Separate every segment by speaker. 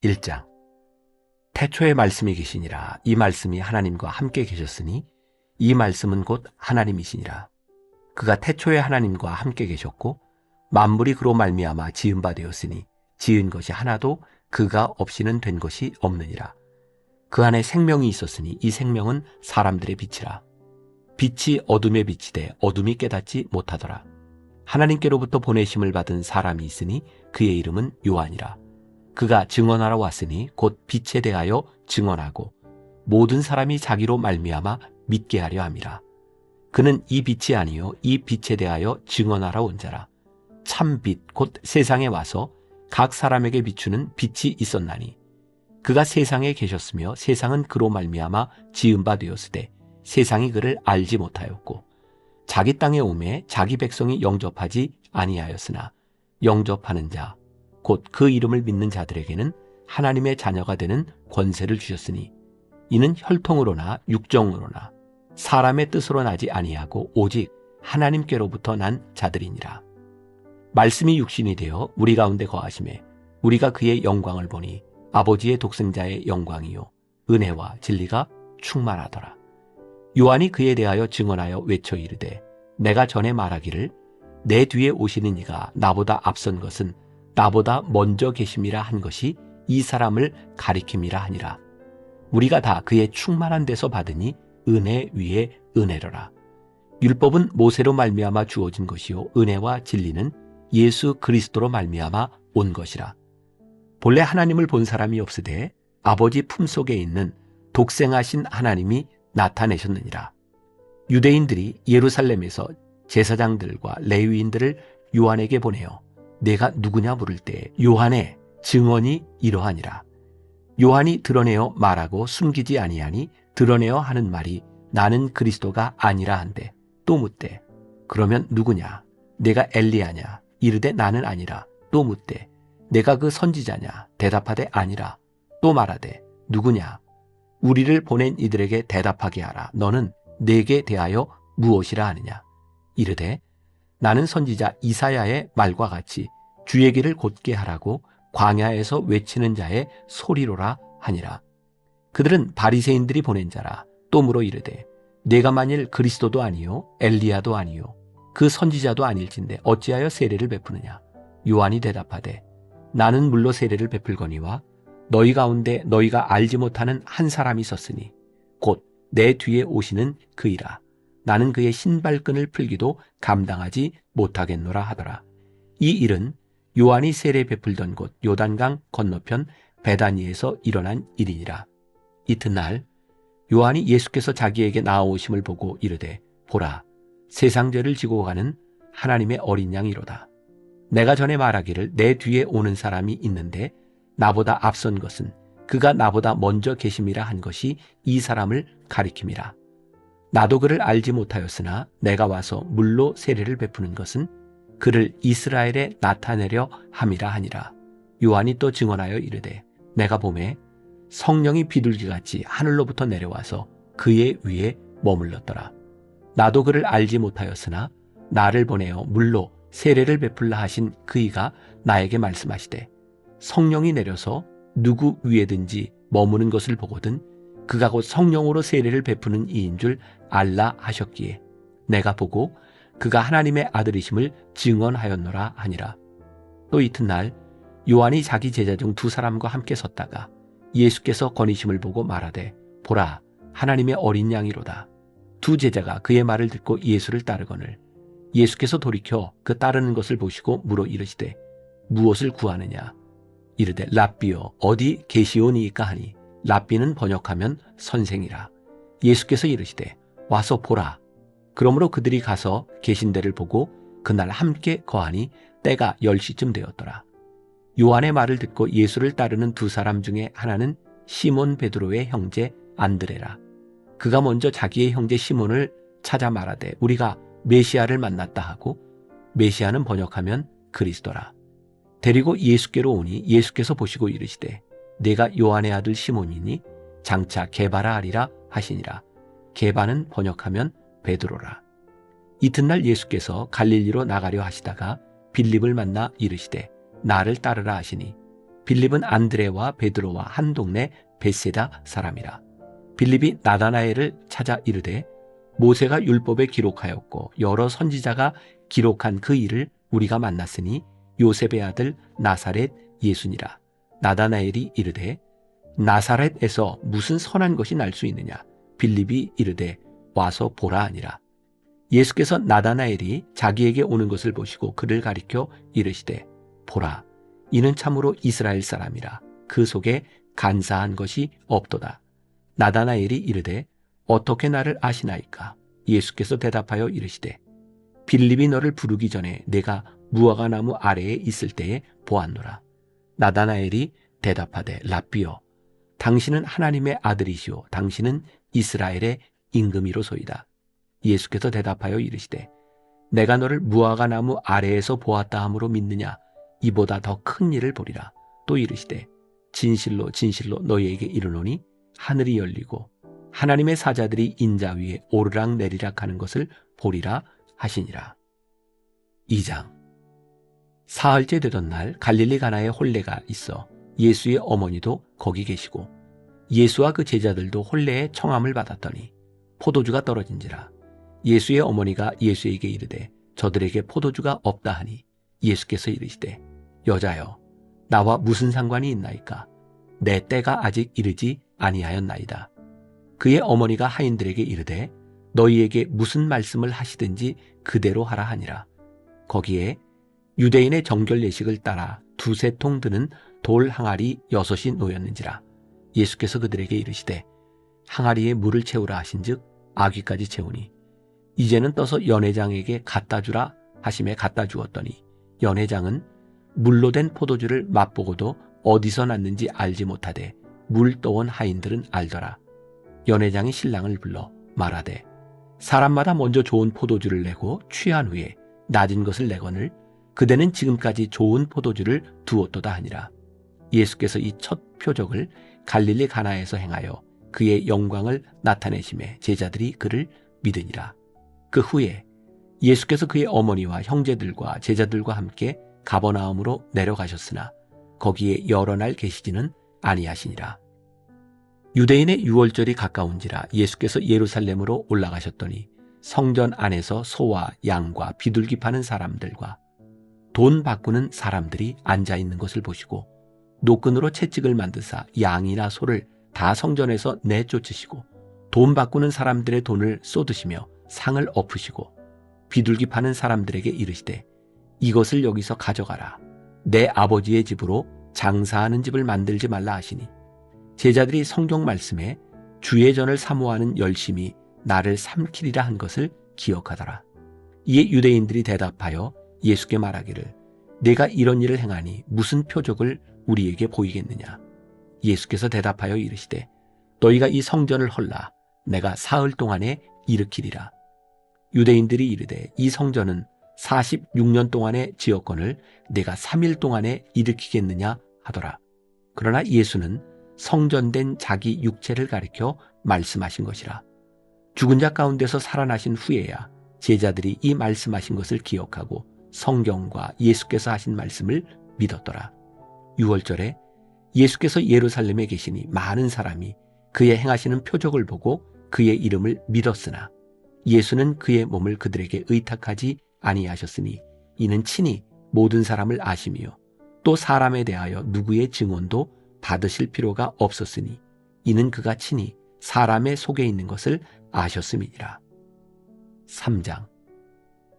Speaker 1: 1장. 태초에 말씀이 계시니라. 이 말씀이 하나님과 함께 계셨으니 이 말씀은 곧 하나님이시니라. 그가 태초에 하나님과 함께 계셨고 만물이 그로 말미암아 지은 바 되었으니 지은 것이 하나도 그가 없이는 된 것이 없느니라. 그 안에 생명이 있었으니 이 생명은 사람들의 빛이라. 빛이 어둠에 비치되 어둠이 깨닫지 못하더라. 하나님께로부터 보내심을 받은 사람이 있으니 그의 이름은 요한이라. 그가 증언하러 왔으니 곧 빛에 대하여 증언하고 모든 사람이 자기로 말미암아 믿게 하려 함이라. 그는 이 빛이 아니요 이 빛에 대하여 증언하러 온 자라. 참 빛 곧 세상에 와서 각 사람에게 비추는 빛이 있었나니 그가 세상에 계셨으며 세상은 그로 말미암아 지은 바 되었으되 세상이 그를 알지 못하였고 자기 땅에 오매 자기 백성이 영접하지 아니하였으나 영접하는 자 곧 그 이름을 믿는 자들에게는 하나님의 자녀가 되는 권세를 주셨으니 이는 혈통으로나 육정으로나 사람의 뜻으로 나지 아니하고 오직 하나님께로부터 난 자들이니라. 말씀이 육신이 되어 우리 가운데 거하심에 우리가 그의 영광을 보니 아버지의 독생자의 영광이요 은혜와 진리가 충만하더라. 요한이 그에 대하여 증언하여 외쳐 이르되 내가 전에 말하기를 내 뒤에 오시는 이가 나보다 앞선 것은 나보다 먼저 계심이라 한 것이 이 사람을 가리킴이라 하니라. 우리가 다 그의 충만한 데서 받으니 은혜 위에 은혜로라. 율법은 모세로 말미암아 주어진 것이요 은혜와 진리는 예수 그리스도로 말미암아 온 것이라. 본래 하나님을 본 사람이 없으되 아버지 품속에 있는 독생하신 하나님이 나타내셨느니라. 유대인들이 예루살렘에서 제사장들과 레위인들을 요한에게 보내어 내가 누구냐 물을 때 요한의 증언이 이러하니라. 요한이 드러내어 말하고 숨기지 아니하니 드러내어 하는 말이 나는 그리스도가 아니라 한데 또 묻되 그러면 누구냐? 내가 엘리야냐? 이르되 나는 아니라. 또 묻되 내가 그 선지자냐? 대답하되 아니라. 또 말하되 누구냐? 우리를 보낸 이들에게 대답하게 하라. 너는 내게 대하여 무엇이라 하느냐? 이르되 나는 선지자 이사야의 말과 같이 주의 길을 곧게 하라고 광야에서 외치는 자의 소리로라 하니라. 그들은 바리새인들이 보낸 자라. 또 물어 이르되 내가 만일 그리스도도 아니요 엘리야도 아니요 그 선지자도 아닐진데 어찌하여 세례를 베푸느냐? 요한이 대답하되 나는 물로 세례를 베풀거니와 너희 가운데 너희가 알지 못하는 한 사람이 있었으니 곧 내 뒤에 오시는 그이라. 나는 그의 신발끈을 풀기도 감당하지 못하겠노라 하더라. 이 일은 요한이 세례 베풀던 곳 요단강 건너편 베다니에서 일어난 일이니라. 이튿날 요한이 예수께서 자기에게 나아오심을 보고 이르되 보라 세상 죄를 지고 가는 하나님의 어린 양이로다. 내가 전에 말하기를 내 뒤에 오는 사람이 있는데 나보다 앞선 것은 그가 나보다 먼저 계심이라 한 것이 이 사람을 가리킴이라. 나도 그를 알지 못하였으나 내가 와서 물로 세례를 베푸는 것은 그를 이스라엘에 나타내려 함이라 하니라. 요한이 또 증언하여 이르되 내가 보매 성령이 비둘기같이 하늘로부터 내려와서 그의 위에 머물렀더라. 나도 그를 알지 못하였으나 나를 보내어 물로 세례를 베풀라 하신 그이가 나에게 말씀하시되 성령이 내려서 누구 위에든지 머무는 것을 보거든 그가 곧 성령으로 세례를 베푸는 이인 줄 알라 하셨기에 내가 보고 그가 하나님의 아들이심을 증언하였노라 하니라. 또 이튿날 요한이 자기 제자 중 두 사람과 함께 섰다가 예수께서 거니심을 보고 말하되 보라 하나님의 어린 양이로다. 두 제자가 그의 말을 듣고 예수를 따르거늘 예수께서 돌이켜 그 따르는 것을 보시고 물어 이르시되 무엇을 구하느냐? 이르되 랍비여 어디 계시오니이까 하니 랍비는 번역하면 선생이라. 예수께서 이르시되 와서 보라. 그러므로 그들이 가서 계신 데를 보고 그날 함께 거하니 때가 10시쯤 되었더라. 요한의 말을 듣고 예수를 따르는 두 사람 중에 하나는 시몬 베드로의 형제 안드레라. 그가 먼저 자기의 형제 시몬을 찾아 말하되 우리가 메시아를 만났다 하고 메시아는 번역하면 그리스도라. 데리고 예수께로 오니 예수께서 보시고 이르시되 내가 요한의 아들 시몬이니 장차 게바라 하리라 하시니라. 게바는 번역하면 베드로라. 이튿날 예수께서 갈릴리로 나가려 하시다가 빌립을 만나 이르시되 나를 따르라 하시니 빌립은 안드레와 베드로와 한 동네 베세다 사람이라. 빌립이 나다나엘을 찾아 이르되 모세가 율법에 기록하였고 여러 선지자가 기록한 그 일을 우리가 만났으니 요셉의 아들 나사렛 예수니라. 나다나엘이 이르되 나사렛에서 무슨 선한 것이 날 수 있느냐? 빌립이 이르되 와서 보라 하니라. 예수께서 나다나엘이 자기에게 오는 것을 보시고 그를 가리켜 이르시되 보라, 이는 참으로 이스라엘 사람이라. 그 속에 간사한 것이 없도다. 나다나엘이 이르되 어떻게 나를 아시나이까? 예수께서 대답하여 이르시되 빌립이 너를 부르기 전에 내가 무화과 나무 아래에 있을 때에 보았노라. 나다나엘이 대답하되 랍비여, 당신은 하나님의 아들이시오 당신은 이스라엘의 임금이로소이다. 예수께서 대답하여 이르시되 내가 너를 무화과 나무 아래에서 보았다 함으로 믿느냐? 이보다 더 큰 일을 보리라. 또 이르시되 진실로 진실로 너희에게 이르노니 하늘이 열리고 하나님의 사자들이 인자 위에 오르락 내리락 하는 것을 보리라 하시니라. 2장. 사흘째 되던 날 갈릴리 가나에 혼례가 있어 예수의 어머니도 거기 계시고 예수와 그 제자들도 혼례의 청함을 받았더니 포도주가 떨어진지라. 예수의 어머니가 예수에게 이르되 저들에게 포도주가 없다 하니 예수께서 이르시되 여자여, 나와 무슨 상관이 있나이까? 내 때가 아직 이르지 아니하였나이다. 그의 어머니가 하인들에게 이르되 너희에게 무슨 말씀을 하시든지 그대로 하라 하니라. 거기에 유대인의 정결 예식을 따라 두세 통 드는 돌 항아리 6이 놓였는지라. 예수께서 그들에게 이르시되 항아리에 물을 채우라 하신즉 아귀까지 채우니 이제는 떠서 연회장에게 갖다 주라 하심에 갖다 주었더니 연회장은 물로 된 포도주를 맛보고도 어디서 났는지 알지 못하되 물 떠온 하인들은 알더라. 연회장이 신랑을 불러 말하되 사람마다 먼저 좋은 포도주를 내고 취한 후에 낮은 것을 내거늘 그대는 지금까지 좋은 포도주를 두었도다 하니라. 예수께서 이 첫 표적을 갈릴리 가나에서 행하여 그의 영광을 나타내심에 제자들이 그를 믿으니라. 그 후에 예수께서 그의 어머니와 형제들과 제자들과 함께 가버나움으로 내려가셨으나 거기에 여러 날 계시지는 아니하시니라. 유대인의 유월절이 가까운지라 예수께서 예루살렘으로 올라가셨더니 성전 안에서 소와 양과 비둘기 파는 사람들과 돈 바꾸는 사람들이 앉아있는 것을 보시고 노끈으로 채찍을 만드사 양이나 소를 다 성전에서 내쫓으시고 돈 바꾸는 사람들의 돈을 쏟으시며 상을 엎으시고 비둘기 파는 사람들에게 이르시되 이것을 여기서 가져가라. 내 아버지의 집으로 장사하는 집을 만들지 말라 하시니 제자들이 성경 말씀에 주의 전을 사모하는 열심이 나를 삼키리라 한 것을 기억하더라. 이에 유대인들이 대답하여 예수께 말하기를 내가 이런 일을 행하니 무슨 표적을 우리에게 보이겠느냐? 예수께서 대답하여 이르시되 너희가 이 성전을 헐라 내가 사흘 동안에 일으키리라. 유대인들이 이르되 이 성전은 46년 동안에 지었거늘 내가 3일 동안에 일으키겠느냐 하더라. 그러나 예수는 성전된 자기 육체를 가리켜 말씀하신 것이라. 죽은 자 가운데서 살아나신 후에야 제자들이 이 말씀하신 것을 기억하고 성경과 예수께서 하신 말씀을 믿었더라. 6월절에 예수께서 예루살렘에 계시니 많은 사람이 그의 행하시는 표적을 보고 그의 이름을 믿었으나 예수는 그의 몸을 그들에게 의탁하지 아니하셨으니 이는 친히 모든 사람을 아심이요 또 사람에 대하여 누구의 증언도 받으실 필요가 없었으니 이는 그가 친히 사람의 속에 있는 것을 아셨음이니라. 3장.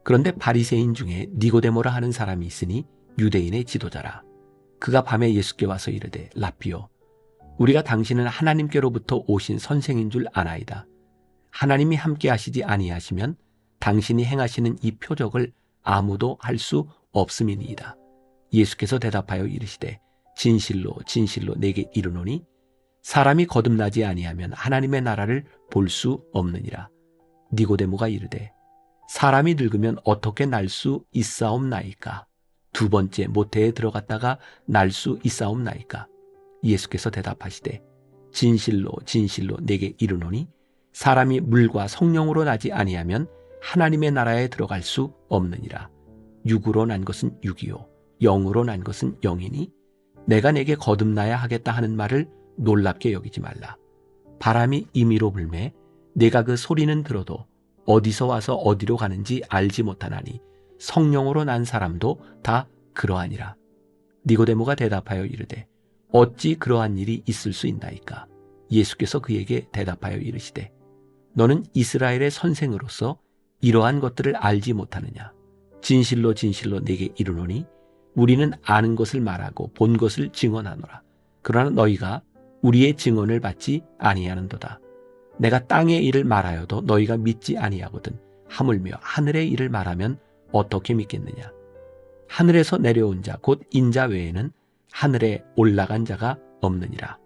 Speaker 1: 그런데 바리새인 중에 니고데모라 하는 사람이 있으니 유대인의 지도자라. 그가 밤에 예수께 와서 이르되 랍비여, 우리가 당신은 하나님께로부터 오신 선생인 줄 아나이다. 하나님이 함께 하시지 아니하시면 당신이 행하시는 이 표적을 아무도 할 수 없음이니이다. 예수께서 대답하여 이르시되 진실로 진실로 내게 이르노니 사람이 거듭나지 아니하면 하나님의 나라를 볼 수 없느니라. 니고데모가 이르되 사람이 늙으면 어떻게 날 수 있사옵나이까? 두 번째 모태에 들어갔다가 날 수 있사옵나이까? 예수께서 대답하시되 진실로 진실로 내게 이르노니 사람이 물과 성령으로 나지 아니하면 하나님의 나라에 들어갈 수 없느니라. 육으로 난 것은 육이요 영으로 난 것은 영이니 내가 내게 거듭나야 하겠다 하는 말을 놀랍게 여기지 말라. 바람이 임의로 불매 내가 그 소리는 들어도 어디서 와서 어디로 가는지 알지 못하나니 성령으로 난 사람도 다 그러하니라. 니고데모가 대답하여 이르되 어찌 그러한 일이 있을 수 있나이까? 예수께서 그에게 대답하여 이르시되 너는 이스라엘의 선생으로서 이러한 것들을 알지 못하느냐? 진실로 진실로 내게 이르노니 우리는 아는 것을 말하고 본 것을 증언하노라. 그러나 너희가 우리의 증언을 받지 아니하는도다. 내가 땅의 일을 말하여도 너희가 믿지 아니하거든 하물며 하늘의 일을 말하면 어떻게 믿겠느냐? 하늘에서 내려온 자 곧 인자 외에는 하늘에 올라간 자가 없느니라.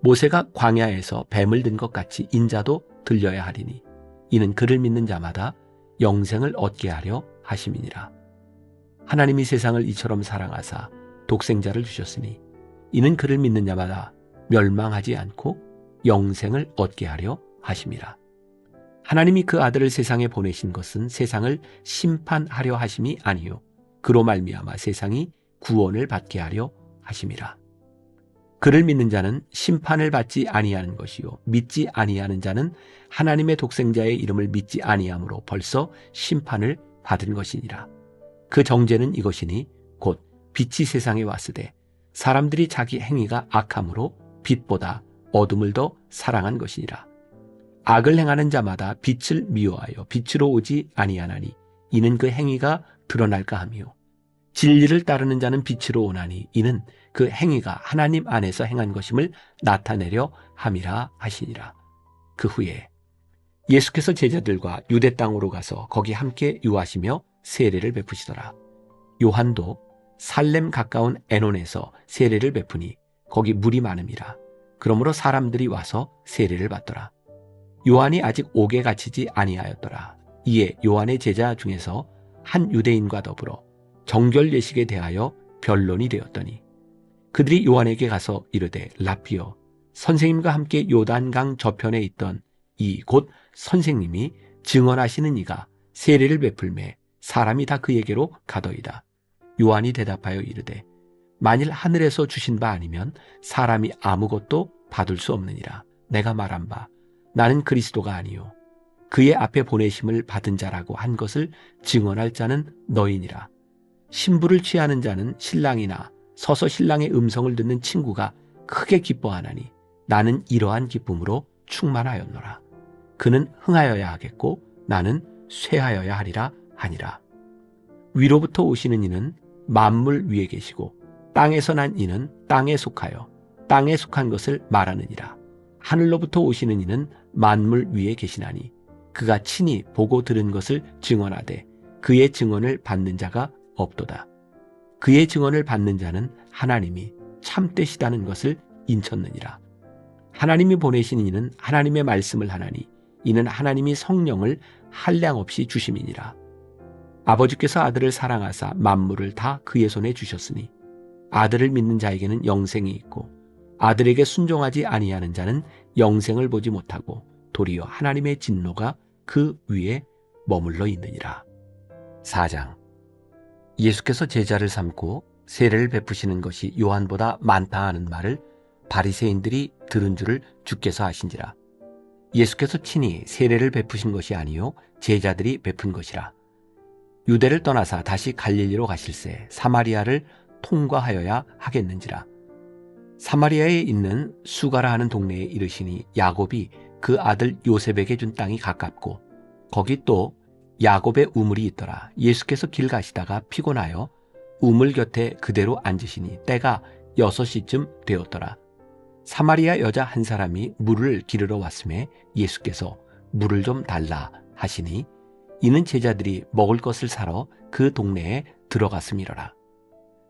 Speaker 1: 모세가 광야에서 뱀을 든 것 같이 인자도 들려야 하리니 이는 그를 믿는 자마다 영생을 얻게 하려 하심이니라. 하나님이 세상을 이처럼 사랑하사 독생자를 주셨으니 이는 그를 믿는 자마다 멸망하지 않고 영생을 얻게 하려 하심이라. 하나님이 그 아들을 세상에 보내신 것은 세상을 심판하려 하심이 아니요 그로 말미암아 세상이 구원을 받게 하려 하심이라. 그를 믿는 자는 심판을 받지 아니하는 것이요 믿지 아니하는 자는 하나님의 독생자의 이름을 믿지 아니함으로 벌써 심판을 받은 것이니라. 그 정죄는 이것이니 곧 빛이 세상에 왔으되 사람들이 자기 행위가 악함으로 빛보다 어둠을 더 사랑한 것이니라. 악을 행하는 자마다 빛을 미워하여 빛으로 오지 아니하나니 이는 그 행위가 드러날까 하며 진리를 따르는 자는 빛으로 오나니 이는 그 행위가 하나님 안에서 행한 것임을 나타내려 함이라 하시니라. 그 후에 예수께서 제자들과 유대 땅으로 가서 거기 함께 유하시며 세례를 베푸시더라. 요한도 살렘 가까운 에논에서 세례를 베푸니 거기 물이 많음이라. 그러므로 사람들이 와서 세례를 받더라. 요한이 아직 옥에 갇히지 아니하였더라. 이에 요한의 제자 중에서 한 유대인과 더불어 정결 예식에 대하여 변론이 되었더니 그들이 요한에게 가서 이르되 라피여 선생님과 함께 요단강 저편에 있던 이 곧 선생님이 증언하시는 이가 세례를 베풀매 사람이 다 그에게로 가더이다. 요한이 대답하여 이르되 만일 하늘에서 주신 바 아니면 사람이 아무것도 받을 수 없느니라. 내가 말한 바 나는 그리스도가 아니요 그의 앞에 보내심을 받은 자라고 한 것을 증언할 자는 너희니라. 신부를 취하는 자는 신랑이나 서서 신랑의 음성을 듣는 친구가 크게 기뻐하나니 나는 이러한 기쁨으로 충만하였노라. 그는 흥하여야 하겠고 나는 쇠하여야 하리라 하니라. 위로부터 오시는 이는 만물 위에 계시고 땅에서 난 이는 땅에 속하여 땅에 속한 것을 말하느니라. 하늘로부터 오시는 이는 만물 위에 계시나니 그가 친히 보고 들은 것을 증언하되 그의 증언을 받는 자가 없도다. 그의 증언을 받는 자는 하나님이 참되시다는 것을 인쳤느니라. 하나님이 보내신 이는 하나님의 말씀을 하나니 이는 하나님이 성령을 한량없이 주심이니라. 아버지께서 아들을 사랑하사 만물을 다 그의 손에 주셨으니 아들을 믿는 자에게는 영생이 있고 아들에게 순종하지 아니하는 자는 영생을 보지 못하고 도리어 하나님의 진노가 그 위에 머물러 있느니라. 4장. 예수께서 제자를 삼고 세례를 베푸시는 것이 요한보다 많다 하는 말을 바리새인들이 들은 줄을 주께서 아신지라. 예수께서 친히 세례를 베푸신 것이 아니요 제자들이 베푼 것이라. 유대를 떠나사 다시 갈릴리로 가실새 사마리아를 통과하여야 하겠는지라. 사마리아에 있는 수가라 하는 동네에 이르시니 야곱이 그 아들 요셉에게 준 땅이 가깝고 거기 또 야곱의 우물이 있더라. 예수께서 길 가시다가 피곤하여 우물 곁에 그대로 앉으시니 때가 6시쯤 되었더라. 사마리아 여자 한 사람이 물을 기르러 왔음에 예수께서 물을 좀 달라 하시니 이는 제자들이 먹을 것을 사러 그 동네에 들어갔음이로라.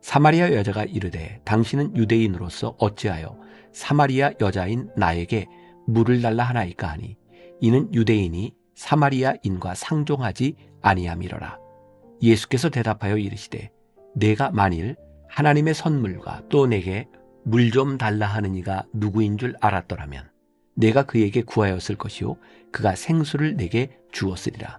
Speaker 1: 사마리아 여자가 이르되 당신은 유대인으로서 어찌하여 사마리아 여자인 나에게 물을 달라 하나이까 하니 이는 유대인이 사마리아인과 상종하지 아니함이로라. 예수께서 대답하여 이르시되 내가 만일 하나님의 선물과 또 내게 물 좀 달라 하는 이가 누구인 줄 알았더라면 내가 그에게 구하였을 것이요 그가 생수를 내게 주었으리라.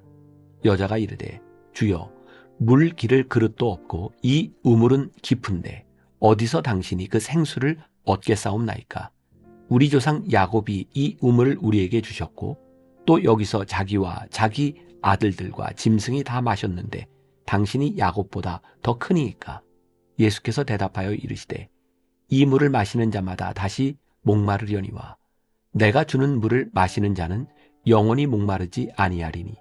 Speaker 1: 여자가 이르되 주여 물 기를 그릇도 없고 이 우물은 깊은데 어디서 당신이 그 생수를 얻겠사옵나이까? 우리 조상 야곱이 이 우물을 우리에게 주셨고 또 여기서 자기와 자기 아들들과 짐승이 다 마셨는데 당신이 야곱보다 더 크니이까? 예수께서 대답하여 이르시되 이 물을 마시는 자마다 다시 목마르려니와 내가 주는 물을 마시는 자는 영원히 목마르지 아니하리니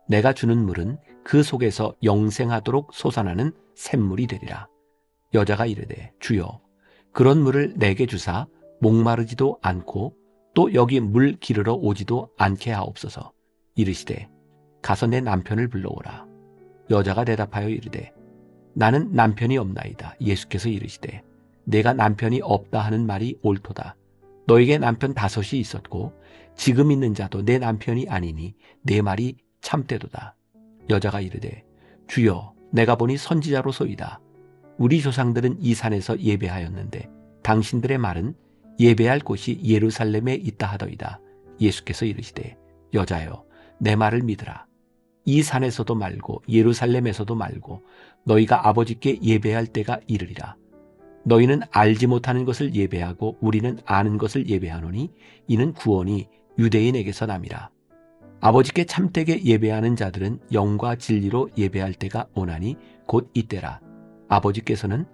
Speaker 1: 내가 주는 물은 그 속에서 영생하도록 솟아나는 샘물이 되리라. 여자가 이르되 주여 그런 물을 내게 주사 목마르지도 않고 또 여기 물 기르러 오지도 않게 하옵소서. 이르시되 가서 내 남편을 불러오라. 여자가 대답하여 이르되 나는 남편이 없나이다. 예수께서 이르시되 내가 남편이 없다 하는 말이 옳도다. 너에게 남편 5이 있었고 지금 있는 자도 내 남편이 아니니 내 말이 참되도다. 여자가 이르되 주여 내가 보니 선지자로소이다. 우리 조상들은 이 산에서 예배하였는데 당신들의 말은 예배할 곳이 예루살렘에 있다 하더이다. 예수께서 이르시되 여자여 내 말을 믿으라. 이 산에서도 말고 예루살렘에서도 말고 너희가 아버지께 예배할 때가 이르리라. 너희는 알지 못하는 것을 예배하고 우리는 아는 것을 예배하노니 이는 구원이 유대인에게서 남이라. 아버지께 참되게 예배하는 자들은 영과 진리로 예배할 때가 오나니 곧 이때라. 아버지께서는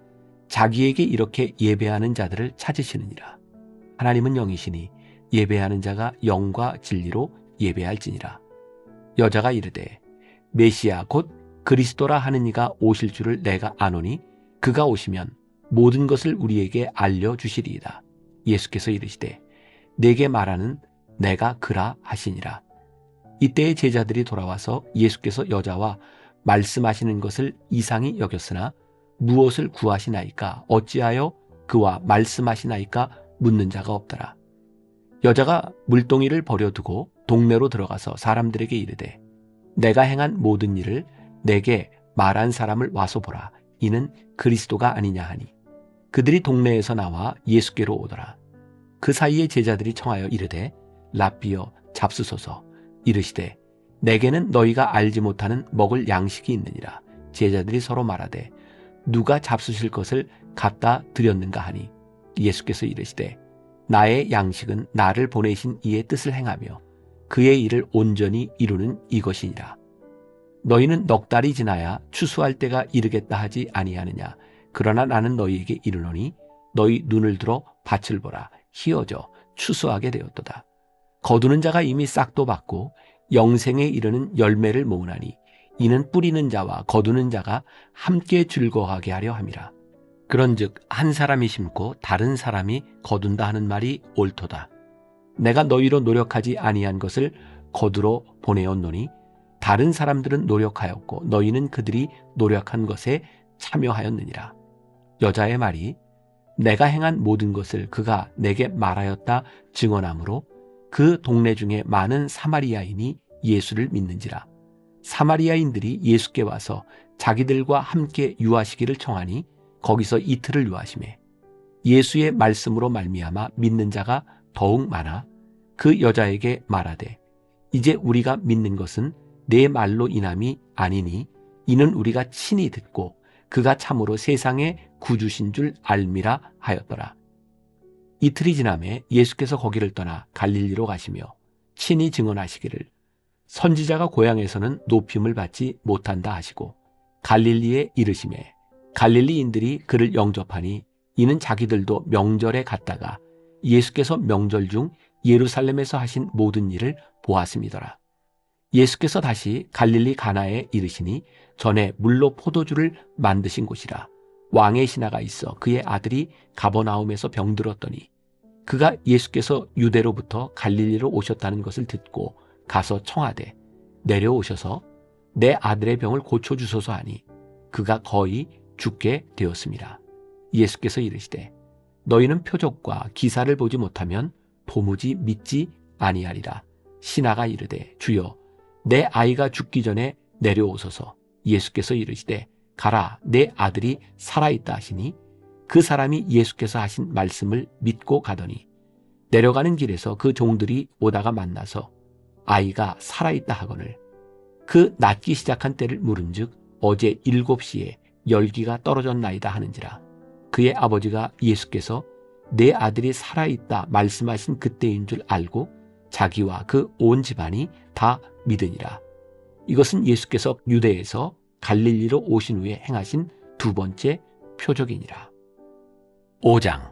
Speaker 1: 자기에게 이렇게 예배하는 자들을 찾으시느니라. 하나님은 영이시니 예배하는 자가 영과 진리로 예배할지니라. 여자가 이르되 메시아 곧 그리스도라 하는 이가 오실 줄을 내가 아노니 그가 오시면 모든 것을 우리에게 알려주시리이다. 예수께서 이르시되 내게 말하는 내가 그라 하시니라. 이때의 제자들이 돌아와서 예수께서 여자와 말씀하시는 것을 이상히 여겼으나 무엇을 구하시나이까? 어찌하여 그와 말씀하시나이까? 묻는 자가 없더라. 여자가 물동이를 버려두고 동네로 들어가서 사람들에게 이르되 내가 행한 모든 일을 내게 말한 사람을 와서 보라. 이는 그리스도가 아니냐 하니 그들이 동네에서 나와 예수께로 오더라. 그 사이에 제자들이 청하여 이르되 랍비여 잡수소서. 이르시되 내게는 너희가 알지 못하는 먹을 양식이 있느니라. 제자들이 서로 말하되 누가 잡수실 것을 갖다 드렸는가 하니 예수께서 이르시되 나의 양식은 나를 보내신 이의 뜻을 행하며 그의 일을 온전히 이루는 이것이니라. 너희는 넉 달이 지나야 추수할 때가 이르겠다 하지 아니하느냐. 그러나 나는 너희에게 이르노니 너희 눈을 들어 밭을 보라. 희어져 추수하게 되었도다. 거두는 자가 이미 싹도 받고 영생에 이르는 열매를 모으나니 이는 뿌리는 자와 거두는 자가 함께 즐거워하게 하려 함이라. 그런즉 한 사람이 심고 다른 사람이 거둔다 하는 말이 옳도다. 내가 너희로 노력하지 아니한 것을 거두러 보내었노니 다른 사람들은 노력하였고 너희는 그들이 노력한 것에 참여하였느니라. 여자의 말이 내가 행한 모든 것을 그가 내게 말하였다 증언하므로 그 동네 중에 많은 사마리아인이 예수를 믿는지라. 사마리아인들이 예수께 와서 자기들과 함께 유하시기를 청하니 거기서 이틀을 유하시매 예수의 말씀으로 말미암아 믿는 자가 더욱 많아 그 여자에게 말하되 이제 우리가 믿는 것은 내 말로 인함이 아니니 이는 우리가 친히 듣고 그가 참으로 세상의 구주신 줄 알미라 하였더라. 이틀이 지나매 예수께서 거기를 떠나 갈릴리로 가시며 친히 증언하시기를 선지자가 고향에서는 높임을 받지 못한다 하시고 갈릴리에 이르시매 갈릴리인들이 그를 영접하니 이는 자기들도 명절에 갔다가 예수께서 명절 중 예루살렘에서 하신 모든 일을 보았음이더라. 예수께서 다시 갈릴리 가나에 이르시니 전에 물로 포도주를 만드신 곳이라. 왕의 신하가 있어 그의 아들이 가버나움에서 병들었더니 그가 예수께서 유대로부터 갈릴리로 오셨다는 것을 듣고 가서 청하되 내려오셔서 내 아들의 병을 고쳐주소서 하니 그가 거의 죽게 되었습니다. 예수께서 이르시되 너희는 표적과 기사를 보지 못하면 도무지 믿지 아니하리라. 신하가 이르되 주여 내 아이가 죽기 전에 내려오소서. 예수께서 이르시되 가라 내 아들이 살아있다 하시니 그 사람이 예수께서 하신 말씀을 믿고 가더니 내려가는 길에서 그 종들이 오다가 만나서 아이가 살아있다 하거늘 그 낫기 시작한 때를 물은즉 어제 7시에 열기가 떨어졌나이다 하는지라. 그의 아버지가 예수께서 내 아들이 살아있다 말씀하신 그때인 줄 알고 자기와 그 온 집안이 다 믿으니라. 이것은 예수께서 유대에서 갈릴리로 오신 후에 행하신 두 번째 표적이니라. 5장.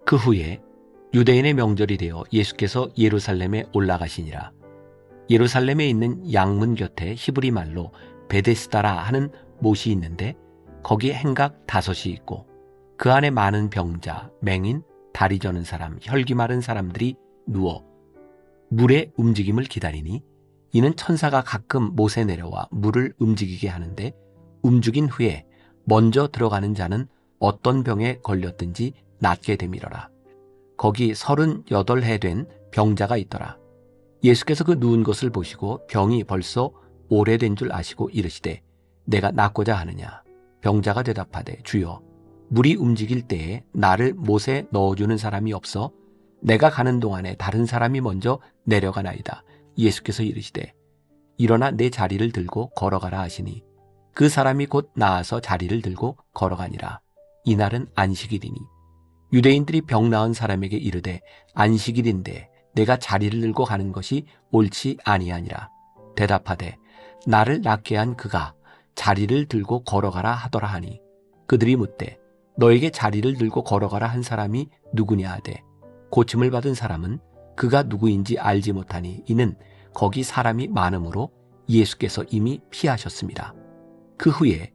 Speaker 1: 그 후에 유대인의 명절이 되어 예수께서 예루살렘에 올라가시니라. 예루살렘에 있는 양문 곁에 히브리 말로 베데스다라 하는 못이 있는데 거기에 행각 5이 있고 그 안에 많은 병자, 맹인, 다리 저는 사람, 혈기 마른 사람들이 누워 물의 움직임을 기다리니 이는 천사가 가끔 못에 내려와 물을 움직이게 하는데 움직인 후에 먼저 들어가는 자는 어떤 병에 걸렸든지 낫게 되밀어라. 거기 38해 된 병자가 있더라. 예수께서 그 누운 것을 보시고 병이 벌써 오래된 줄 아시고 이르시되 내가 낫고자 하느냐. 병자가 대답하되 주여 물이 움직일 때에 나를 못에 넣어주는 사람이 없어 내가 가는 동안에 다른 사람이 먼저 내려가나이다. 예수께서 이르시되 일어나 내 자리를 들고 걸어가라 하시니 그 사람이 곧 나아서 자리를 들고 걸어가니라. 이날은 안식일이니 유대인들이 병 나은 사람에게 이르되 안식일인데 내가 자리를 들고 가는 것이 옳지 아니하니라. 대답하되 나를 낫게 한 그가 자리를 들고 걸어가라 하더라 하니 그들이 묻되 너에게 자리를 들고 걸어가라 한 사람이 누구냐 하되 고침을 받은 사람은 그가 누구인지 알지 못하니 이는 거기 사람이 많으므로 예수께서 이미 피하셨습니다. 그 후에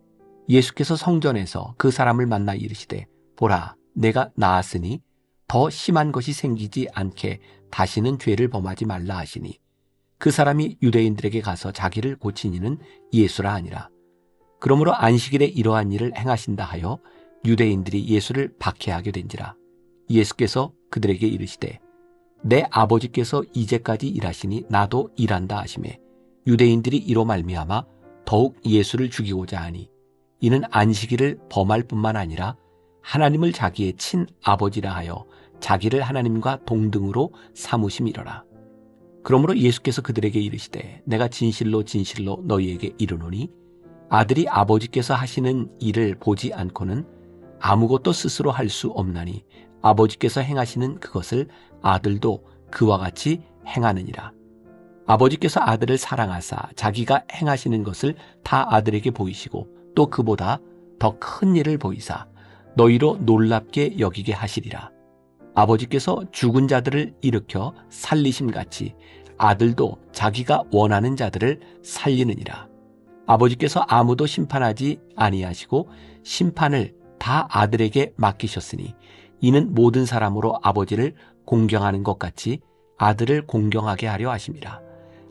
Speaker 1: 예수께서 성전에서 그 사람을 만나 이르시되 보라 내가 나았으니 더 심한 것이 생기지 않게 다시는 죄를 범하지 말라 하시니 그 사람이 유대인들에게 가서 자기를 고치니는 예수라 하니라. 그러므로 안식일에 이러한 일을 행하신다 하여 유대인들이 예수를 박해하게 된지라. 예수께서 그들에게 이르시되 내 아버지께서 이제까지 일하시니 나도 일한다 하시매 유대인들이 이로 말미암아 더욱 예수를 죽이고자 하니 이는 안식일을 범할 뿐만 아니라 하나님을 자기의 친아버지라 하여 자기를 하나님과 동등으로 삼으심이로라. 그러므로 예수께서 그들에게 이르시되 내가 진실로 진실로 너희에게 이르노니 아들이 아버지께서 하시는 일을 보지 않고는 아무것도 스스로 할 수 없나니 아버지께서 행하시는 그것을 아들도 그와 같이 행하느니라. 아버지께서 아들을 사랑하사 자기가 행하시는 것을 다 아들에게 보이시고 또 그보다 더 큰 일을 보이사 너희로 놀랍게 여기게 하시리라. 아버지께서 죽은 자들을 일으켜 살리심같이 아들도 자기가 원하는 자들을 살리느니라. 아버지께서 아무도 심판하지 아니하시고 심판을 다 아들에게 맡기셨으니 이는 모든 사람으로 아버지를 공경하는 것 같이 아들을 공경하게 하려 하심이라.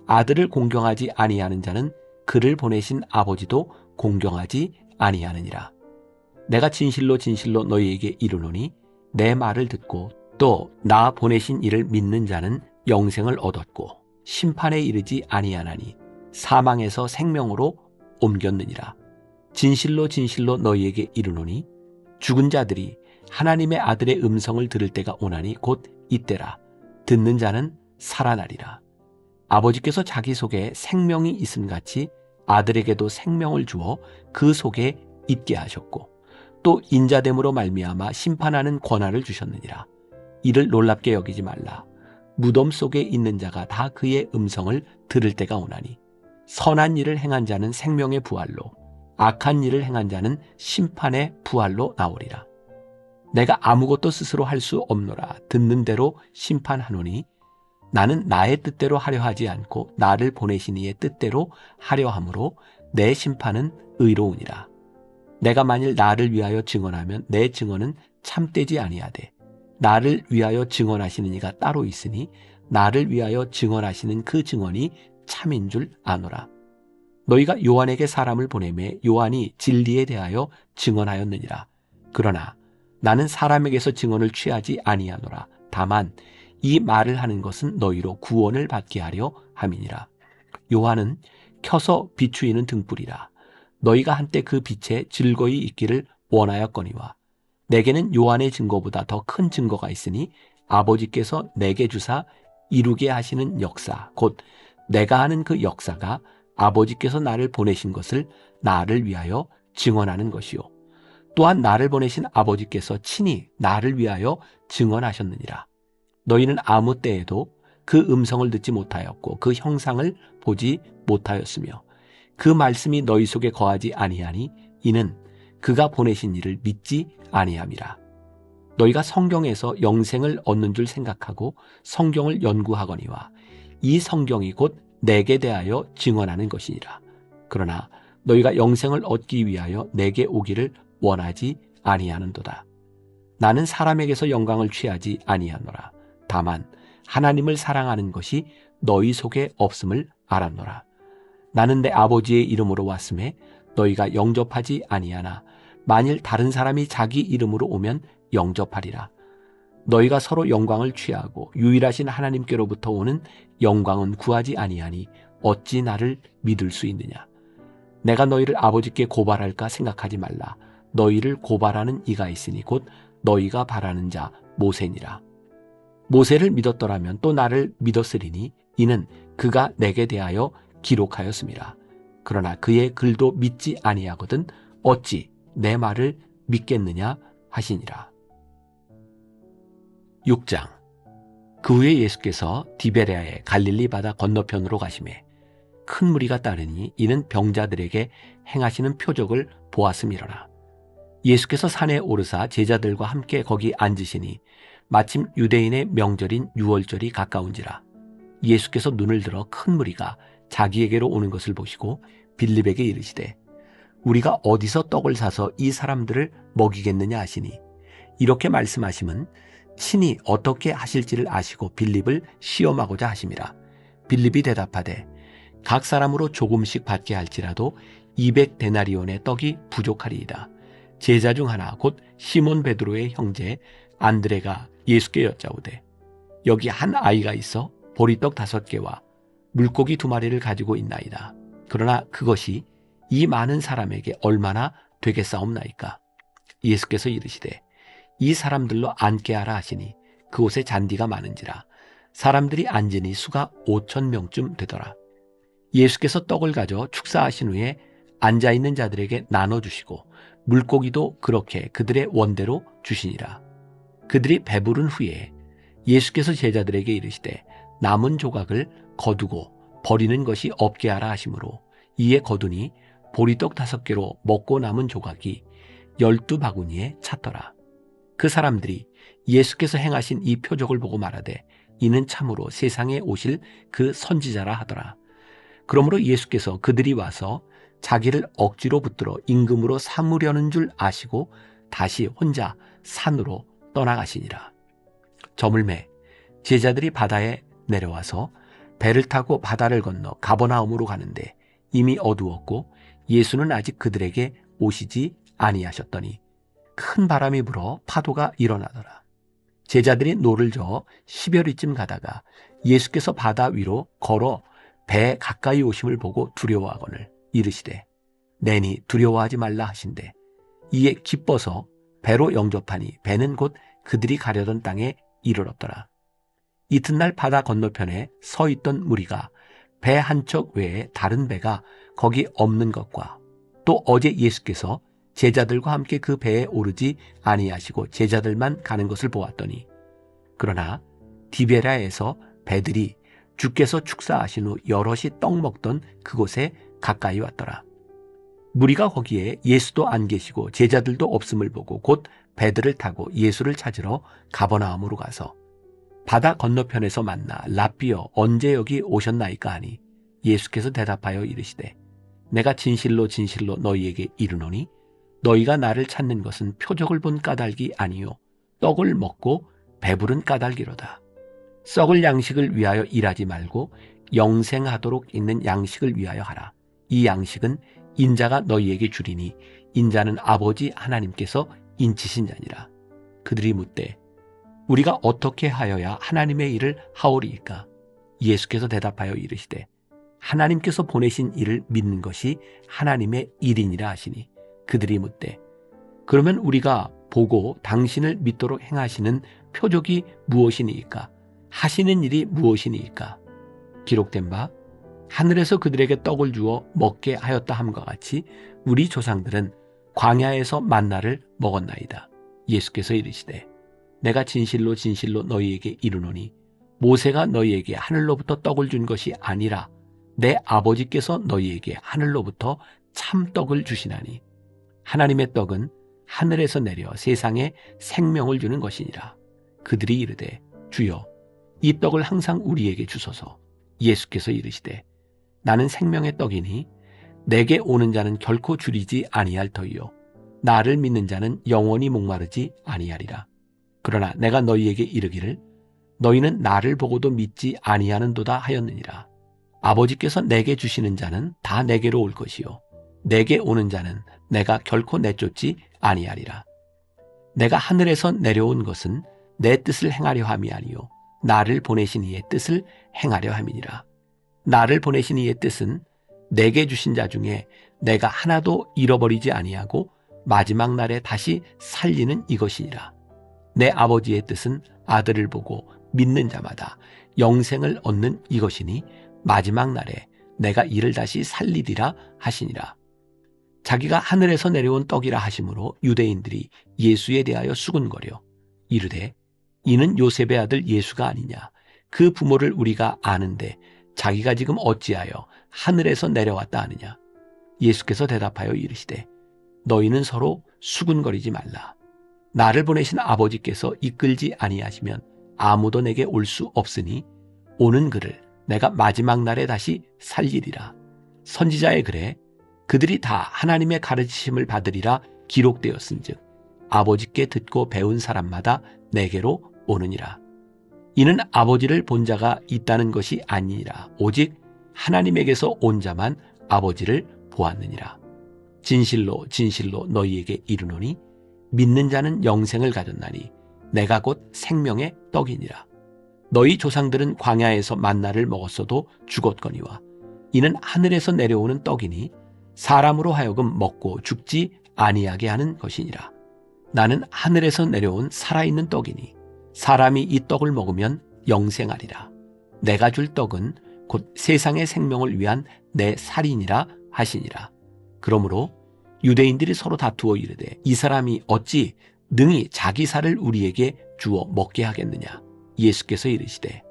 Speaker 1: 아들을 공경하지 아니하는 자는 그를 보내신 아버지도 공경하지 아니하느니라. 내가 진실로 진실로 너희에게 이르노니 내 말을 듣고 또 나 보내신 이를 믿는 자는 영생을 얻었고 심판에 이르지 아니하나니 사망에서 생명으로 옮겼느니라. 진실로 진실로 너희에게 이르노니 죽은 자들이 하나님의 아들의 음성을 들을 때가 오나니 곧 이때라. 듣는 자는 살아나리라. 아버지께서 자기 속에 생명이 있음같이 아들에게도 생명을 주어 그 속에 있게 하셨고 또 인자됨으로 말미암아 심판하는 권한을 주셨느니라. 이를 놀랍게 여기지 말라. 무덤 속에 있는 자가 다 그의 음성을 들을 때가 오나니 선한 일을 행한 자는 생명의 부활로 악한 일을 행한 자는 심판의 부활로 나오리라. 내가 아무것도 스스로 할 수 없노라. 듣는 대로 심판하노니 나는 나의 뜻대로 하려 하지 않고 나를 보내신 이의 뜻대로 하려 함으로 내 심판은 의로우니라. 내가 만일 나를 위하여 증언하면 내 증언은 참되지 아니하되 나를 위하여 증언하시는 이가 따로 있으니 나를 위하여 증언하시는 그 증언이 참인 줄 아노라. 너희가 요한에게 사람을 보내매 요한이 진리에 대하여 증언하였느니라. 그러나 나는 사람에게서 증언을 취하지 아니하노라. 다만 이 말을 하는 것은 너희로 구원을 받게 하려 함이니라. 요한은 켜서 비추이는 등불이라. 너희가 한때 그 빛에 즐거이 있기를 원하였거니와 내게는 요한의 증거보다 더 큰 증거가 있으니 아버지께서 내게 주사 이루게 하시는 역사 곧 내가 하는 그 역사가 아버지께서 나를 보내신 것을 나를 위하여 증언하는 것이요 또한 나를 보내신 아버지께서 친히 나를 위하여 증언하셨느니라. 너희는 아무 때에도 그 음성을 듣지 못하였고 그 형상을 보지 못하였으며 그 말씀이 너희 속에 거하지 아니하니 이는 그가 보내신 이를 믿지 아니함이라. 너희가 성경에서 영생을 얻는 줄 생각하고 성경을 연구하거니와 이 성경이 곧 내게 대하여 증언하는 것이니라. 그러나 너희가 영생을 얻기 위하여 내게 오기를 원하지 아니하는도다. 나는 사람에게서 영광을 취하지 아니하노라. 다만 하나님을 사랑하는 것이 너희 속에 없음을 알았노라. 나는 내 아버지의 이름으로 왔음에 너희가 영접하지 아니하나 만일 다른 사람이 자기 이름으로 오면 영접하리라. 너희가 서로 영광을 취하고 유일하신 하나님께로부터 오는 영광은 구하지 아니하니 어찌 나를 믿을 수 있느냐. 내가 너희를 아버지께 고발할까 생각하지 말라. 너희를 고발하는 이가 있으니 곧 너희가 바라는 자 모세니라. 모세를 믿었더라면 또 나를 믿었으리니 이는 그가 내게 대하여 기록하였음이라. 그러나 그의 글도 믿지 아니하거든 어찌 내 말을 믿겠느냐 하시니라. 6장. 그 후에 예수께서 디베레아의 갈릴리 바다 건너편으로 가시매 큰 무리가 따르니 이는 병자들에게 행하시는 표적을 보았음이로라. 예수께서 산에 오르사 제자들과 함께 거기 앉으시니 마침 유대인의 명절인 유월절이 가까운지라. 예수께서 눈을 들어 큰 무리가 자기에게로 오는 것을 보시고 빌립에게 이르시되 우리가 어디서 떡을 사서 이 사람들을 먹이겠느냐 하시니 이렇게 말씀하심은 친히 어떻게 하실지를 아시고 빌립을 시험하고자 하심이라. 빌립이 대답하되 각 사람으로 조금씩 받게 할지라도 200데나리온의 떡이 부족하리이다. 제자 중 하나 곧 시몬 베드로의 형제 안드레가 예수께 여짜오되 여기 한 아이가 있어 보리떡 5개와 물고기 2마리를 가지고 있나이다. 그러나 그것이 이 많은 사람에게 얼마나 되겠사옵나이까. 예수께서 이르시되 이 사람들로 앉게 하라 하시니 그곳에 잔디가 많은지라 사람들이 앉으니 수가 5,000명쯤 되더라. 예수께서 떡을 가져 축사하신 후에 앉아있는 자들에게 나눠주시고 물고기도 그렇게 그들의 원대로 주시니라. 그들이 배부른 후에 예수께서 제자들에게 이르시되 남은 조각을 거두고 버리는 것이 없게 하라 하시므로 이에 거두니 보리떡 5개로 먹고 남은 조각이 12바구니에 찼더라. 그 사람들이 예수께서 행하신 이 표적을 보고 말하되 이는 참으로 세상에 오실 그 선지자라 하더라. 그러므로 예수께서 그들이 와서 자기를 억지로 붙들어 임금으로 삼으려는 줄 아시고 다시 혼자 산으로 떠나가시니라. 저물매 제자들이 바다에 내려와서 배를 타고 바다를 건너 가버나움으로 가는데 이미 어두웠고 예수는 아직 그들에게 오시지 아니하셨더니 큰 바람이 불어 파도가 일어나더라. 제자들이 노를 저어 10여리쯤 가다가 예수께서 바다 위로 걸어 배 가까이 오심을 보고 두려워하거늘 이르시되 내니 두려워하지 말라 하신대 이에 기뻐서 배로 영접하니 배는 곧 그들이 가려던 땅에 이르렀더라. 이튿날 바다 건너편에 서 있던 무리가 배 한 척 외에 다른 배가 거기 없는 것과 또 어제 예수께서 제자들과 함께 그 배에 오르지 아니하시고 제자들만 가는 것을 보았더니 그러나 디베라에서 배들이 주께서 축사하신 후 여럿이 떡 먹던 그곳에 가까이 왔더라. 무리가 거기에 예수도 안 계시고 제자들도 없음을 보고 곧 배들을 타고 예수를 찾으러 가버나움으로 가서 바다 건너편에서 만나 랍비여 언제 여기 오셨나이까 하니 예수께서 대답하여 이르시되 내가 진실로 진실로 너희에게 이르노니 너희가 나를 찾는 것은 표적을 본 까닭이 아니요 떡을 먹고 배부른 까닭이로다. 썩을 양식을 위하여 일하지 말고 영생하도록 있는 양식을 위하여 하라. 이 양식은 인자가 너희에게 주리니 인자는 아버지 하나님께서 인치신 자니라. 그들이 묻되 우리가 어떻게 하여야 하나님의 일을 하오리이까? 예수께서 대답하여 이르시되 하나님께서 보내신 이를 믿는 것이 하나님의 일이니라 하시니 그들이 묻되 그러면 우리가 보고 당신을 믿도록 행하시는 표적이 무엇이니이까? 하시는 일이 무엇이니이까? 기록된 바 하늘에서 그들에게 떡을 주어 먹게 하였다 함과 같이 우리 조상들은 광야에서 만나를 먹었나이다. 예수께서 이르시되 내가 진실로 진실로 너희에게 이르노니 모세가 너희에게 하늘로부터 떡을 준 것이 아니라 내 아버지께서 너희에게 하늘로부터 참떡을 주시나니 하나님의 떡은 하늘에서 내려 세상에 생명을 주는 것이니라. 그들이 이르되 주여 이 떡을 항상 우리에게 주소서. 예수께서 이르시되 나는 생명의 떡이니 내게 오는 자는 결코 줄이지 아니할 터이요 나를 믿는 자는 영원히 목마르지 아니하리라. 그러나 내가 너희에게 이르기를 너희는 나를 보고도 믿지 아니하는도다 하였느니라. 아버지께서 내게 주시는 자는 다 내게로 올 것이요 내게 오는 자는 내가 결코 내쫓지 아니하리라. 내가 하늘에서 내려온 것은 내 뜻을 행하려 함이 아니요 나를 보내신 이의 뜻을 행하려 함이니라. 나를 보내신 이의 뜻은 내게 주신 자 중에 내가 하나도 잃어버리지 아니하고 마지막 날에 다시 살리는 이것이니라. 내 아버지의 뜻은 아들을 보고 믿는 자마다 영생을 얻는 이것이니 마지막 날에 내가 이를 다시 살리리라 하시니라. 자기가 하늘에서 내려온 떡이라 하심으로 유대인들이 예수에 대하여 수군거려 이르되 이는 요셉의 아들 예수가 아니냐. 그 부모를 우리가 아는데 자기가 지금 어찌하여 하늘에서 내려왔다 하느냐. 예수께서 대답하여 이르시되 너희는 서로 수군거리지 말라. 나를 보내신 아버지께서 이끌지 아니하시면 아무도 내게 올 수 없으니 오는 그를 내가 마지막 날에 다시 살리리라. 선지자의 글에 그들이 다 하나님의 가르치심을 받으리라 기록되었은즉 아버지께 듣고 배운 사람마다 내게로 오느니라. 이는 아버지를 본 자가 있다는 것이 아니니라. 오직 하나님에게서 온 자만 아버지를 보았느니라. 진실로 진실로 너희에게 이르노니 믿는 자는 영생을 가졌나니 내가 곧 생명의 떡이니라. 너희 조상들은 광야에서 만나를 먹었어도 죽었거니와 이는 하늘에서 내려오는 떡이니 사람으로 하여금 먹고 죽지 아니하게 하는 것이니라. 나는 하늘에서 내려온 살아있는 떡이니 사람이 이 떡을 먹으면 영생하리라. 내가 줄 떡은 곧 세상의 생명을 위한 내 살이니라 하시니라. 그러므로 유대인들이 서로 다투어 이르되 이 사람이 어찌 능히 자기 살을 우리에게 주어 먹게 하겠느냐. 예수께서 이르시되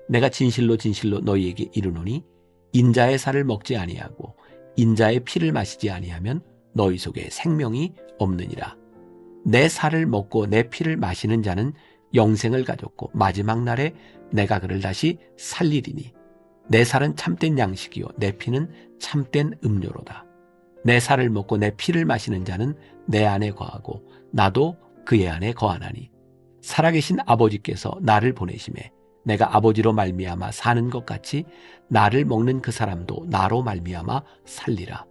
Speaker 1: 내가 진실로 진실로 너희에게 이르노니 인자의 살을 먹지 아니하고 인자의 피를 마시지 아니하면 너희 속에 생명이 없느니라. 내 살을 먹고 내 피를 마시는 자는 영생을 가졌고 마지막 날에 내가 그를 다시 살리리니 내 살은 참된 양식이요 내 피는 참된 음료로다. 내 살을 먹고 내 피를 마시는 자는 내 안에 거하고 나도 그의 안에 거하나니 살아계신 아버지께서 나를 보내심에 내가 아버지로 말미암아 사는 것 같이 나를 먹는 그 사람도 나로 말미암아 살리라.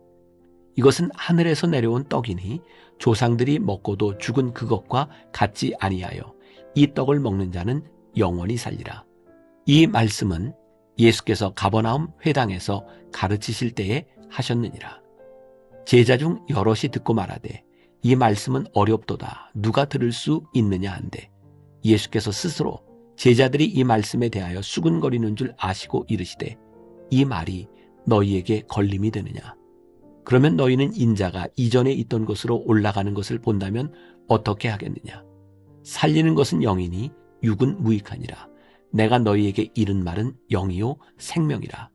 Speaker 1: 이것은 하늘에서 내려온 떡이니 조상들이 먹고도 죽은 그것과 같지 아니하여 이 떡을 먹는 자는 영원히 살리라. 이 말씀은 예수께서 가버나움 회당에서 가르치실 때에 하셨느니라. 제자 중 여럿이 듣고 말하되 이 말씀은 어렵도다 누가 들을 수 있느냐 한데 예수께서 스스로 제자들이 이 말씀에 대하여 수군거리는 줄 아시고 이르시되 이 말이 너희에게 걸림이 되느냐. 그러면 너희는 인자가 이전에 있던 곳으로 올라가는 것을 본다면 어떻게 하겠느냐. 살리는 것은 영이니 육은 무익하니라. 내가 너희에게 이른 말은 영이요 생명이라.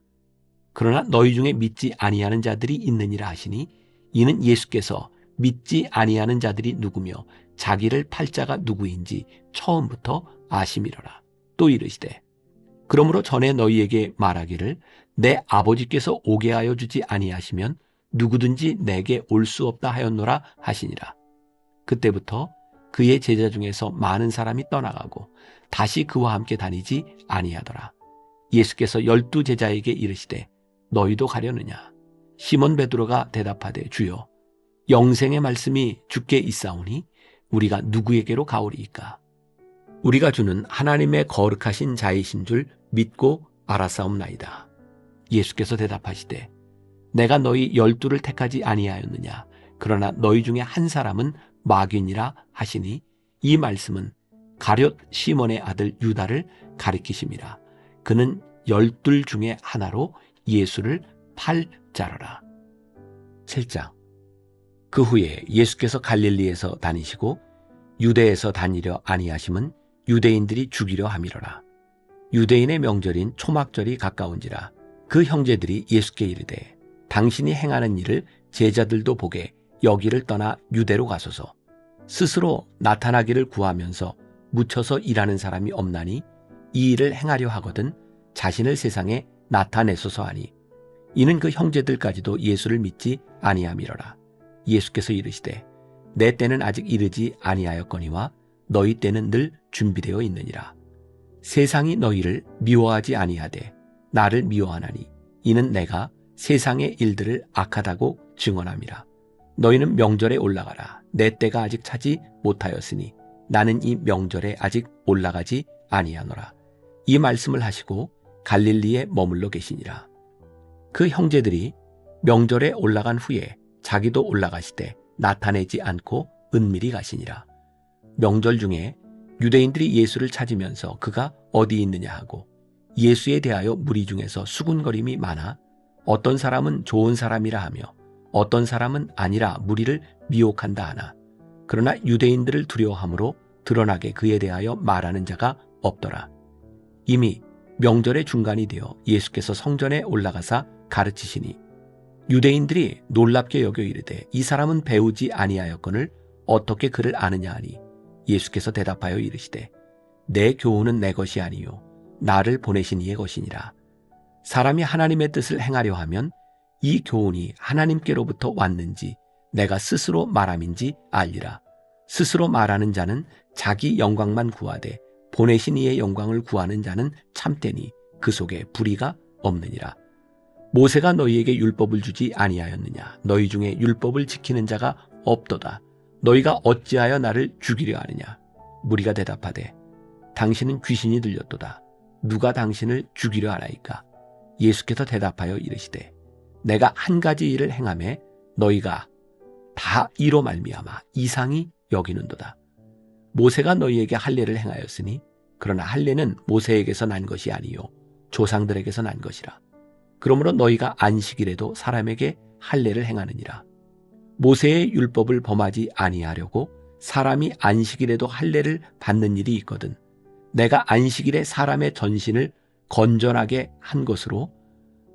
Speaker 1: 그러나 너희 중에 믿지 아니하는 자들이 있느니라 하시니 이는 예수께서 믿지 아니하는 자들이 누구며 자기를 팔 자가 누구인지 처음부터 아심이로라. 또 이르시되 그러므로 전에 너희에게 말하기를 내 아버지께서 오게 하여 주지 아니하시면 누구든지 내게 올 수 없다 하였노라 하시니라. 그때부터 그의 제자 중에서 많은 사람이 떠나가고 다시 그와 함께 다니지 아니하더라. 예수께서 12 제자에게 이르시되 너희도 가려느냐. 시몬 베드로가 대답하되 주여 영생의 말씀이 주께 있사오니 우리가 누구에게로 가오리이까. 우리가 주는 하나님의 거룩하신 자이신 줄 믿고 알았사옵나이다. 예수께서 대답하시되 내가 너희 12를 택하지 아니하였느냐. 그러나 너희 중에 한 사람은 마귀니라 하시니 이 말씀은 가룟 시몬의 아들 유다를 가리키심이라. 그는 12 중에 하나로 예수를 팔 자로라. 7장. 그 후에 예수께서 갈릴리에서 다니시고 유대에서 다니려 아니하심은 유대인들이 죽이려 함이로라. 유대인의 명절인 초막절이 가까운지라. 그 형제들이 예수께 이르되 당신이 행하는 일을 제자들도 보게 여기를 떠나 유대로 가소서. 스스로 나타나기를 구하면서 묻혀서 일하는 사람이 없나니 이 일을 행하려 하거든 자신을 세상에 나타내소서 하니, 이는 그 형제들까지도 예수를 믿지 아니함이로라. 예수께서 이르시되 내 때는 아직 이르지 아니하였거니와 너희 때는 늘 준비되어 있느니라. 세상이 너희를 미워하지 아니하되 나를 미워하나니 이는 내가 세상의 일들을 악하다고 증언함이라. 너희는 명절에 올라가라. 내 때가 아직 차지 못하였으니 나는 이 명절에 아직 올라가지 아니하노라. 이 말씀을 하시고 갈릴리에 머물러 계시니라. 그 형제들이 명절에 올라간 후에 자기도 올라가시되 나타내지 않고 은밀히 가시니라. 명절 중에 유대인들이 예수를 찾으면서 그가 어디 있느냐 하고 예수에 대하여 무리 중에서 수군거림이 많아 어떤 사람은 좋은 사람이라 하며 어떤 사람은 아니라 무리를 미혹한다 하나, 그러나 유대인들을 두려워함으로 드러나게 그에 대하여 말하는 자가 없더라. 이미 명절의 중간이 되어 예수께서 성전에 올라가사 가르치시니 유대인들이 놀랍게 여겨 이르되 이 사람은 배우지 아니하였거늘 어떻게 그를 아느냐 하니, 예수께서 대답하여 이르시되 내 교훈은 내 것이 아니요 나를 보내신 이의 것이니라. 사람이 하나님의 뜻을 행하려 하면 이 교훈이 하나님께로부터 왔는지 내가 스스로 말함인지 알리라. 스스로 말하는 자는 자기 영광만 구하되 보내신 이의 영광을 구하는 자는 참되니 그 속에 불의가 없느니라. 모세가 너희에게 율법을 주지 아니하였느냐? 너희 중에 율법을 지키는 자가 없도다. 너희가 어찌하여 나를 죽이려 하느냐? 무리가 대답하되 당신은 귀신이 들렸도다. 누가 당신을 죽이려 하나이까? 예수께서 대답하여 이르시되 내가 한 가지 일을 행하매 너희가 다 이로 말미암아 이상히 여기는도다. 모세가 너희에게 할례를 행하였으니 그러나 할례는 모세에게서 난 것이 아니요 조상들에게서 난 것이라. 그러므로 너희가 안식일에도 사람에게 할례를 행하느니라. 모세의 율법을 범하지 아니하려고 사람이 안식일에도 할례를 받는 일이 있거든 내가 안식일에 사람의 전신을 건전하게 한 것으로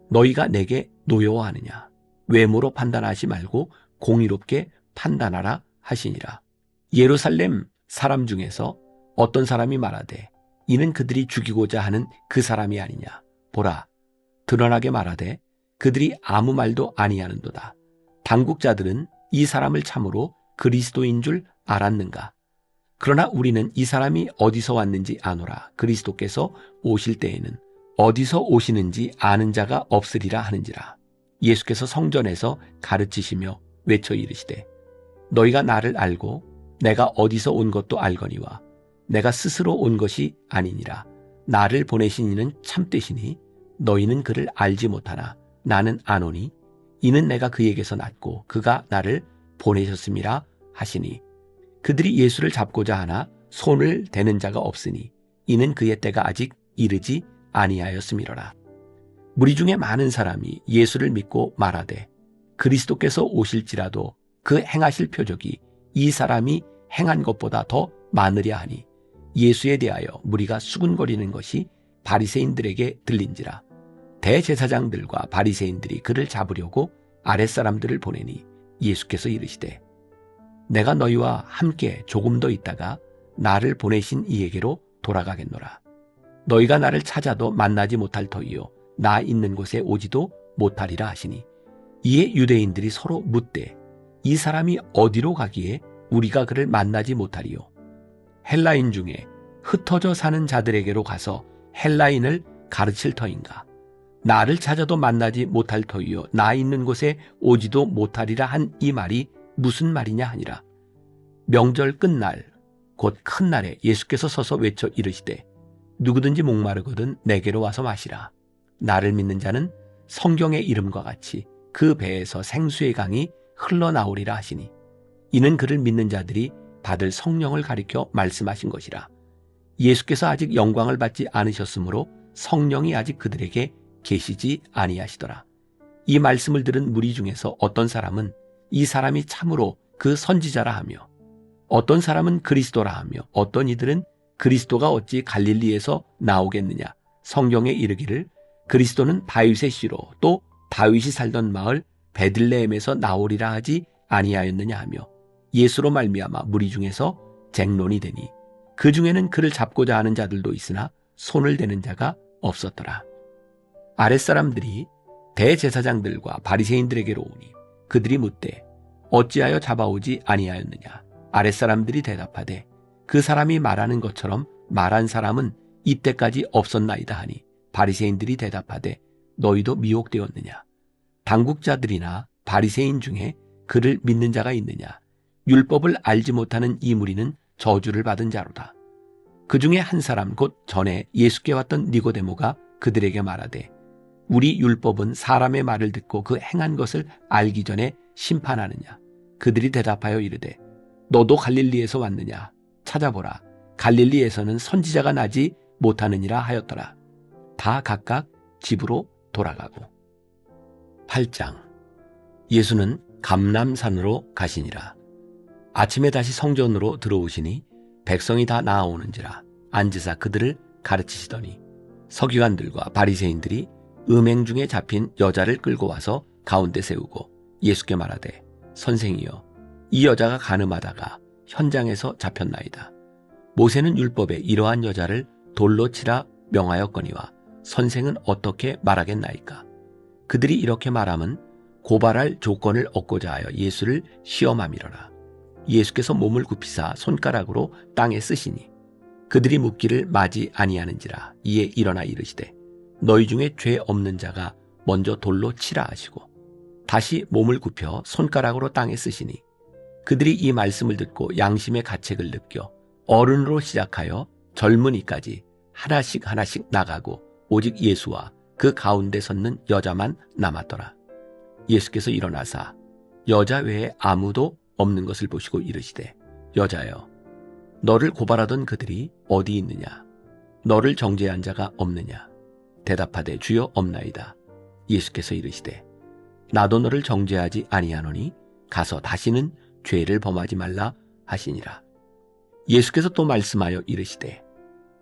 Speaker 1: 너희가 내게 노여워하느냐? 외모로 판단하지 말고 공의롭게 판단하라 하시니라. 예루살렘 사람 중에서 어떤 사람이 말하되 이는 그들이 죽이고자 하는 그 사람이 아니냐? 보라, 드러나게 말하되 그들이 아무 말도 아니하는도다. 당국자들은 이 사람을 참으로 그리스도인 줄 알았는가? 그러나 우리는 이 사람이 어디서 왔는지 아노라. 그리스도께서 오실 때에는 어디서 오시는지 아는 자가 없으리라 하는지라. 예수께서 성전에서 가르치시며 외쳐 이르시되 너희가 나를 알고 내가 어디서 온 것도 알거니와 내가 스스로 온 것이 아니니라. 나를 보내신 이는 참되시니 너희는 그를 알지 못하나 나는 아노니 이는 내가 그에게서 났고 그가 나를 보내셨음이라 하시니, 그들이 예수를 잡고자 하나 손을 대는 자가 없으니 이는 그의 때가 아직 이르지 아니하였음이로라. 무리 중에 많은 사람이 예수를 믿고 말하되 그리스도께서 오실지라도 그 행하실 표적이 이 사람이 행한 것보다 더 많으랴 하니, 예수에 대하여 무리가 수군거리는 것이 바리새인들에게 들린지라. 대제사장들과 바리새인들이 그를 잡으려고 아랫사람들을 보내니 예수께서 이르시되 내가 너희와 함께 조금 더 있다가 나를 보내신 이에게로 돌아가겠노라. 너희가 나를 찾아도 만나지 못할 터이요 나 있는 곳에 오지도 못하리라 하시니, 이에 유대인들이 서로 묻되 이 사람이 어디로 가기에 우리가 그를 만나지 못하리요? 헬라인 중에 흩어져 사는 자들에게로 가서 헬라인을 가르칠 터인가? 나를 찾아도 만나지 못할 터이요 나 있는 곳에 오지도 못하리라 한 이 말이 무슨 말이냐 하니라. 명절 끝날 곧 큰 날에 예수께서 서서 외쳐 이르시되 누구든지 목마르거든 내게로 와서 마시라. 나를 믿는 자는 성경의 이름과 같이 그 배에서 생수의 강이 흘러나오리라 하시니, 이는 그를 믿는 자들이 받을 성령을 가리켜 말씀하신 것이라. 예수께서 아직 영광을 받지 않으셨으므로 성령이 아직 그들에게 계시지 아니하시더라. 이 말씀을 들은 무리 중에서 어떤 사람은 이 사람이 참으로 그 선지자라 하며 어떤 사람은 그리스도라 하며 어떤 이들은 그리스도가 어찌 갈릴리에서 나오겠느냐 성경에 이르기를 그리스도는 다윗의 씨로 또 다윗이 살던 마을 베들레헴에서 나오리라 하지 아니하였느냐 하며 예수로 말미암아 무리 중에서 쟁론이 되니 그 중에는 그를 잡고자 하는 자들도 있으나 손을 대는 자가 없었더라. 아랫사람들이 대제사장들과 바리새인들에게로 오니 그들이 묻되 어찌하여 잡아오지 아니하였느냐. 아랫사람들이 대답하되 그 사람이 말하는 것처럼 말한 사람은 이때까지 없었나이다 하니 바리새인들이 대답하되 너희도 미혹되었느냐. 당국자들이나 바리새인 중에 그를 믿는 자가 있느냐. 율법을 알지 못하는 이 무리는 저주를 받은 자로다. 그 중에 한 사람 곧 전에 예수께 왔던 니고데모가 그들에게 말하되 우리 율법은 사람의 말을 듣고 그 행한 것을 알기 전에 심판하느냐. 그들이 대답하여 이르되 너도 갈릴리에서 왔느냐. 찾아보라. 갈릴리에서는 선지자가 나지 못하느니라 하였더라. 다 각각 집으로 돌아가고. 8장. 예수는 감람산으로 가시니라. 아침에 다시 성전으로 들어오시니 백성이 다 나아오는지라 앉으사 그들을 가르치시더니 서기관들과 바리새인들이 음행 중에 잡힌 여자를 끌고 와서 가운데 세우고 예수께 말하되 선생이여 이 여자가 간음하다가 현장에서 잡혔나이다. 모세는 율법에 이러한 여자를 돌로 치라 명하였거니와 선생은 어떻게 말하겠나이까. 그들이 이렇게 말함은 고발할 조건을 얻고자 하여 예수를 시험함이로라. 예수께서 몸을 굽히사 손가락으로 땅에 쓰시니 그들이 묻기를 마지 아니하는지라. 이에 일어나 이르시되 너희 중에 죄 없는 자가 먼저 돌로 치라 하시고 다시 몸을 굽혀 손가락으로 땅에 쓰시니 그들이 이 말씀을 듣고 양심의 가책을 느껴 어른으로 시작하여 젊은이까지 하나씩 하나씩 나가고 오직 예수와 그 가운데 섰는 여자만 남았더라. 예수께서 일어나사 여자 외에 아무도 없는 것을 보시고 이르시되 여자여 너를 고발하던 그들이 어디 있느냐. 너를 정죄한 자가 없느냐. 대답하되 주여 없나이다. 예수께서 이르시되 나도 너를 정죄하지 아니하노니 가서 다시는 죄를 범하지 말라 하시니라. 예수께서 또 말씀하여 이르시되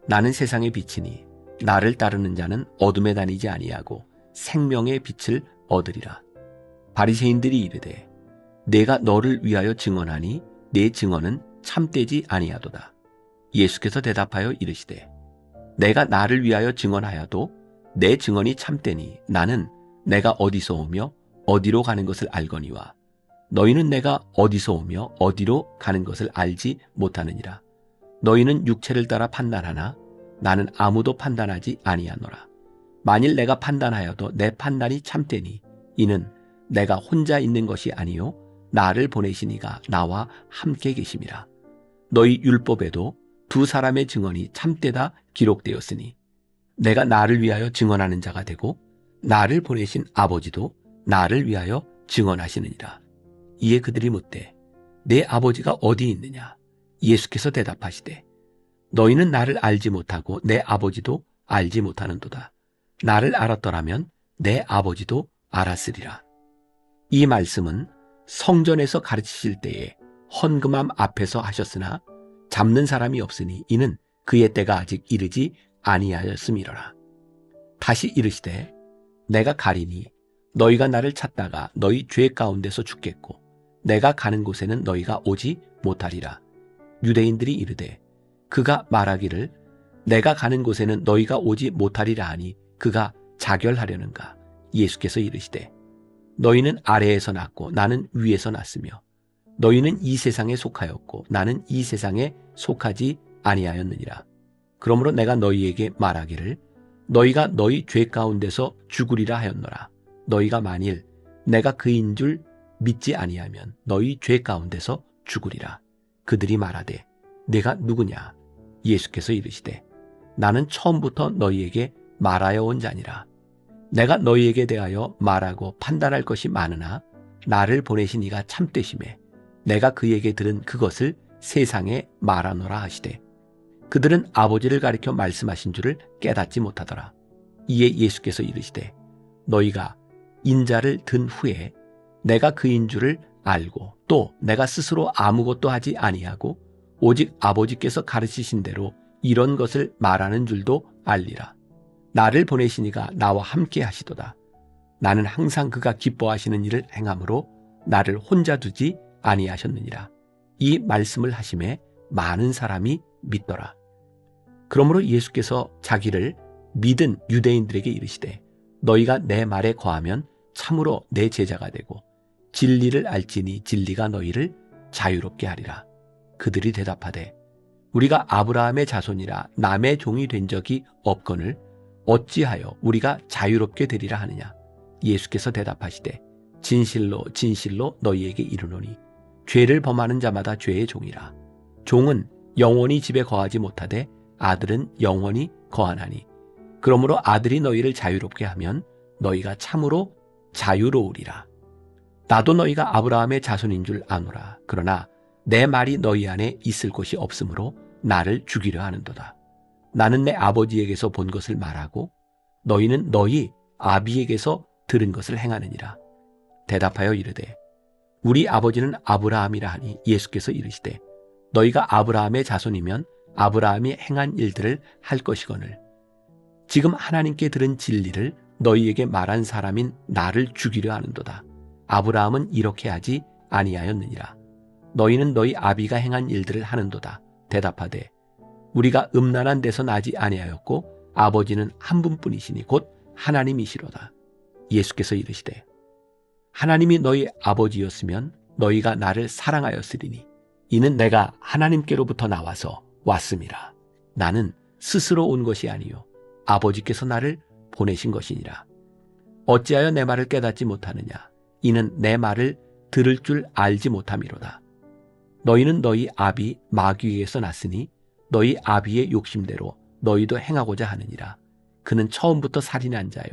Speaker 1: 나는 세상의 빛이니 나를 따르는 자는 어둠에 다니지 아니하고 생명의 빛을 얻으리라. 바리새인들이 이르되 내가 너를 위하여 증언하니 내 증언은 참되지 아니하도다. 예수께서 대답하여 이르시되 내가 나를 위하여 증언하여도 내 증언이 참되니 나는 내가 어디서 오며 어디로 가는 것을 알거니와 너희는 내가 어디서 오며 어디로 가는 것을 알지 못하느니라. 너희는 육체를 따라 판단하나 나는 아무도 판단하지 아니하노라. 만일 내가 판단하여도 내 판단이 참되니 이는 내가 혼자 있는 것이 아니요 나를 보내신 이가 나와 함께 계심이라. 너희 율법에도 두 사람의 증언이 참되다 기록되었으니 내가 나를 위하여 증언하는 자가 되고 나를 보내신 아버지도 나를 위하여 증언하시느니라. 이에 그들이 묻되 내 아버지가 어디 있느냐. 예수께서 대답하시되 너희는 나를 알지 못하고 내 아버지도 알지 못하는도다. 나를 알았더라면 내 아버지도 알았으리라. 이 말씀은 성전에서 가르치실 때에 헌금함 앞에서 하셨으나 잡는 사람이 없으니 이는 그의 때가 아직 이르지 아니하였음이로라. 다시 이르시되 내가 가리니 너희가 나를 찾다가 너희 죄 가운데서 죽겠고 내가 가는 곳에는 너희가 오지 못하리라. 유대인들이 이르되 그가 말하기를 내가 가는 곳에는 너희가 오지 못하리라 하니 그가 자결하려는가. 예수께서 이르시되 너희는 아래에서 났고 나는 위에서 났으며 너희는 이 세상에 속하였고 나는 이 세상에 속하지 아니하였느니라. 그러므로 내가 너희에게 말하기를 너희가 너희 죄 가운데서 죽으리라 하였노라. 너희가 만일 내가 그인 줄 믿지 아니하면 너희 죄 가운데서 죽으리라. 그들이 말하되 내가 누구냐. 예수께서 이르시되 나는 처음부터 너희에게 말하여 온 자니라. 내가 너희에게 대하여 말하고 판단할 것이 많으나 나를 보내신 이가 참되심에 내가 그에게 들은 그것을 세상에 말하노라 하시되 그들은 아버지를 가리켜 말씀하신 줄을 깨닫지 못하더라. 이에 예수께서 이르시되 너희가 인자를 든 후에 내가 그인 줄을 알고 또 내가 스스로 아무것도 하지 아니하고 오직 아버지께서 가르치신 대로 이런 것을 말하는 줄도 알리라. 나를 보내시니가 나와 함께 하시도다. 나는 항상 그가 기뻐하시는 일을 행함으로 나를 혼자 두지 아니하셨느니라. 이 말씀을 하심에 많은 사람이 믿더라. 그러므로 예수께서 자기를 믿은 유대인들에게 이르시되 너희가 내 말에 거하면 참으로 내 제자가 되고 진리를 알지니 진리가 너희를 자유롭게 하리라. 그들이 대답하되 우리가 아브라함의 자손이라 남의 종이 된 적이 없거늘 어찌하여 우리가 자유롭게 되리라 하느냐. 예수께서 대답하시되 진실로 진실로 너희에게 이르노니 죄를 범하는 자마다 죄의 종이라. 종은 영원히 집에 거하지 못하되 아들은 영원히 거하나니 그러므로 아들이 너희를 자유롭게 하면 너희가 참으로 자유로우리라. 나도 너희가 아브라함의 자손인 줄 아노라. 그러나 내 말이 너희 안에 있을 곳이 없으므로 나를 죽이려 하는도다. 나는 내 아버지에게서 본 것을 말하고 너희는 너희 아비에게서 들은 것을 행하느니라. 대답하여 이르되 우리 아버지는 아브라함이라 하니 예수께서 이르시되 너희가 아브라함의 자손이면 아브라함이 행한 일들을 할 것이거늘 지금 하나님께 들은 진리를 너희에게 말한 사람인 나를 죽이려 하는도다. 아브라함은 이렇게 하지 아니하였느니라. 너희는 너희 아비가 행한 일들을 하는도다. 대답하되 우리가 음란한 데서 나지 아니하였고 아버지는 한 분뿐이시니 곧 하나님이시로다. 예수께서 이르시되 하나님이 너희 아버지였으면 너희가 나를 사랑하였으리니 이는 내가 하나님께로부터 나와서 왔음이라. 나는 스스로 온 것이 아니요 아버지께서 나를 보내신 것이니라. 어찌하여 내 말을 깨닫지 못하느냐. 이는 내 말을 들을 줄 알지 못함이로다. 너희는 너희 아비 마귀에게서 났으니 너희 아비의 욕심대로 너희도 행하고자 하느니라. 그는 처음부터 살인한 자요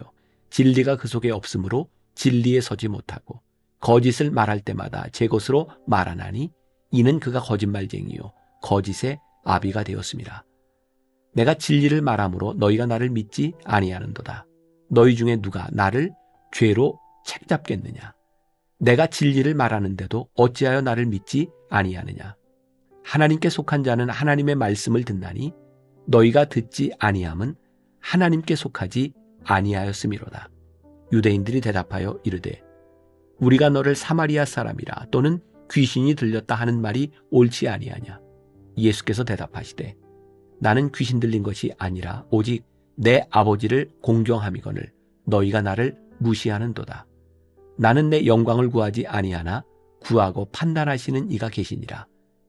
Speaker 1: 진리가 그 속에 없으므로 진리에 서지 못하고 거짓을 말할 때마다 제 것으로 말하나니 이는 그가 거짓말쟁이요 거짓의 아비가 되었음이라. 내가 진리를 말함으로 너희가 나를 믿지 아니하는도다. 너희 중에 누가 나를 죄로 책잡겠느냐. 내가 진리를 말하는데도 어찌하여 나를 믿지 아니하느냐. 하나님께 속한 자는 하나님의 말씀을 듣나니 너희가 듣지 아니함은 하나님께 속하지 아니하였음이로다. 유대인들이 대답하여 이르되 우리가 너를 사마리아 사람이라 또는 귀신이 들렸다 하는 말이 옳지 아니하냐. 예수께서 대답하시되 나는 귀신 들린 것이 아니라 오직 내 아버지를 공경함이거늘 너희가 나를 무시하는도다. 나는 내 영광을 구하지 아니하나 구하고 판단하시는 이가 계시니라.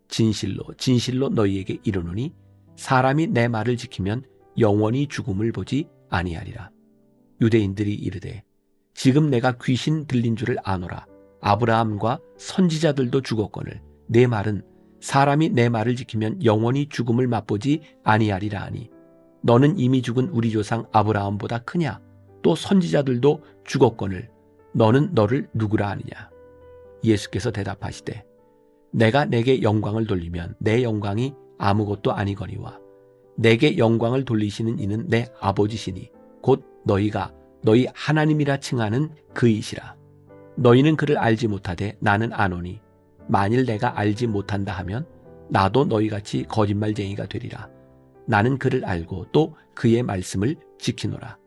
Speaker 1: 진실로 진실로 너희에게 이르노니 사람이 내 말을 지키면 영원히 죽음을 보지 아니하리라. 유대인들이 이르되 지금 내가 귀신 들린 줄을 아노라. 아브라함과 선지자들도 죽었거늘 내 말은 사람이 내 말을 지키면 영원히 죽음을 맛보지 아니하리라 하니 너는 이미 죽은 우리 조상 아브라함보다 크냐. 또 선지자들도 죽었거늘 너는 너를 누구라 하느냐. 예수께서 대답하시되 내가 내게 영광을 돌리면 내 영광이 아무것도 아니거니와 내게 영광을 돌리시는 이는 내 아버지시니 곧 너희가 너희 하나님이라 칭하는 그이시라. 너희는 그를 알지 못하되 나는 아노니 만일 내가 알지 못한다 하면 나도 너희같이 거짓말쟁이가 되리라. 나는 그를 알고 또 그의 말씀을 지키노라.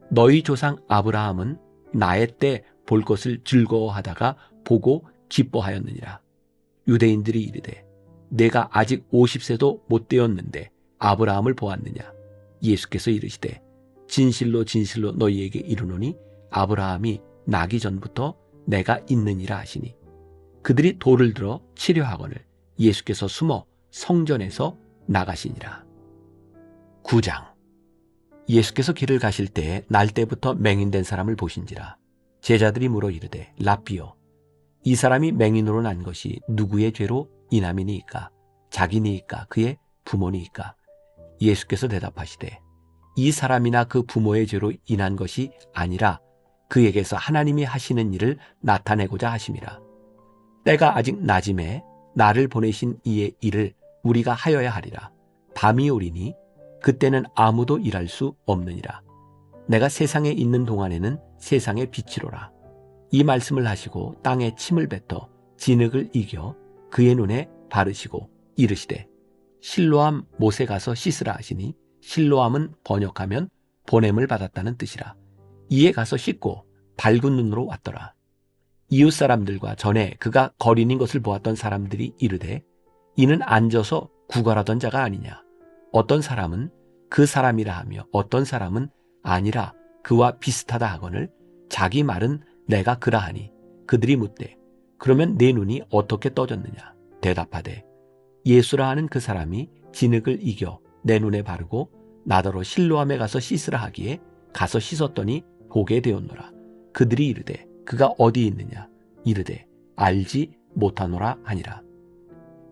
Speaker 1: 너희 조상 아브라함은 나의 때 볼 것을 즐거워하다가 보고 기뻐하였느니라. 유대인들이 이르되 내가 아직 50세도 못 되었는데 아브라함을 보았느냐. 예수께서 이르시되 진실로 진실로 너희에게 이르노니 아브라함이 나기 전부터 내가 있느니라 하시니 그들이 돌을 들어 치려 하거늘 예수께서 숨어 성전에서 나가시니라. 9장. 예수께서 길을 가실 때에 날 때부터 맹인된 사람을 보신지라. 제자들이 물어 이르되 라삐요 이 사람이 맹인으로 난 것이 누구의 죄로 인함이니이까 자기니이까 그의 부모니이까. 예수께서 대답하시되 이 사람이나 그 부모의 죄로 인한 것이 아니라 그에게서 하나님이 하시는 일을 나타내고자 하심이라. 때가 아직 낮음에 나를 보내신 이의 일을 우리가 하여야 하리라. 밤이 오리니 그때는 아무도 일할 수 없느니라. 내가 세상에 있는 동안에는 세상의 빛이로라. 이 말씀을 하시고 땅에 침을 뱉어 진흙을 이겨 그의 눈에 바르시고 이르시되 실로암 못에 가서 씻으라 하시니 실로암은 번역하면 보냄을 받았다는 뜻이라. 이에 가서 씻고 밝은 눈으로 왔더라. 이웃 사람들과 전에 그가 거린인 것을 보았던 사람들이 이르되 이는 앉아서 구걸하던 자가 아니냐. 어떤 사람은 그 사람이라 하며 어떤 사람은 아니라 그와 비슷하다 하거늘 자기 말은 내가 그라하니 그들이 묻되 그러면 내 눈이 어떻게 떠졌느냐. 대답하되 예수라 하는 그 사람이 진흙을 이겨 내 눈에 바르고 나더러 실로암에 가서 씻으라 하기에 가서 씻었더니 보게 되었노라. 그들이 이르되 그가 어디 있느냐. 이르되 알지 못하노라 하니라.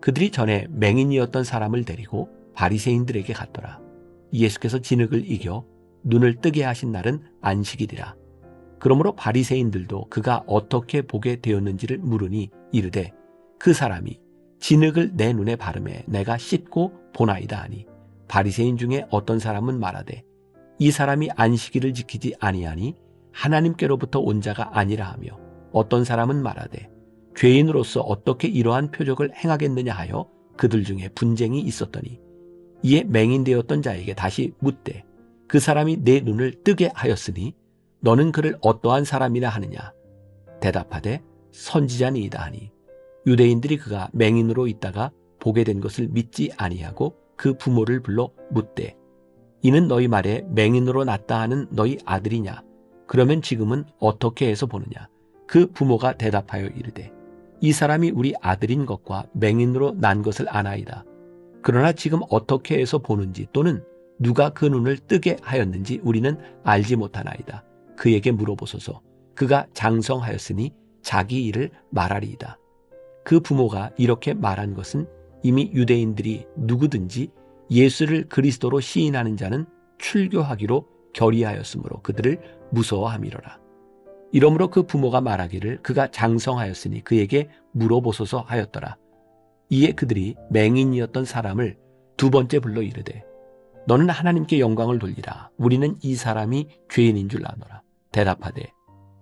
Speaker 1: 그들이 전에 맹인이었던 사람을 데리고 바리새인들에게 갔더라. 예수께서 진흙을 이겨 눈을 뜨게 하신 날은 안식일이라. 그러므로 바리새인들도 그가 어떻게 보게 되었는지를 물으니 이르되 그 사람이 진흙을 내 눈에 바르매 내가 씻고 보나이다 하니 바리새인 중에 어떤 사람은 말하되 이 사람이 안식일을 지키지 아니하니 하나님께로부터 온 자가 아니라 하며 어떤 사람은 말하되 죄인으로서 어떻게 이러한 표적을 행하겠느냐 하여 그들 중에 분쟁이 있었더니 이에 맹인되었던 자에게 다시 묻되 그 사람이 내 눈을 뜨게 하였으니 너는 그를 어떠한 사람이라 하느냐. 대답하되 선지자니이다 하니 유대인들이 그가 맹인으로 있다가 보게 된 것을 믿지 아니하고 그 부모를 불러 묻되 이는 너희 말에 맹인으로 났다 하는 너희 아들이냐. 그러면 지금은 어떻게 해서 보느냐. 그 부모가 대답하여 이르되 이 사람이 우리 아들인 것과 맹인으로 난 것을 아나이다. 그러나 지금 어떻게 해서 보는지 또는 누가 그 눈을 뜨게 하였는지 우리는 알지 못하나이다. 그에게 물어보소서. 그가 장성하였으니 자기 일을 말하리이다. 그 부모가 이렇게 말한 것은 이미 유대인들이 누구든지 예수를 그리스도로 시인하는 자는 출교하기로 결의하였으므로 그들을 무서워함이로라. 이러므로 그 부모가 말하기를 그가 장성하였으니 그에게 물어보소서 하였더라. 이에 그들이 맹인이었던 사람을 두 번째 불러 이르되 너는 하나님께 영광을 돌리라. 우리는 이 사람이 죄인인 줄 아노라. 대답하되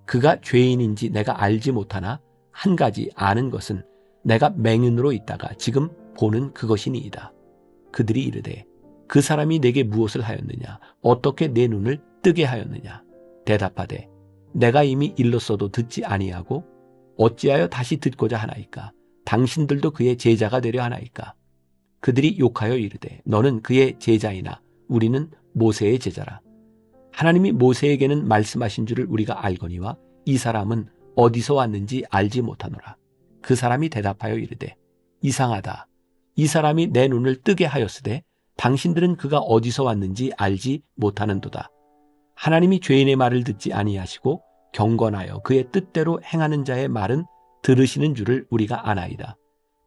Speaker 1: 그가 죄인인지 내가 알지 못하나 한 가지 아는 것은 내가 맹인으로 있다가 지금 보는 그것이니이다. 그들이 이르되 그 사람이 내게 무엇을 하였느냐. 어떻게 내 눈을 뜨게 하였느냐. 대답하되 내가 이미 일렀어도 듣지 아니하고 어찌하여 다시 듣고자 하나이까. 당신들도 그의 제자가 되려 하나이까. 그들이 욕하여 이르되 너는 그의 제자이나 우리는 모세의 제자라. 하나님이 모세에게는 말씀하신 줄을 우리가 알거니와 이 사람은 어디서 왔는지 알지 못하노라. 그 사람이 대답하여 이르되 이상하다. 이 사람이 내 눈을 뜨게 하였으되 당신들은 그가 어디서 왔는지 알지 못하는도다. 하나님이 죄인의 말을 듣지 아니하시고 경건하여 그의 뜻대로 행하는 자의 말은 들으시는 줄을 우리가 아나이다.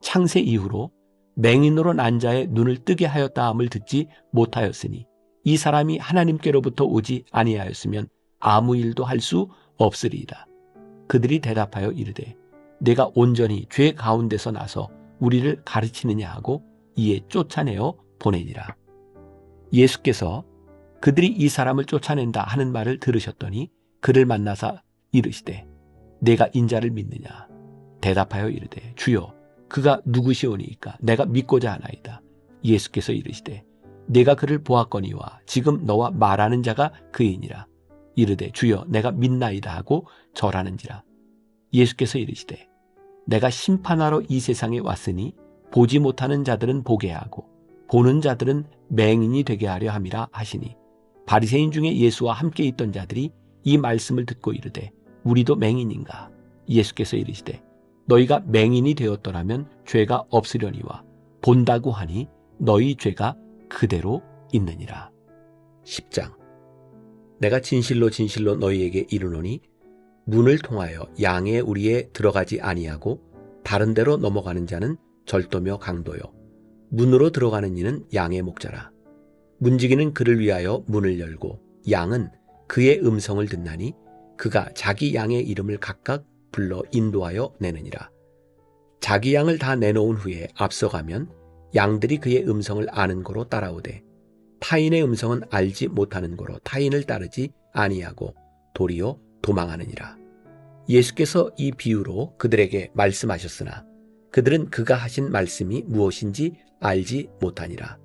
Speaker 1: 창세 이후로 맹인으로 난 자의 눈을 뜨게 하였다 함을 듣지 못하였으니 이 사람이 하나님께로부터 오지 아니하였으면 아무 일도 할 수 없으리이다. 그들이 대답하여 이르되 내가 온전히 죄 가운데서 나서 우리를 가르치느냐 하고 이에 쫓아내어 보내니라. 예수께서 그들이 이 사람을 쫓아낸다 하는 말을 들으셨더니 그를 만나사 이르시되 내가 인자를 믿느냐. 대답하여 이르되 주여 그가 누구시오니이까 내가 믿고자 하나이다. 예수께서 이르시되 내가 그를 보았거니와 지금 너와 말하는 자가 그이니라. 이르되 주여 내가 믿나이다 하고 절하는지라. 예수께서 이르시되 내가 심판하러 이 세상에 왔으니 보지 못하는 자들은 보게 하고 보는 자들은 맹인이 되게 하려 함이라 하시니 바리새인 중에 예수와 함께 있던 자들이 이 말씀을 듣고 이르되 우리도 맹인인가. 예수께서 이르시되 너희가 맹인이 되었더라면 죄가 없으려니와 본다고 하니 너희 죄가 그대로 있느니라. 10장. 내가 진실로 진실로 너희에게 이르노니 문을 통하여 양의 우리에 들어가지 아니하고 다른 데로 넘어가는 자는 절도며 강도요 문으로 들어가는 이는 양의 목자라. 문지기는 그를 위하여 문을 열고 양은 그의 음성을 듣나니 그가 자기 양의 이름을 각각 불러 인도하여 내느니라. 자기 양을 다 내놓은 후에 앞서가면 양들이 그의 음성을 아는 고로 따라오되 타인의 음성은 알지 못하는 고로 타인을 따르지 아니하고 도리어 도망하느니라. 예수께서 이 비유로 그들에게 말씀하셨으나 그들은 그가 하신 말씀이 무엇인지 알지 못하니라.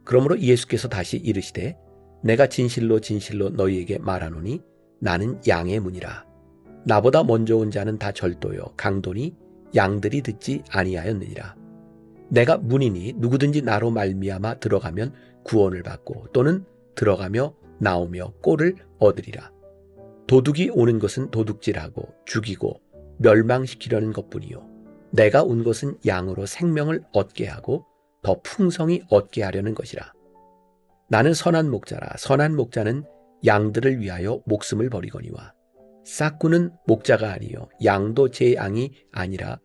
Speaker 1: 그러므로 예수께서 다시 이르시되 내가 진실로 진실로 너희에게 말하노니 나는 양의 문이라. 나보다 먼저 온 자는 다 절도요 강도니 양들이 듣지 아니하였느니라. 내가 문이니 누구든지 나로 말미암아 들어가면 구원을 받고 또는 들어가며 나오며 꼴을 얻으리라. 도둑이 오는 것은 도둑질하고 죽이고 멸망시키려는 것뿐이요 내가 온 것은 양으로 생명을 얻게 하고 더 풍성히 얻게 하려는 것이라. 나는 선한 목자라. 선한 목자는 양들을 위하여 목숨을 버리거니와 싹구는 목자가 아니요 양도 제 양이 아니라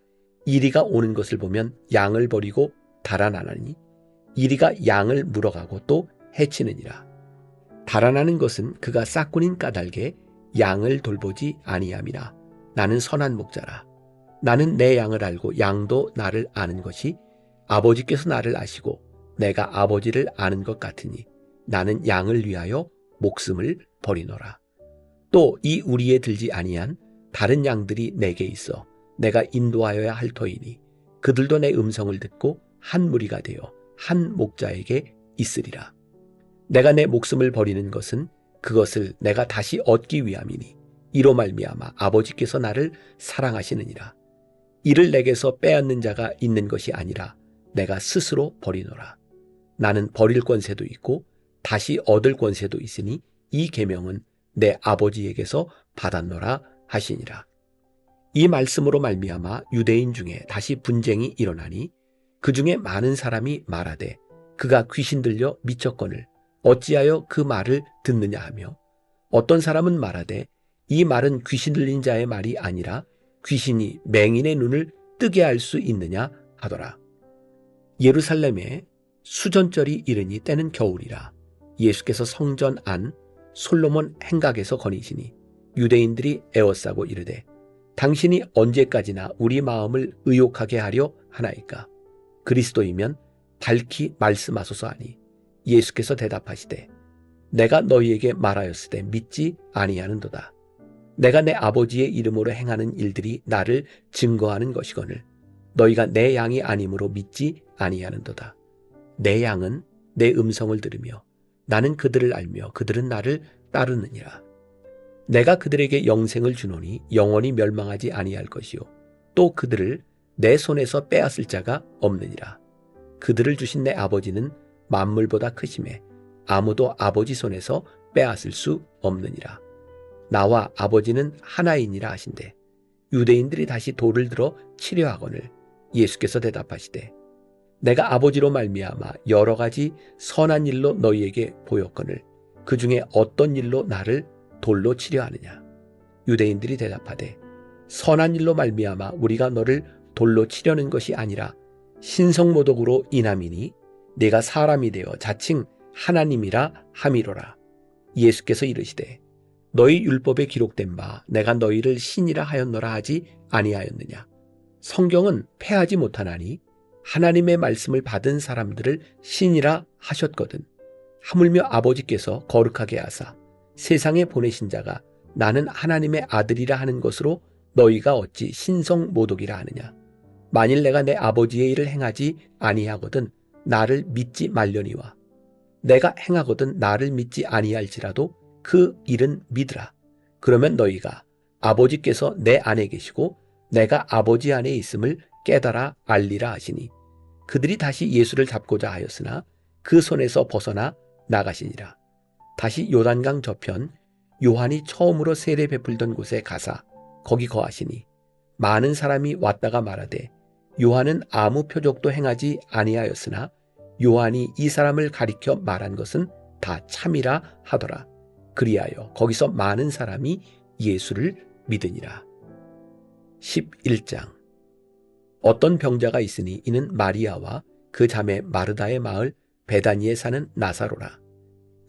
Speaker 1: 이리가 오는 것을 보면 양을 버리고 달아나나니 이리가 양을 물어가고 또 해치느니라. 달아나는 것은 그가 싹군인 까닭에 양을 돌보지 아니함이라. 나는 선한 목자라. 나는 내 양을 알고 양도 나를 아는 것이 아버지께서 나를 아시고 내가 아버지를 아는 것 같으니 나는 양을 위하여 목숨을 버리노라. 또 이 우리에 들지 아니한 다른 양들이 내게 있어 내가 인도하여야 할 터이니 그들도 내 음성을 듣고 한 무리가 되어 한 목자에게 있으리라. 내가 내 목숨을 버리는 것은 그것을 내가 다시 얻기 위함이니 이로 말미암아 아버지께서 나를 사랑하시느니라. 이를 내게서 빼앗는 자가 있는 것이 아니라 내가 스스로 버리노라. 나는 버릴 권세도 있고 다시 얻을 권세도 있으니 이 계명은 내 아버지에게서 받았노라 하시니라. 이 말씀으로 말미암아 유대인 중에 다시 분쟁이 일어나니 그 중에 많은 사람이 말하되 그가 귀신 들려 미쳤거늘 어찌하여 그 말을 듣느냐 하며 어떤 사람은 말하되 이 말은 귀신 들린 자의 말이 아니라 귀신이 맹인의 눈을 뜨게 할 수 있느냐 하더라. 예루살렘에 수전절이 이르니 때는 겨울이라. 예수께서 성전 안 솔로몬 행각에서 거니시니 유대인들이 에워싸고 이르되 당신이 언제까지나 우리 마음을 의욕하게 하려 하나이까? 그리스도이면 밝히 말씀하소서 하니 예수께서 대답하시되 내가 너희에게 말하였으되 믿지 아니하는도다. 내가 내 아버지의 이름으로 행하는 일들이 나를 증거하는 것이거늘 너희가 내 양이 아니므로 믿지 아니하는도다. 내 양은 내 음성을 들으며 나는 그들을 알며 그들은 나를 따르느니라. 내가 그들에게 영생을 주노니 영원히 멸망하지 아니할 것이요 또 그들을 내 손에서 빼앗을 자가 없느니라. 그들을 주신 내 아버지는 만물보다 크심에 아무도 아버지 손에서 빼앗을 수 없느니라. 나와 아버지는 하나이니라 하신대 유대인들이 다시 돌을 들어 치려 하거늘 예수께서 대답하시되 내가 아버지로 말미암아 여러 가지 선한 일로 너희에게 보였거늘 그 중에 어떤 일로 나를 돌로 치려 하느냐. 유대인들이 대답하되 선한 일로 말미암아 우리가 너를 돌로 치려는 것이 아니라 신성모독으로 인함이니 네가 사람이 되어 자칭 하나님이라 함이로라. 예수께서 이르시되 너희 율법에 기록된 바 내가 너희를 신이라 하였노라 하지 아니하였느냐. 성경은 패하지 못하나니 하나님의 말씀을 받은 사람들을 신이라 하셨거든. 하물며 아버지께서 거룩하게 하사 세상에 보내신 자가 나는 하나님의 아들이라 하는 것으로 너희가 어찌 신성모독이라 하느냐. 만일 내가 내 아버지의 일을 행하지 아니하거든 나를 믿지 말려니와 내가 행하거든 나를 믿지 아니할지라도 그 일은 믿으라. 그러면 너희가 아버지께서 내 안에 계시고 내가 아버지 안에 있음을 깨달아 알리라 하시니 그들이 다시 예수를 잡고자 하였으나 그 손에서 벗어나 나가시니라. 다시 요단강 저편 요한이 처음으로 세례 베풀던 곳에 가사 거기 거하시니 많은 사람이 왔다가 말하되 요한은 아무 표적도 행하지 아니하였으나 요한이 이 사람을 가리켜 말한 것은 다 참이라 하더라. 그리하여 거기서 많은 사람이 예수를 믿으니라. 11장. 어떤 병자가 있으니 이는 마리아와 그 자매 마르다의 마을 베다니에 사는 나사로라.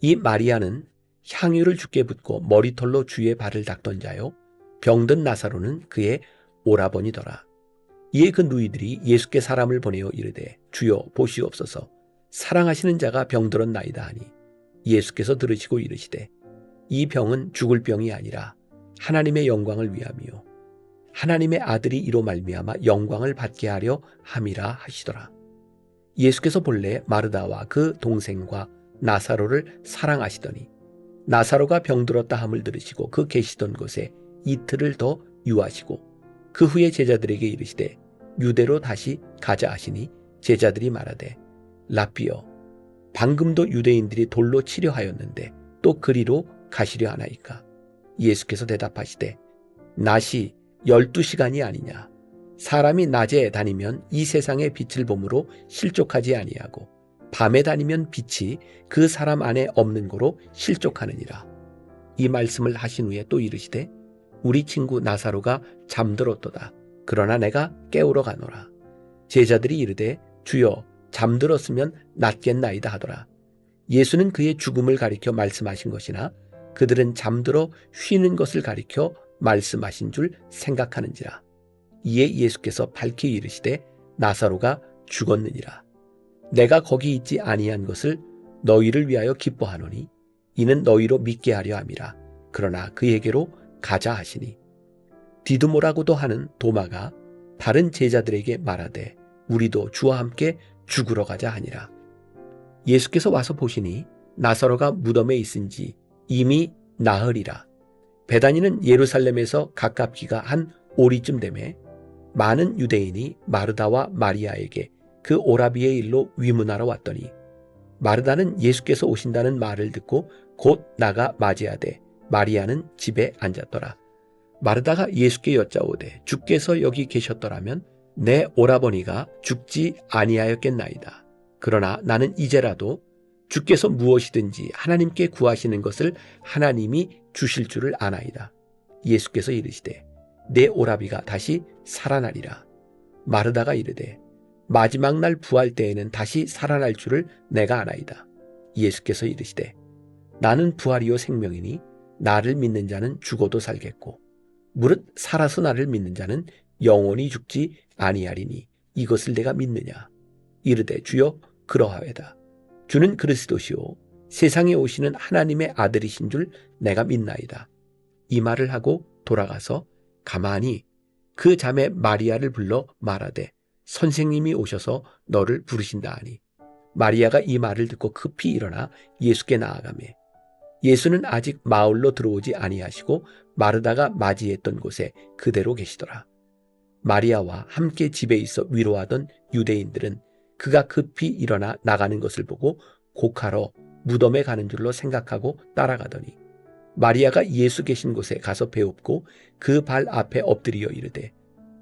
Speaker 1: 이 마리아는 향유를 주께 붓고 머리털로 주의 발을 닦던 자요 병든 나사로는 그의 오라버니더라. 이에 그 누이들이 예수께 사람을 보내어 이르되 주여 보시옵소서 사랑하시는 자가 병들었나이다 하니 예수께서 들으시고 이르시되 이 병은 죽을 병이 아니라 하나님의 영광을 위함이요 하나님의 아들이 이로 말미암아 영광을 받게 하려 함이라 하시더라. 예수께서 본래 마르다와 그 동생과 나사로를 사랑하시더니 나사로가 병들었다 함을 들으시고 그 계시던 곳에 이틀을 더 유하시고 그 후에 제자들에게 이르시되 유대로 다시 가자 하시니 제자들이 말하되 라삐여 방금도 유대인들이 돌로 치려 하였는데 또 그리로 가시려 하나이까. 예수께서 대답하시되 낮이 12시간이 아니냐. 사람이 낮에 다니면 이 세상의 빛을 보므로 실족하지 아니하고 밤에 다니면 빛이 그 사람 안에 없는 고로 실족하느니라. 이 말씀을 하신 후에 또 이르시되 우리 친구 나사로가 잠들었도다. 그러나 내가 깨우러 가노라. 제자들이 이르되 주여 잠들었으면 낫겠나이다 하더라. 예수는 그의 죽음을 가리켜 말씀하신 것이나 그들은 잠들어 쉬는 것을 가리켜 말씀하신 줄 생각하는지라. 이에 예수께서 밝히 이르시되 나사로가 죽었느니라. 내가 거기 있지 아니한 것을 너희를 위하여 기뻐하노니 이는 너희로 믿게 하려 함이라. 그러나 그에게로 가자 하시니 디두모라고도 하는 도마가 다른 제자들에게 말하되 우리도 주와 함께 죽으러 가자 하니라. 예수께서 와서 보시니 나사로가 무덤에 있은지 이미 나흘이라. 베다니는 예루살렘에서 가깝기가 한 오리쯤 되매 많은 유대인이 마르다와 마리아에게 그 오라비의 일로 위문하러 왔더니 마르다는 예수께서 오신다는 말을 듣고 곧 나가 맞이하되 마리아는 집에 앉았더라. 마르다가 예수께 여짜오되 주께서 여기 계셨더라면 내 오라버니가 죽지 아니하였겠나이다. 그러나 나는 이제라도 주께서 무엇이든지 하나님께 구하시는 것을 하나님이 주실 줄을 아나이다. 예수께서 이르시되 내 오라비가 다시 살아나리라. 마르다가 이르되 마지막 날 부활 때에는 다시 살아날 줄을 내가 아나이다. 예수께서 이르시되 나는 부활이요 생명이니 나를 믿는 자는 죽어도 살겠고 무릇 살아서 나를 믿는 자는 영원히 죽지 아니하리니 이것을 내가 믿느냐. 이르되 주여 그러하외다. 주는 그리스도시요 세상에 오시는 하나님의 아들이신 줄 내가 믿나이다. 이 말을 하고 돌아가서 가만히 그 자매 마리아를 불러 말하되 선생님이 오셔서 너를 부르신다 하니 마리아가 이 말을 듣고 급히 일어나 예수께 나아가매 예수는 아직 마을로 들어오지 아니하시고 마르다가 맞이했던 곳에 그대로 계시더라. 마리아와 함께 집에 있어 위로하던 유대인들은 그가 급히 일어나 나가는 것을 보고 곡하러 무덤에 가는 줄로 생각하고 따라가더니 마리아가 예수 계신 곳에 가서 배웁고 그 발 앞에 엎드리어 이르되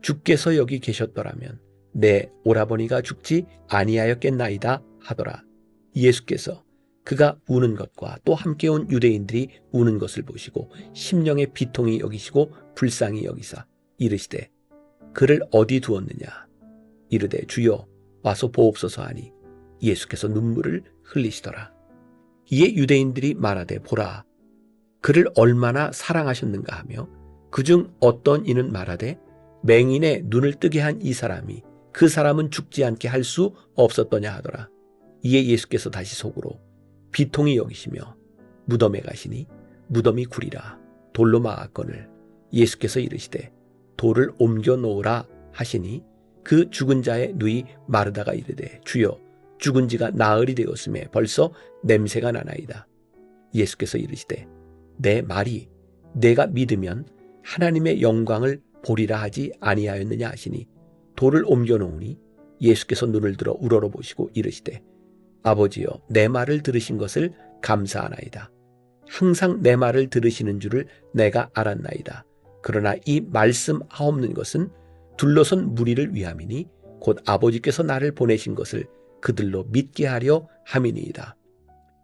Speaker 1: 주께서 여기 계셨더라면 내 오라버니가 죽지 아니하였겠나이다 하더라. 예수께서 그가 우는 것과 또 함께 온 유대인들이 우는 것을 보시고 심령의 비통이 여기시고 불쌍히 여기사 이르시되 그를 어디 두었느냐. 이르되 주여 와서 보옵소서 하니 예수께서 눈물을 흘리시더라. 이에 유대인들이 말하되 보라 그를 얼마나 사랑하셨는가 하며 그중 어떤 이는 말하되 맹인의 눈을 뜨게 한 이 사람이 그 사람은 죽지 않게 할 수 없었더냐 하더라. 이에 예수께서 다시 속으로 비통히 여기시며 무덤에 가시니 무덤이 구리라 돌로 막았거늘 예수께서 이르시되 돌을 옮겨 놓으라 하시니 그 죽은 자의 누이 마르다가 이르되 주여 죽은 지가 나흘이 되었음에 벌써 냄새가 나나이다. 예수께서 이르시되 내 말이 내가 믿으면 하나님의 영광을 보리라 하지 아니하였느냐 하시니 돌을 옮겨 놓으니 예수께서 눈을 들어 우러러 보시고 이르시되 아버지여 내 말을 들으신 것을 감사하나이다. 항상 내 말을 들으시는 줄을 내가 알았나이다. 그러나 이 말씀하옵는 것은 둘러선 무리를 위함이니 곧 아버지께서 나를 보내신 것을 그들로 믿게 하려 함이니이다.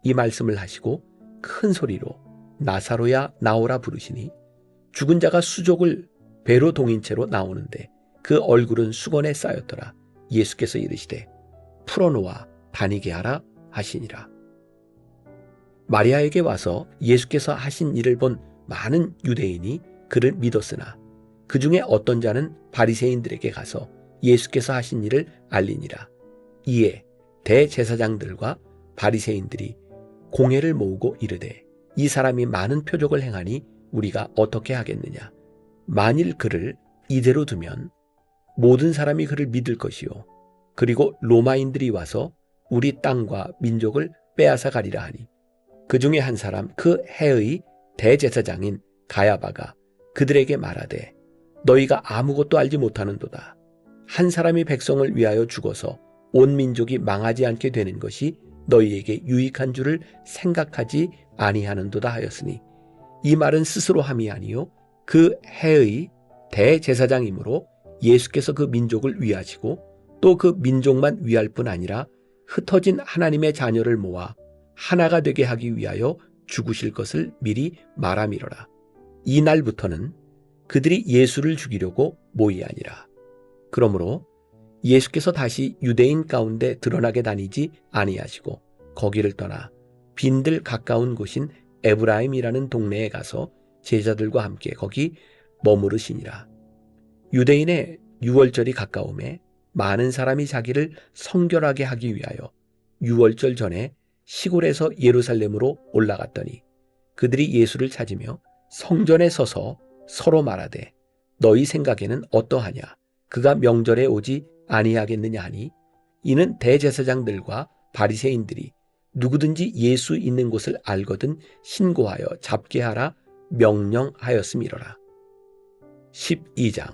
Speaker 1: 이 말씀을 하시고 큰 소리로 나사로야 나오라 부르시니 죽은 자가 수족을 배로 동인 채로 나오는데 그 얼굴은 수건에 쌓였더라. 예수께서 이르시되 풀어놓아 다니게 하라 하시니라. 마리아에게 와서 예수께서 하신 일을 본 많은 유대인이 그를 믿었으나 그 중에 어떤 자는 바리새인들에게 가서 예수께서 하신 일을 알리니라. 이에 대제사장들과 바리새인들이 공회를 모으고 이르되 이 사람이 많은 표적을 행하니 우리가 어떻게 하겠느냐. 만일 그를 이대로 두면 모든 사람이 그를 믿을 것이요. 그리고 로마인들이 와서 우리 땅과 민족을 빼앗아 가리라 하니, 그 중에 한 사람 그 해의 대제사장인 가야바가 그들에게 말하되, 너희가 아무것도 알지 못하는도다. 한 사람이 백성을 위하여 죽어서 온 민족이 망하지 않게 되는 것이 너희에게 유익한 줄을 생각하지 아니하는도다 하였으니, 이 말은 스스로 함이 아니요 그 해의 대제사장이므로 예수께서 그 민족을 위하시고 또 그 민족만 위할 뿐 아니라 흩어진 하나님의 자녀를 모아 하나가 되게 하기 위하여 죽으실 것을 미리 말함이로라. 이 날부터는 그들이 예수를 죽이려고 모이아니라. 그러므로 예수께서 다시 유대인 가운데 드러나게 다니지 아니하시고 거기를 떠나 빈들 가까운 곳인 에브라임이라는 동네에 가서 제자들과 함께 거기 머무르시니라. 유대인의 유월절이 가까우매 많은 사람이 자기를 성결하게 하기 위하여 유월절 전에 시골에서 예루살렘으로 올라갔더니, 그들이 예수를 찾으며 성전에 서서 서로 말하되, 너희 생각에는 어떠하냐? 그가 명절에 오지 아니하겠느냐 하니, 이는 대제사장들과 바리새인들이 누구든지 예수 있는 곳을 알거든 신고하여 잡게 하라 명령하였음이로라. 12장.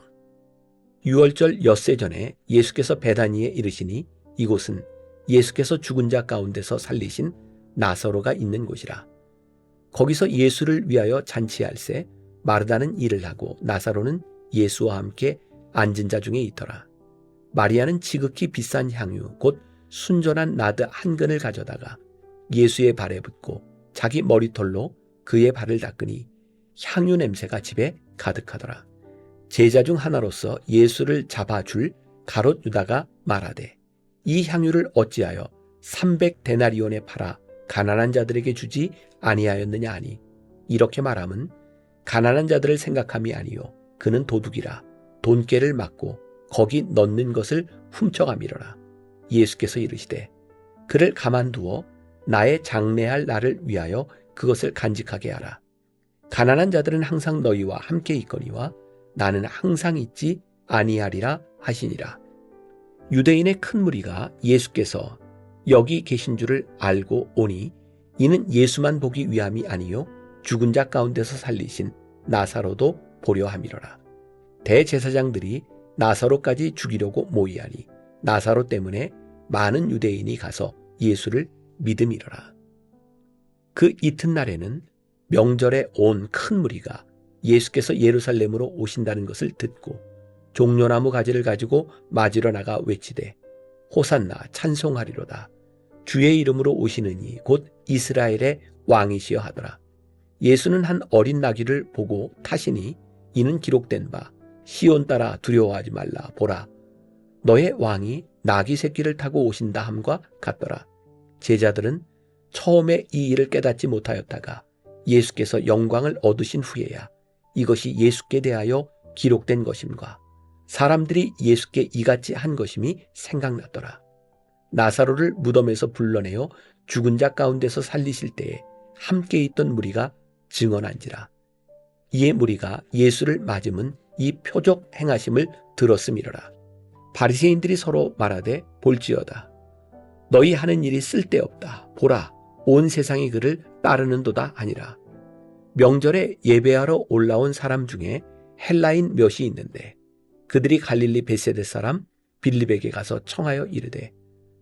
Speaker 1: 유월절 엿새 전에 예수께서 베다니에 이르시니, 이곳은 예수께서 죽은 자 가운데서 살리신 나사로가 있는 곳이라. 거기서 예수를 위하여 잔치할새 마르다는 일을 하고 나사로는 예수와 함께 앉은 자 중에 있더라. 마리아는 지극히 비싼 향유 곧 순전한 나드 한 근을 가져다가 예수의 발에 붓고 자기 머리털로 그의 발을 닦으니 향유 냄새가 집에 가득하더라. 제자 중 하나로서 예수를 잡아줄 가롯 유다가 말하되, 이 향유를 어찌하여 300데나리온에 팔아 가난한 자들에게 주지 아니하였느냐 하니, 이렇게 말함은 가난한 자들을 생각함이 아니요 그는 도둑이라 돈깨를 맞고 거기 넣는 것을 훔쳐가미러라. 예수께서 이르시되, 그를 가만두어 나의 장례할 날을 위하여 그것을 간직하게 하라. 가난한 자들은 항상 너희와 함께 있거니와 나는 항상 있지 아니하리라 하시니라. 유대인의 큰 무리가 예수께서 여기 계신 줄을 알고 오니, 이는 예수만 보기 위함이 아니요 죽은 자 가운데서 살리신 나사로도 보려 함이로라. 대제사장들이 나사로까지 죽이려고 모이하니 나사로 때문에 많은 유대인이 가서 예수를 믿음이로라. 그 이튿날에는 명절에 온 큰 무리가 예수께서 예루살렘으로 오신다는 것을 듣고 종려나무 가지를 가지고 맞으러 나가 외치되, 호산나 찬송하리로다. 주의 이름으로 오시느니 곧 이스라엘의 왕이시여 하더라. 예수는 한 어린 나귀를 보고 타시니, 이는 기록된 바 시온 따라 두려워하지 말라. 보라, 너의 왕이 나귀 새끼를 타고 오신다 함과 같더라. 제자들은 처음에 이 일을 깨닫지 못하였다가 예수께서 영광을 얻으신 후에야 이것이 예수께 대하여 기록된 것임과 사람들이 예수께 이같이 한 것임이 생각났더라. 나사로를 무덤에서 불러내어 죽은 자 가운데서 살리실 때에 함께 있던 무리가 증언한지라. 이에 무리가 예수를 맞음은 이 표적 행하심을 들었음이로라. 바리새인들이 서로 말하되, 볼지어다. 너희 하는 일이 쓸데없다. 보라, 온 세상이 그를 따르는도다 하니라. 명절에 예배하러 올라온 사람 중에 헬라인 몇이 있는데, 그들이 갈릴리 베세데 사람 빌립에게 가서 청하여 이르되,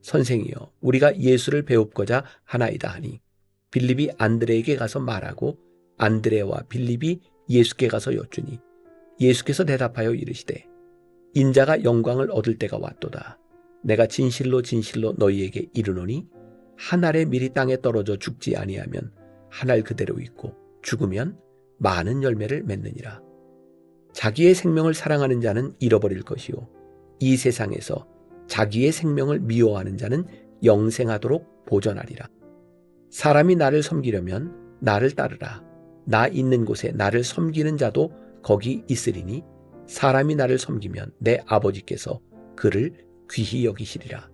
Speaker 1: 선생이여, 우리가 예수를 배웁고자 하나이다 하니, 빌립이 안드레에게 가서 말하고 안드레와 빌립이 예수께 가서 여쭈니, 예수께서 대답하여 이르시되, 인자가 영광을 얻을 때가 왔도다. 내가 진실로 진실로 너희에게 이르노니, 한 알에 미리 땅에 떨어져 죽지 아니하면 한 알 그대로 있고 죽으면 많은 열매를 맺느니라. 자기의 생명을 사랑하는 자는 잃어버릴 것이요, 이 세상에서 자기의 생명을 미워하는 자는 영생하도록 보존하리라. 사람이 나를 섬기려면 나를 따르라. 나 있는 곳에 나를 섬기는 자도 거기 있으리니, 사람이 나를 섬기면 내 아버지께서 그를 귀히 여기시리라.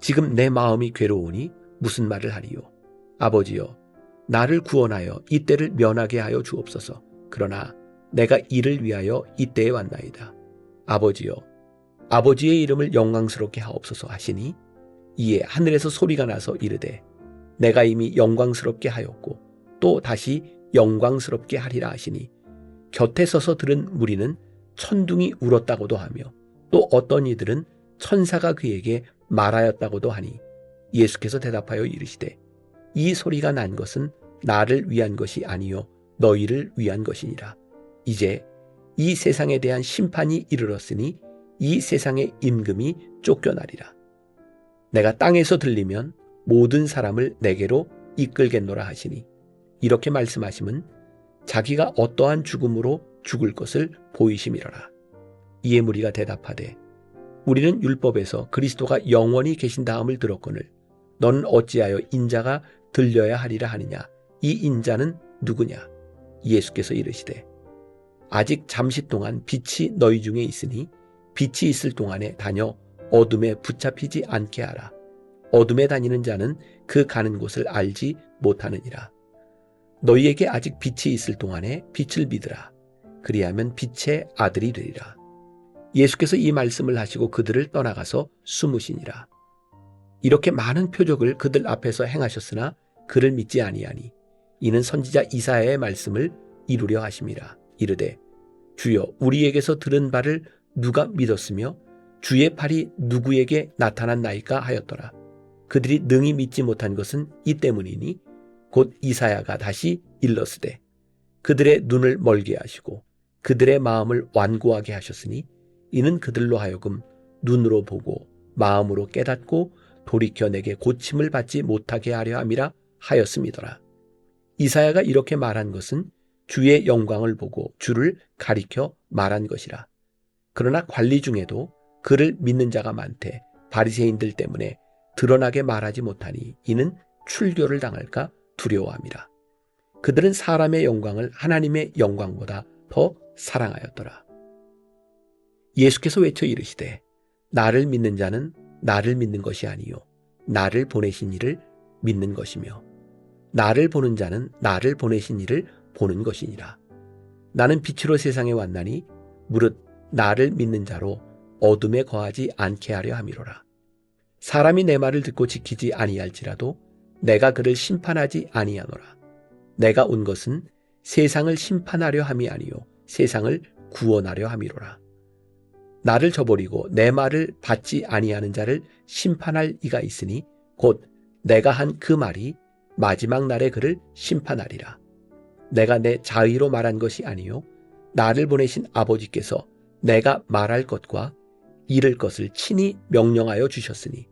Speaker 1: 지금 내 마음이 괴로우니 무슨 말을 하리요? 아버지여, 나를 구원하여 이 때를 면하게 하여 주옵소서. 그러나 내가 이를 위하여 이때에 왔나이다. 아버지여, 아버지의 이름을 영광스럽게 하옵소서 하시니 이에 하늘에서 소리가 나서 이르되 내가 이미 영광스럽게 하였고 또 다시 영광스럽게 하리라 하시니 곁에 서서 들은 무리는 천둥이 울었다고도 하며 또 어떤 이들은 천사가 그에게 말하였다고도 하니 예수께서 대답하여 이르시되 이 소리가 난 것은 나를 위한 것이 아니요 너희를 위한 것이니라. 이제 이 세상에 대한 심판이 이르렀으니 이 세상의 임금이 쫓겨나리라. 내가 땅에서 들리면 모든 사람을 내게로 이끌겠노라 하시니 이렇게 말씀하심은 자기가 어떠한 죽음으로 죽을 것을 보이심이로라. 이에 무리가 대답하되 우리는 율법에서 그리스도가 영원히 계신다함을 들었거늘 너는 어찌하여 인자가 들려야 하리라 하느냐. 이 인자는 누구냐. 예수께서 이르시되 아직 잠시 동안 빛이 너희 중에 있으니 빛이 있을 동안에 다녀 어둠에 붙잡히지 않게 하라. 어둠에 다니는 자는 그 가는 곳을 알지 못하느니라. 너희에게 아직 빛이 있을 동안에 빛을 믿으라. 그리하면 빛의 아들이 되리라. 예수께서 이 말씀을 하시고 그들을 떠나가서 숨으시니라. 이렇게 많은 표적을 그들 앞에서 행하셨으나 그를 믿지 아니하니 이는 선지자 이사야의 말씀을 이루려 하심이라. 이르되 주여 우리에게서 들은 바를 누가 믿었으며 주의 팔이 누구에게 나타났나이까 하였더라. 그들이 능히 믿지 못한 것은 이 때문이니 곧 이사야가 다시 일렀으되 그들의 눈을 멀게 하시고 그들의 마음을 완고하게 하셨으니 이는 그들로 하여금 눈으로 보고 마음으로 깨닫고 돌이켜 내게 고침을 받지 못하게 하려 함이라 하였음이더라. 이사야가 이렇게 말한 것은 주의 영광을 보고 주를 가리켜 말한 것이라. 그러나 관리 중에도 그를 믿는 자가 많되 바리새인들 때문에 드러나게 말하지 못하니 이는 출교를 당할까 두려워함이라. 그들은 사람의 영광을 하나님의 영광보다 더 사랑하였더라. 예수께서 외쳐 이르시되 나를 믿는 자는 나를 믿는 것이 아니요 나를 보내신 이를 믿는 것이며 나를 보는 자는 나를 보내신 이를 보는 것이니라. 나는 빛으로 세상에 왔나니 무릇 나를 믿는 자로 어둠에 거하지 않게 하려 함이로라. 사람이 내 말을 듣고 지키지 아니할지라도 내가 그를 심판하지 아니하노라. 내가 온 것은 세상을 심판하려 함이 아니요 세상을 구원하려 함이로라. 나를 저버리고 내 말을 받지 아니하는 자를 심판할 이가 있으니 곧 내가 한 그 말이 마지막 날에 그를 심판하리라. 내가 내 자의로 말한 것이 아니요 나를 보내신 아버지께서 내가 말할 것과 이를 것을 친히 명령하여 주셨으니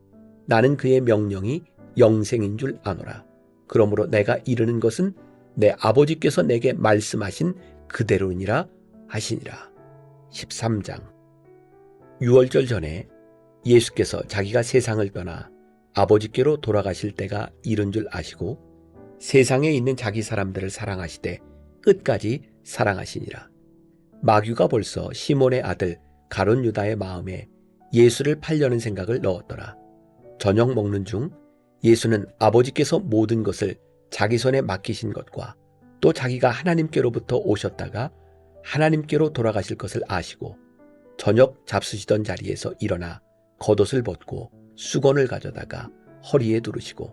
Speaker 1: 나는 그의 명령이 영생인 줄 아노라. 그러므로 내가 이르는 것은 내 아버지께서 내게 말씀하신 그대로니라 하시니라. 13장. 유월절 전에 예수께서 자기가 세상을 떠나 아버지께로 돌아가실 때가 이른 줄 아시고 세상에 있는 자기 사람들을 사랑하시되 끝까지 사랑하시니라. 마귀가 벌써 시몬의 아들 가룟 유다의 마음에 예수를 팔려는 생각을 넣었더라. 저녁 먹는 중 예수는 아버지께서 모든 것을 자기 손에 맡기신 것과 또 자기가 하나님께로부터 오셨다가 하나님께로 돌아가실 것을 아시고 저녁 잡수시던 자리에서 일어나 겉옷을 벗고 수건을 가져다가 허리에 두르시고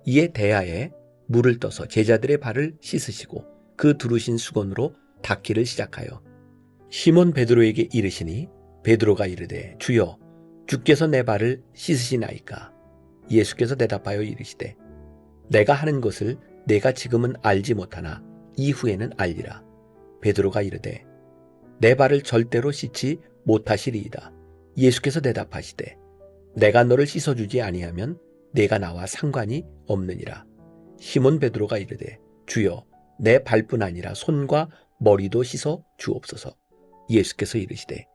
Speaker 1: 이에 대야에 물을 떠서 제자들의 발을 씻으시고 그 두르신 수건으로 닦기를 시작하여 시몬 베드로에게 이르시니 베드로가 이르되 주여 주께서 내 발을 씻으시나이까. 예수께서 대답하여 이르시되 내가 하는 것을 내가 지금은 알지 못하나 이후에는 알리라. 베드로가 이르되 내 발을 절대로 씻지 못하시리이다. 예수께서 대답하시되 내가 너를 씻어주지 아니하면 내가 나와 상관이 없느니라. 시몬 베드로가 이르되 주여 내 발뿐 아니라 손과 머리도 씻어 주옵소서. 예수께서 이르시되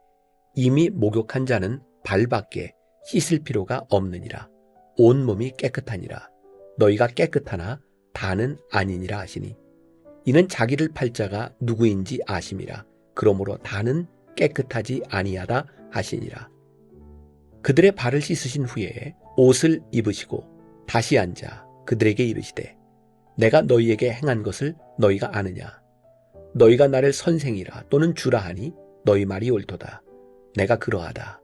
Speaker 1: 이미 목욕한 자는 발밖에 씻을 필요가 없느니라. 온몸이 깨끗하니라. 너희가 깨끗하나 다는 아니니라 하시니 이는 자기를 팔 자가 누구인지 아심이라. 그러므로 다는 깨끗하지 아니하다 하시니라. 그들의 발을 씻으신 후에 옷을 입으시고 다시 앉아 그들에게 이르시되 내가 너희에게 행한 것을 너희가 아느냐. 너희가 나를 선생이라 또는 주라 하니 너희 말이 옳도다. 내가 그러하다.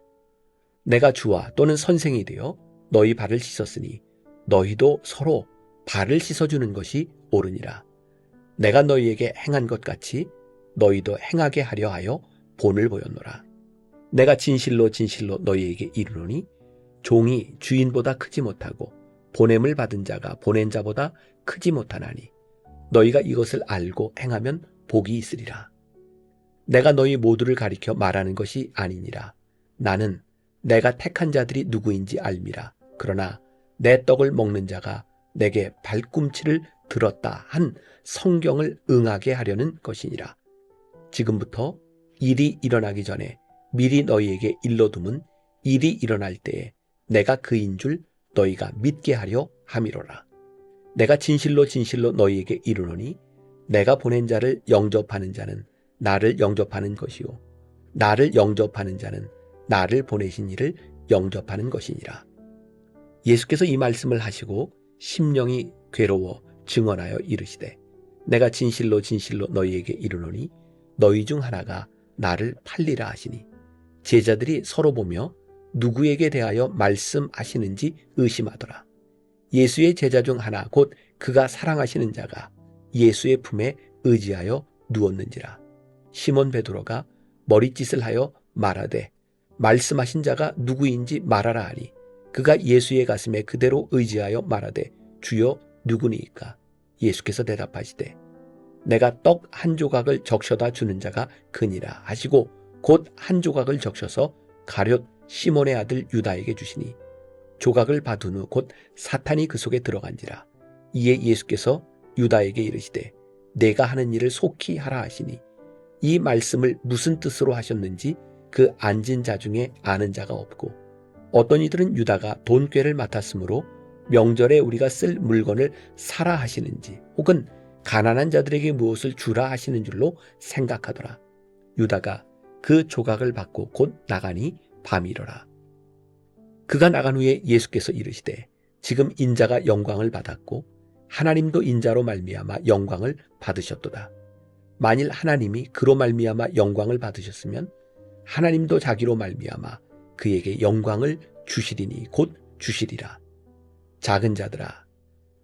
Speaker 1: 내가 주와 또는 선생이 되어 너희 발을 씻었으니 너희도 서로 발을 씻어주는 것이 옳으니라. 내가 너희에게 행한 것 같이 너희도 행하게 하려 하여 본을 보였노라. 내가 진실로 진실로 너희에게 이르노니 종이 주인보다 크지 못하고 보냄을 받은 자가 보낸 자보다 크지 못하나니 너희가 이것을 알고 행하면 복이 있으리라. 내가 너희 모두를 가리켜 말하는 것이 아니니라. 나는 내가 택한 자들이 누구인지 알미라. 그러나 내 떡을 먹는 자가 내게 발꿈치를 들었다 한 성경을 응하게 하려는 것이니라. 지금부터 일이 일어나기 전에 미리 너희에게 일러둠은 일이 일어날 때에 내가 그인 줄 너희가 믿게 하려 함이로라. 내가 진실로 진실로 너희에게 이르노니 내가 보낸 자를 영접하는 자는 나를 영접하는 것이요 나를 영접하는 자는 나를 보내신 이를 영접하는 것이니라. 예수께서 이 말씀을 하시고 심령이 괴로워 증언하여 이르시되 내가 진실로 진실로 너희에게 이르노니 너희 중 하나가 나를 팔리라 하시니 제자들이 서로 보며 누구에게 대하여 말씀하시는지 의심하더라. 예수의 제자 중 하나 곧 그가 사랑하시는 자가 예수의 품에 의지하여 누웠는지라. 시몬 베드로가 머리짓을 하여 말하되 말씀하신 자가 누구인지 말하라 하니 그가 예수의 가슴에 그대로 의지하여 말하되 주여 누구니이까? 예수께서 대답하시되 내가 떡 한 조각을 적셔다 주는 자가 그니라 하시고 곧 한 조각을 적셔서 가룟 시몬의 아들 유다에게 주시니 조각을 받은 후 곧 사탄이 그 속에 들어간지라. 이에 예수께서 유다에게 이르시되 내가 하는 일을 속히 하라 하시니 이 말씀을 무슨 뜻으로 하셨는지 그 앉은 자 중에 아는 자가 없고 어떤 이들은 유다가 돈꾀를 맡았으므로 명절에 우리가 쓸 물건을 사라 하시는지 혹은 가난한 자들에게 무엇을 주라 하시는 줄로 생각하더라. 유다가 그 조각을 받고 곧 나가니 밤이러라. 그가 나간 후에 예수께서 이르시되 지금 인자가 영광을 받았고 하나님도 인자로 말미암아 영광을 받으셨도다. 만일 하나님이 그로 말미암아 영광을 받으셨으면 하나님도 자기로 말미암아 그에게 영광을 주시리니 곧 주시리라. 작은 자들아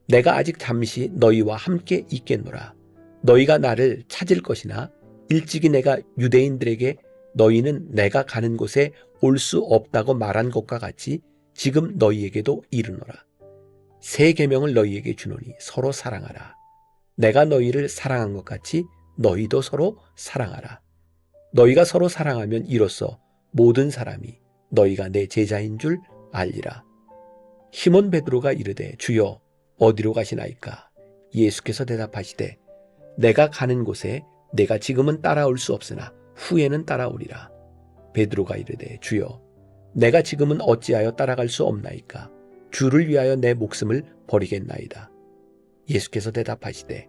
Speaker 1: 내가 아직 잠시 너희와 함께 있겠노라. 너희가 나를 찾을 것이나 일찍이 내가 유대인들에게 너희는 내가 가는 곳에 올 수 없다고 말한 것과 같이 지금 너희에게도 이르노라. 새 계명을 너희에게 주노니 서로 사랑하라. 내가 너희를 사랑한 것 같이 너희도 서로 사랑하라. 너희가 서로 사랑하면 이로써 모든 사람이 너희가 내 제자인 줄 알리라. 시몬 베드로가 이르되 주여 어디로 가시나이까? 예수께서 대답하시되 내가 가는 곳에 내가 지금은 따라올 수 없으나 후에는 따라오리라. 베드로가 이르되 주여 내가 지금은 어찌하여 따라갈 수 없나이까? 주를 위하여 내 목숨을 버리겠나이다. 예수께서 대답하시되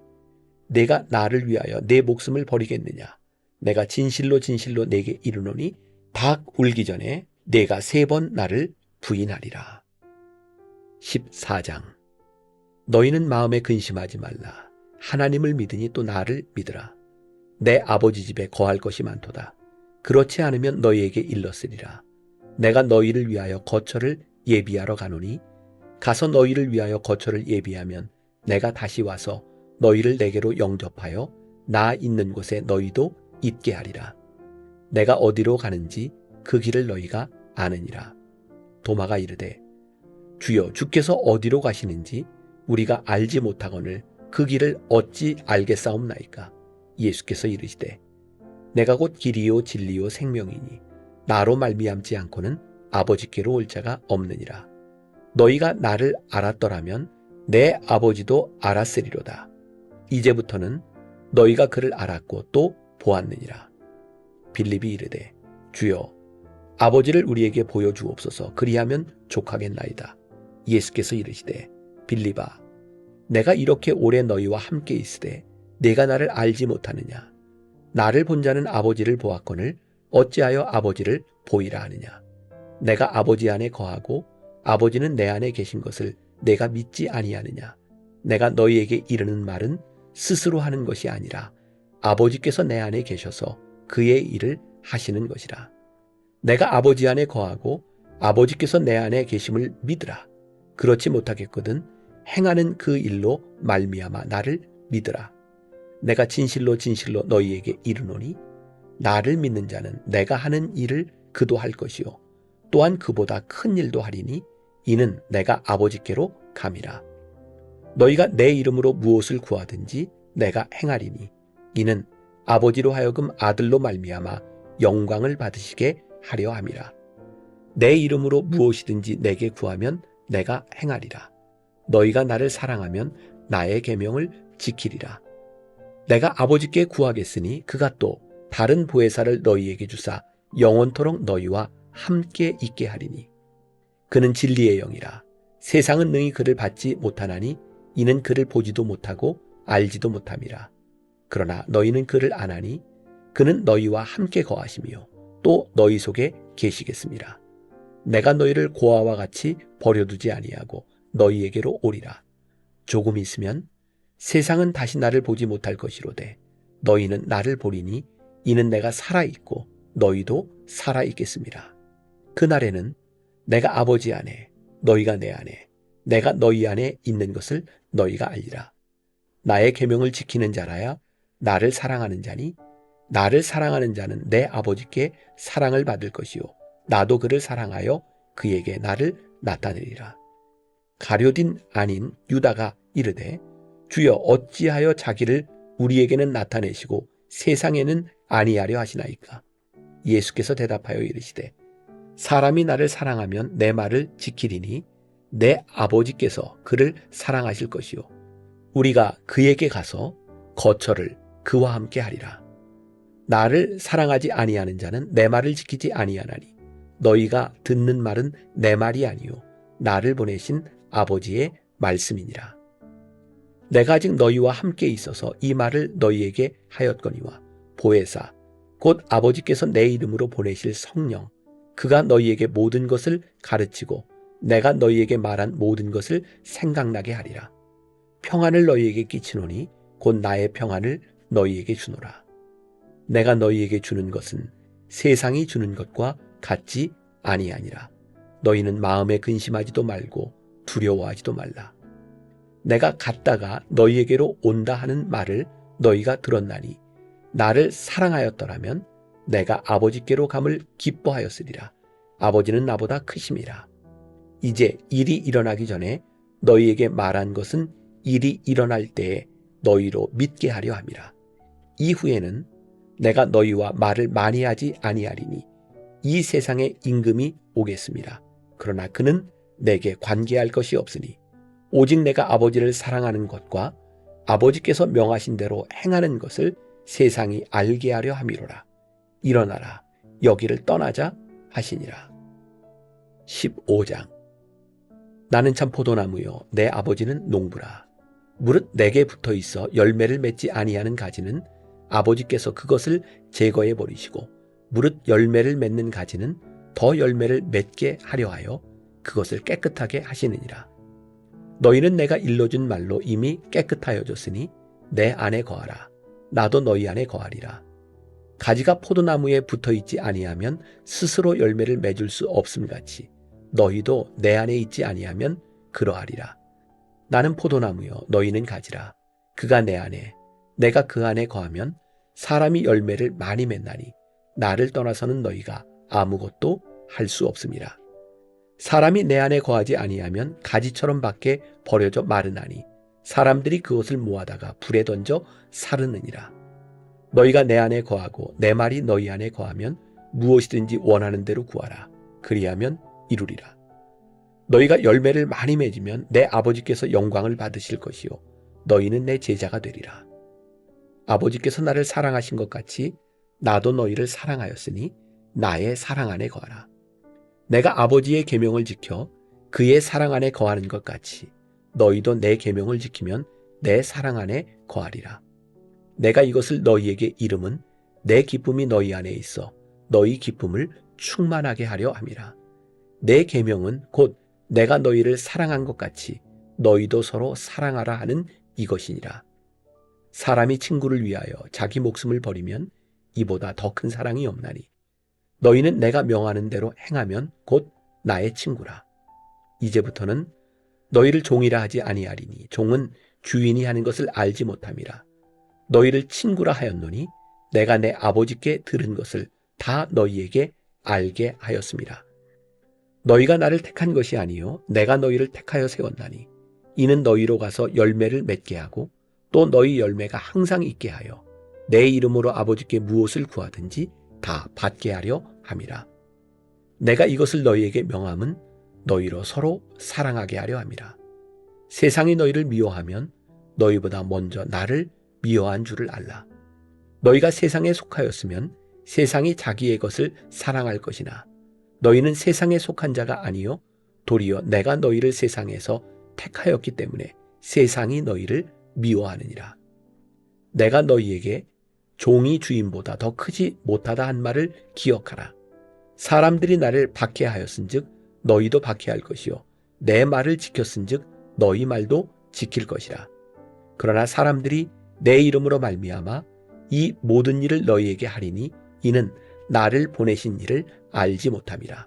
Speaker 1: 내가 나를 위하여 내 목숨을 버리겠느냐? 내가 진실로 진실로 내게 이르노니 닭 울기 전에 내가 3번 나를 부인하리라. 14장. 너희는 마음에 근심하지 말라. 하나님을 믿으니 또 나를 믿으라. 내 아버지 집에 거할 것이 많도다. 그렇지 않으면 너희에게 일렀으리라. 내가 너희를 위하여 거처를 예비하러 가노니 가서 너희를 위하여 거처를 예비하면 내가 다시 와서 너희를 내게로 영접하여 나 있는 곳에 너희도 있게 하리라. 내가 어디로 가는지 그 길을 너희가 아느니라. 도마가 이르되 주여 주께서 어디로 가시는지 우리가 알지 못하거늘 그 길을 어찌 알겠사옵나이까? 예수께서 이르시되 내가 곧 길이요 진리요 생명이니 나로 말미암지 않고는 아버지께로 올 자가 없느니라. 너희가 나를 알았더라면 내 아버지도 알았으리로다. 이제부터는 너희가 그를 알았고 또 보았느니라. 빌립이 이르되 주여 아버지를 우리에게 보여주옵소서. 그리하면 족하겠나이다. 예수께서 이르시되 빌립아 내가 이렇게 오래 너희와 함께 있으되 내가 나를 알지 못하느냐? 나를 본 자는 아버지를 보았거늘 어찌하여 아버지를 보이라 하느냐? 내가 아버지 안에 거하고 아버지는 내 안에 계신 것을 내가 믿지 아니하느냐? 내가 너희에게 이르는 말은 스스로 하는 것이 아니라 아버지께서 내 안에 계셔서 그의 일을 하시는 것이라. 내가 아버지 안에 거하고 아버지께서 내 안에 계심을 믿으라. 그렇지 못하겠거든 행하는 그 일로 말미암아 나를 믿으라. 내가 진실로 진실로 너희에게 이르노니 나를 믿는 자는 내가 하는 일을 그도 할 것이요 또한 그보다 큰 일도 하리니 이는 내가 아버지께로 감이라. 너희가 내 이름으로 무엇을 구하든지 내가 행하리니 이는 아버지로 하여금 아들로 말미암아 영광을 받으시게 하려 함이라. 내 이름으로 무엇이든지 내게 구하면 내가 행하리라. 너희가 나를 사랑하면 나의 계명을 지키리라. 내가 아버지께 구하겠으니 그가 또 다른 보혜사를 너희에게 주사 영원토록 너희와 함께 있게 하리니 그는 진리의 영이라. 세상은 능히 그를 받지 못하나니 이는 그를 보지도 못하고 알지도 못함이라. 그러나 너희는 그를 아나니 그는 너희와 함께 거하시며 또 너희 속에 계시겠습니다. 내가 너희를 고아와 같이 버려두지 아니하고 너희에게로 오리라. 조금 있으면 세상은 다시 나를 보지 못할 것이로되 너희는 나를 보리니 이는 내가 살아있고 너희도 살아있겠습니다. 그날에는 내가 아버지 안에 너희가 내 안에 내가 너희 안에 있는 것을 너희가 알리라. 나의 계명을 지키는 자라야 나를 사랑하는 자니 나를 사랑하는 자는 내 아버지께 사랑을 받을 것이요 나도 그를 사랑하여 그에게 나를 나타내리라. 가룟 아닌 유다가 이르되 주여 어찌하여 자기를 우리에게는 나타내시고 세상에는 아니하려 하시나이까. 예수께서 대답하여 이르시되 사람이 나를 사랑하면 내 말을 지키리니 내 아버지께서 그를 사랑하실 것이요 우리가 그에게 가서 거처를 그와 함께 하리라. 나를 사랑하지 아니하는 자는 내 말을 지키지 아니하나니 너희가 듣는 말은 내 말이 아니요 나를 보내신 아버지의 말씀이니라. 내가 아직 너희와 함께 있어서 이 말을 너희에게 하였거니와 보혜사 곧 아버지께서 내 이름으로 보내실 성령 그가 너희에게 모든 것을 가르치고 내가 너희에게 말한 모든 것을 생각나게 하리라. 평안을 너희에게 끼치노니 곧 나의 평안을 너희에게 주노라. 내가 너희에게 주는 것은 세상이 주는 것과 같지 아니하니라. 너희는 마음에 근심하지도 말고 두려워하지도 말라. 내가 갔다가 너희에게로 온다 하는 말을 너희가 들었나니 나를 사랑하였더라면 내가 아버지께로 감을 기뻐하였으리라. 아버지는 나보다 크심이라. 이제 일이 일어나기 전에 너희에게 말한 것은 일이 일어날 때에 너희로 믿게 하려 함이라. 이후에는 내가 너희와 말을 많이 하지 아니하리니 이 세상에 임금이 오겠습니다. 그러나 그는 내게 관계할 것이 없으니 오직 내가 아버지를 사랑하는 것과 아버지께서 명하신 대로 행하는 것을 세상이 알게 하려 함이로라. 일어나라 여기를 떠나자 하시니라. 15장. 나는 참 포도나무요 내 아버지는 농부라. 무릇 내게 붙어 있어 열매를 맺지 아니하는 가지는 아버지께서 그것을 제거해 버리시고 무릇 열매를 맺는 가지는 더 열매를 맺게 하려 하여 그것을 깨끗하게 하시느니라. 너희는 내가 일러준 말로 이미 깨끗하여졌으니 내 안에 거하라. 나도 너희 안에 거하리라. 가지가 포도나무에 붙어있지 아니하면 스스로 열매를 맺을 수 없음같이 너희도 내 안에 있지 아니하면 그러하리라. 나는 포도나무요 너희는 가지라. 그가 내 안에 내가 그 안에 거하면 사람이 열매를 많이 맺나니 나를 떠나서는 너희가 아무것도 할 수 없음이라. 사람이 내 안에 거하지 아니하면 가지처럼 밖에 버려져 마르나니 사람들이 그것을 모아다가 불에 던져 사르느니라. 너희가 내 안에 거하고 내 말이 너희 안에 거하면 무엇이든지 원하는 대로 구하라. 그리하면 이루리라. 너희가 열매를 많이 맺으면 내 아버지께서 영광을 받으실 것이요 너희는 내 제자가 되리라. 아버지께서 나를 사랑하신 것 같이 나도 너희를 사랑하였으니 나의 사랑 안에 거하라. 내가 아버지의 계명을 지켜 그의 사랑 안에 거하는 것 같이 너희도 내 계명을 지키면 내 사랑 안에 거하리라. 내가 이것을 너희에게 이름은 내 기쁨이 너희 안에 있어 너희 기쁨을 충만하게 하려 함이라. 내 계명은 곧 내가 너희를 사랑한 것 같이 너희도 서로 사랑하라 하는 이것이니라. 사람이 친구를 위하여 자기 목숨을 버리면 이보다 더 큰 사랑이 없나니 너희는 내가 명하는 대로 행하면 곧 나의 친구라. 이제부터는 너희를 종이라 하지 아니하리니 종은 주인이 하는 것을 알지 못함이라. 너희를 친구라 하였노니 내가 내 아버지께 들은 것을 다 너희에게 알게 하였음이라. 너희가 나를 택한 것이 아니요 내가 너희를 택하여 세웠나니 이는 너희로 가서 열매를 맺게 하고 또 너희 열매가 항상 있게 하여 내 이름으로 아버지께 무엇을 구하든지 다 받게 하려 함이라. 내가 이것을 너희에게 명함은 너희로 서로 사랑하게 하려 함이라. 세상이 너희를 미워하면 너희보다 먼저 나를 미워한 줄을 알라. 너희가 세상에 속하였으면 세상이 자기의 것을 사랑할 것이나 너희는 세상에 속한 자가 아니요 도리어 내가 너희를 세상에서 택하였기 때문에 세상이 너희를 미워하느니라. 내가 너희에게 종이 주인보다 더 크지 못하다 한 말을 기억하라. 사람들이 나를 박해하였은즉 너희도 박해할 것이요 내 말을 지켰은즉 너희 말도 지킬 것이라. 그러나 사람들이 내 이름으로 말미암아 이 모든 일을 너희에게 하리니 이는 나를 보내신 이를 알지 못함이라.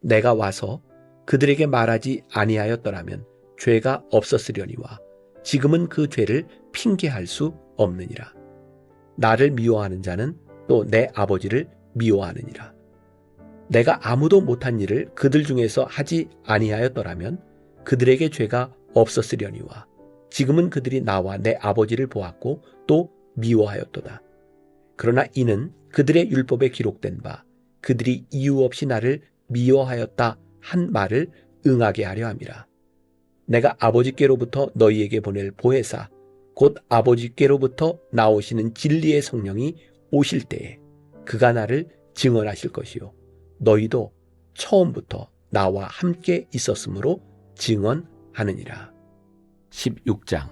Speaker 1: 내가 와서 그들에게 말하지 아니하였더라면 죄가 없었으려니와 지금은 그 죄를 핑계할 수 없느니라. 나를 미워하는 자는 또 내 아버지를 미워하느니라. 내가 아무도 못한 일을 그들 중에서 하지 아니하였더라면 그들에게 죄가 없었으려니와 지금은 그들이 나와 내 아버지를 보았고 또 미워하였도다. 그러나 이는 그들의 율법에 기록된 바 그들이 이유 없이 나를 미워하였다 한 말을 응하게 하려 함이라. 내가 아버지께로부터 너희에게 보낼 보혜사 곧 아버지께로부터 나오시는 진리의 성령이 오실 때에 그가 나를 증언하실 것이요 너희도 처음부터 나와 함께 있었으므로 증언하느니라. 16장.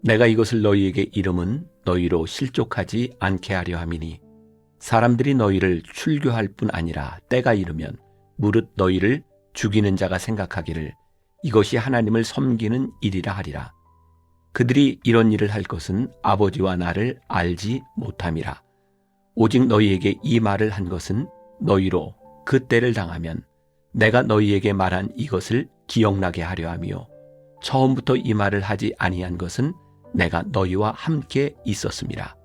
Speaker 1: 내가 이것을 너희에게 이름은 너희로 실족하지 않게 하려 함이니 사람들이 너희를 출교할 뿐 아니라 때가 이르면 무릇 너희를 죽이는 자가 생각하기를 이것이 하나님을 섬기는 일이라 하리라. 그들이 이런 일을 할 것은 아버지와 나를 알지 못함이라. 오직 너희에게 이 말을 한 것은 너희로 그 때를 당하면 내가 너희에게 말한 이것을 기억나게 하려 하며 처음부터 이 말을 하지 아니한 것은 내가 너희와 함께 있었음이라.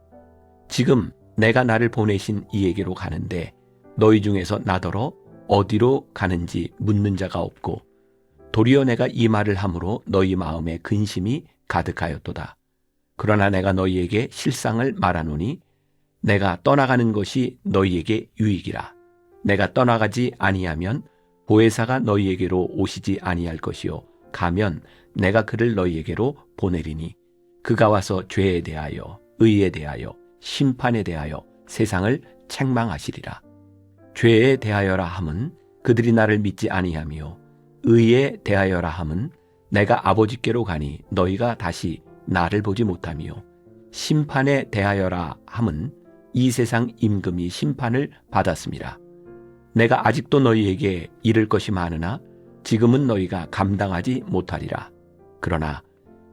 Speaker 1: 지금 내가 나를 보내신 이에게로 가는데 너희 중에서 나더러 어디로 가는지 묻는 자가 없고 도리어 내가 이 말을 함으로 너희 마음에 근심이 가득하였도다. 그러나 내가 너희에게 실상을 말하노니 내가 떠나가는 것이 너희에게 유익이라. 내가 떠나가지 아니하면 보혜사가 너희에게로 오시지 아니할 것이요 가면 내가 그를 너희에게로 보내리니 그가 와서 죄에 대하여 의에 대하여 심판에 대하여 세상을 책망하시리라. 죄에 대하여라 함은 그들이 나를 믿지 아니하며 의에 대하여라 함은 내가 아버지께로 가니 너희가 다시 나를 보지 못하며 심판에 대하여라 함은 이 세상 임금이 심판을 받았음이라. 내가 아직도 너희에게 이를 것이 많으나 지금은 너희가 감당하지 못하리라. 그러나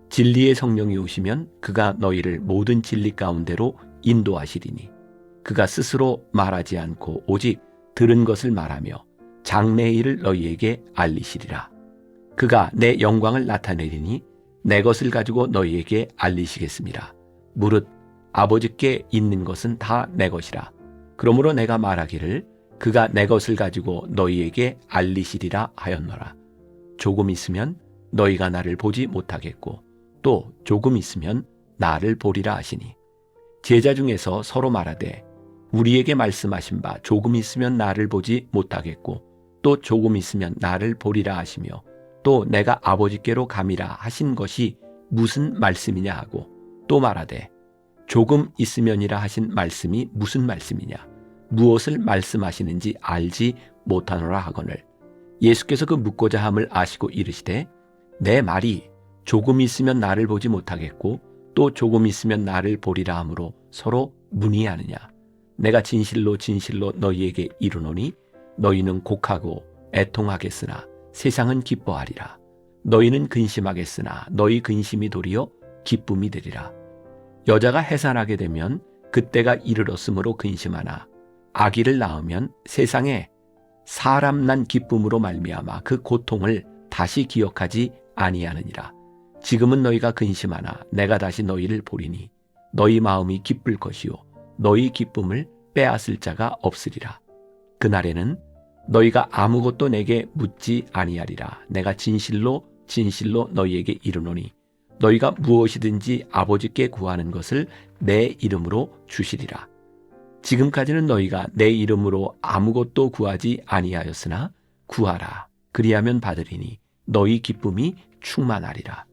Speaker 1: 진리의 성령이 오시면 그가 너희를 모든 진리 가운데로 인도하시리니 그가 스스로 말하지 않고 오직 들은 것을 말하며 장래의 일을 너희에게 알리시리라. 그가 내 영광을 나타내리니 내 것을 가지고 너희에게 알리시겠습니다. 무릇 아버지께 있는 것은 다 내 것이라. 그러므로 내가 말하기를 그가 내 것을 가지고 너희에게 알리시리라 하였노라. 조금 있으면 너희가 나를 보지 못하겠고 또 조금 있으면 나를 보리라 하시니 제자 중에서 서로 말하되 우리에게 말씀하신 바 조금 있으면 나를 보지 못하겠고 또 조금 있으면 나를 보리라 하시며 또 내가 아버지께로 감이라 하신 것이 무슨 말씀이냐 하고 또 말하되 조금 있으면이라 하신 말씀이 무슨 말씀이냐 무엇을 말씀하시는지 알지 못하노라 하거늘 예수께서 그 묻고자 함을 아시고 이르시되 내 말이 조금 있으면 나를 보지 못하겠고 또 조금 있으면 나를 보리라 하므로 서로 문의하느냐. 내가 진실로 진실로 너희에게 이르노니 너희는 곡하고 애통하겠으나 세상은 기뻐하리라. 너희는 근심하겠으나 너희 근심이 도리어 기쁨이 되리라. 여자가 해산하게 되면 그때가 이르렀으므로 근심하나 아기를 낳으면 세상에 사람 난 기쁨으로 말미암아 그 고통을 다시 기억하지 아니하느니라. 지금은 너희가 근심하나 내가 다시 너희를 보리니 너희 마음이 기쁠 것이요 너희 기쁨을 빼앗을 자가 없으리라. 그날에는 너희가 아무것도 내게 묻지 아니하리라. 내가 진실로 진실로 너희에게 이르노니 너희가 무엇이든지 아버지께 구하는 것을 내 이름으로 주시리라. 지금까지는 너희가 내 이름으로 아무것도 구하지 아니하였으나 구하라. 그리하면 받으리니 너희 기쁨이 충만하리라.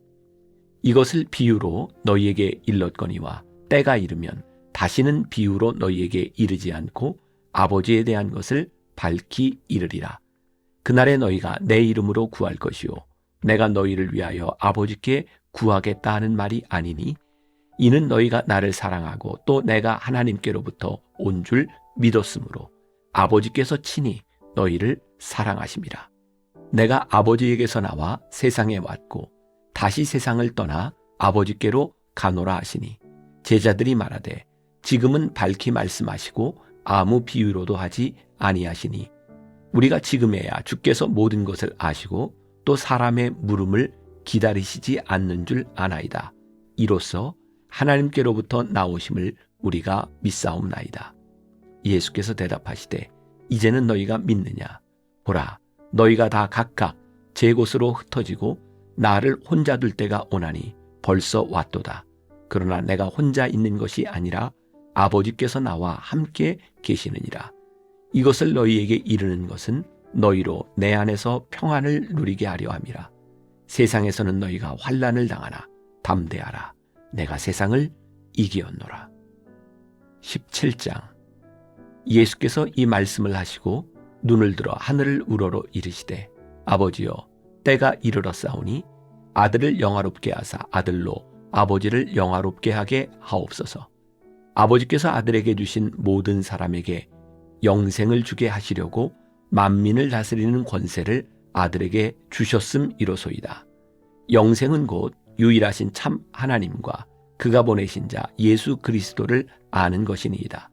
Speaker 1: 이것을 비유로 너희에게 일렀거니와 때가 이르면 다시는 비유로 너희에게 이르지 않고 아버지에 대한 것을 밝히 이르리라. 그날에 너희가 내 이름으로 구할 것이요 내가 너희를 위하여 아버지께 구하겠다 하는 말이 아니니 이는 너희가 나를 사랑하고 또 내가 하나님께로부터 온 줄 믿었으므로 아버지께서 친히 너희를 사랑하심이라. 내가 아버지에게서 나와 세상에 왔고 다시 세상을 떠나 아버지께로 가노라 하시니 제자들이 말하되 지금은 밝히 말씀하시고 아무 비유로도 하지 아니하시니 우리가 지금에야 주께서 모든 것을 아시고 또 사람의 물음을 기다리시지 않는 줄 아나이다. 이로써 하나님께로부터 나오심을 우리가 믿사옵나이다. 예수께서 대답하시되 이제는 너희가 믿느냐? 보라, 너희가 다 각각 제 곳으로 흩어지고 나를 혼자 둘 때가 오나니 벌써 왔도다. 그러나 내가 혼자 있는 것이 아니라 아버지께서 나와 함께 계시느니라. 이것을 너희에게 이르는 것은 너희로 내 안에서 평안을 누리게 하려 함이라. 세상에서는 너희가 환난을 당하나 담대하라. 내가 세상을 이기었노라. 17장. 예수께서 이 말씀을 하시고 눈을 들어 하늘을 우러러 이르시되 아버지여 때가 이르렀사오니 아들을 영화롭게 하사 아들로 아버지를 영화롭게 하게 하옵소서. 아버지께서 아들에게 주신 모든 사람에게 영생을 주게 하시려고 만민을 다스리는 권세를 아들에게 주셨음이로소이다. 영생은 곧 유일하신 참 하나님과 그가 보내신 자 예수 그리스도를 아는 것이니이다.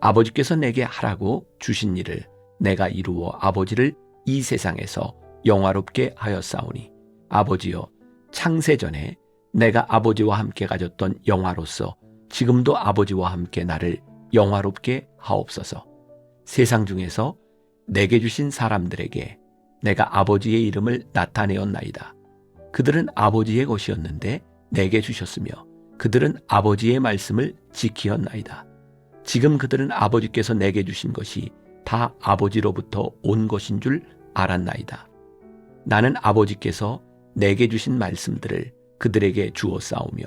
Speaker 1: 아버지께서 내게 하라고 주신 일을 내가 이루어 아버지를 이 세상에서 영화롭게 하였사오니 아버지여 창세전에 내가 아버지와 함께 가졌던 영화로서 지금도 아버지와 함께 나를 영화롭게 하옵소서. 세상 중에서 내게 주신 사람들에게 내가 아버지의 이름을 나타내었나이다. 그들은 아버지의 것이었는데 내게 주셨으며 그들은 아버지의 말씀을 지키었나이다. 지금 그들은 아버지께서 내게 주신 것이 다 아버지로부터 온 것인 줄 알았나이다. 나는 아버지께서 내게 주신 말씀들을 그들에게 주었사오며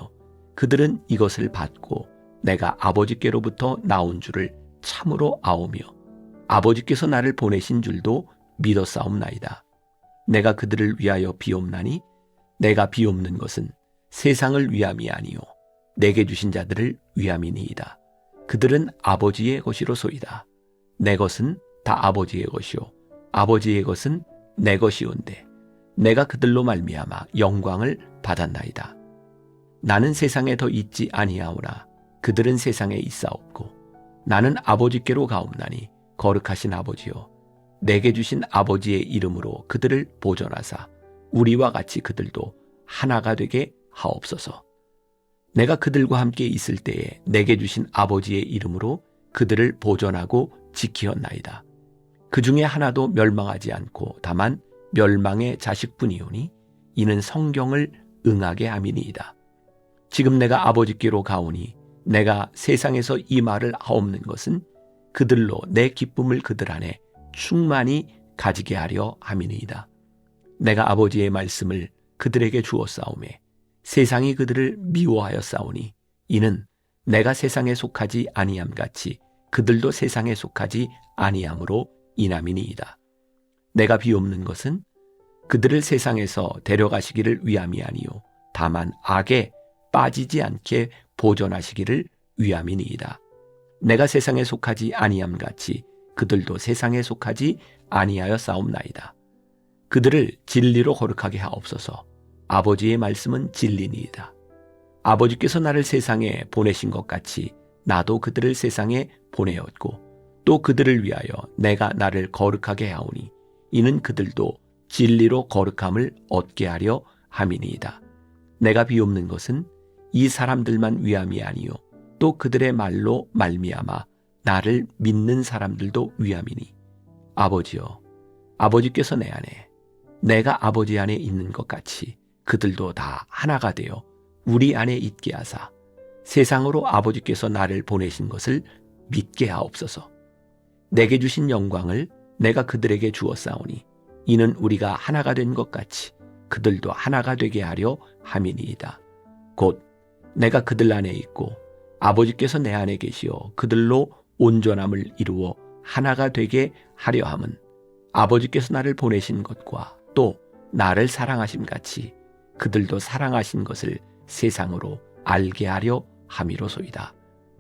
Speaker 1: 그들은 이것을 받고 내가 아버지께로부터 나온 줄을 참으로 아오며 아버지께서 나를 보내신 줄도 믿었사옵나이다. 내가 그들을 위하여 비옵나니 내가 비옵는 것은 세상을 위함이 아니요 내게 주신 자들을 위함이니이다. 그들은 아버지의 것이로소이다. 내 것은 다 아버지의 것이요 아버지의 것은 내 것이온데 내가 그들로 말미암아 영광을 받았나이다. 나는 세상에 더 있지 아니하오나 그들은 세상에 있사옵고 나는 아버지께로 가옵나니 거룩하신 아버지여 내게 주신 아버지의 이름으로 그들을 보존하사 우리와 같이 그들도 하나가 되게 하옵소서. 내가 그들과 함께 있을 때에 내게 주신 아버지의 이름으로 그들을 보존하고 지키었나이다. 그 중에 하나도 멸망하지 않고 다만 멸망의 자식뿐이오니 이는 성경을 응하게 함이니이다. 지금 내가 아버지께로 가오니 내가 세상에서 이 말을 하옵는 것은 그들로 내 기쁨을 그들 안에 충만히 가지게 하려 함이니이다. 내가 아버지의 말씀을 그들에게 주었사오매 세상이 그들을 미워하였사오니 이는 내가 세상에 속하지 아니함 같이 그들도 세상에 속하지 아니함으로 인함이니이다. 내가 비옵는 것은 그들을 세상에서 데려가시기를 위함이 아니요 다만 악에 빠지지 않게 보존하시기를 위함이니이다. 내가 세상에 속하지 아니함 같이 그들도 세상에 속하지 아니하여 싸움나이다. 그들을 진리로 거룩하게 하옵소서. 아버지의 말씀은 진리니이다. 아버지께서 나를 세상에 보내신 것 같이 나도 그들을 세상에 보내었고 또 그들을 위하여 내가 나를 거룩하게 하오니 이는 그들도 진리로 거룩함을 얻게 하려 함이니이다. 내가 비옵는 것은 이 사람들만 위함이 아니요 또 그들의 말로 말미암아 나를 믿는 사람들도 위함이니 아버지여, 아버지께서 내 안에 내가 아버지 안에 있는 것 같이 그들도 다 하나가 되어 우리 안에 있게 하사 세상으로 아버지께서 나를 보내신 것을 믿게 하옵소서. 내게 주신 영광을 내가 그들에게 주었사오니 이는 우리가 하나가 된 것 같이 그들도 하나가 되게 하려 함이니이다. 곧 내가 그들 안에 있고 아버지께서 내 안에 계시어 그들로 온전함을 이루어 하나가 되게 하려 함은 아버지께서 나를 보내신 것과 또 나를 사랑하심 같이 그들도 사랑하신 것을 세상으로 알게 하려 함이로소이다.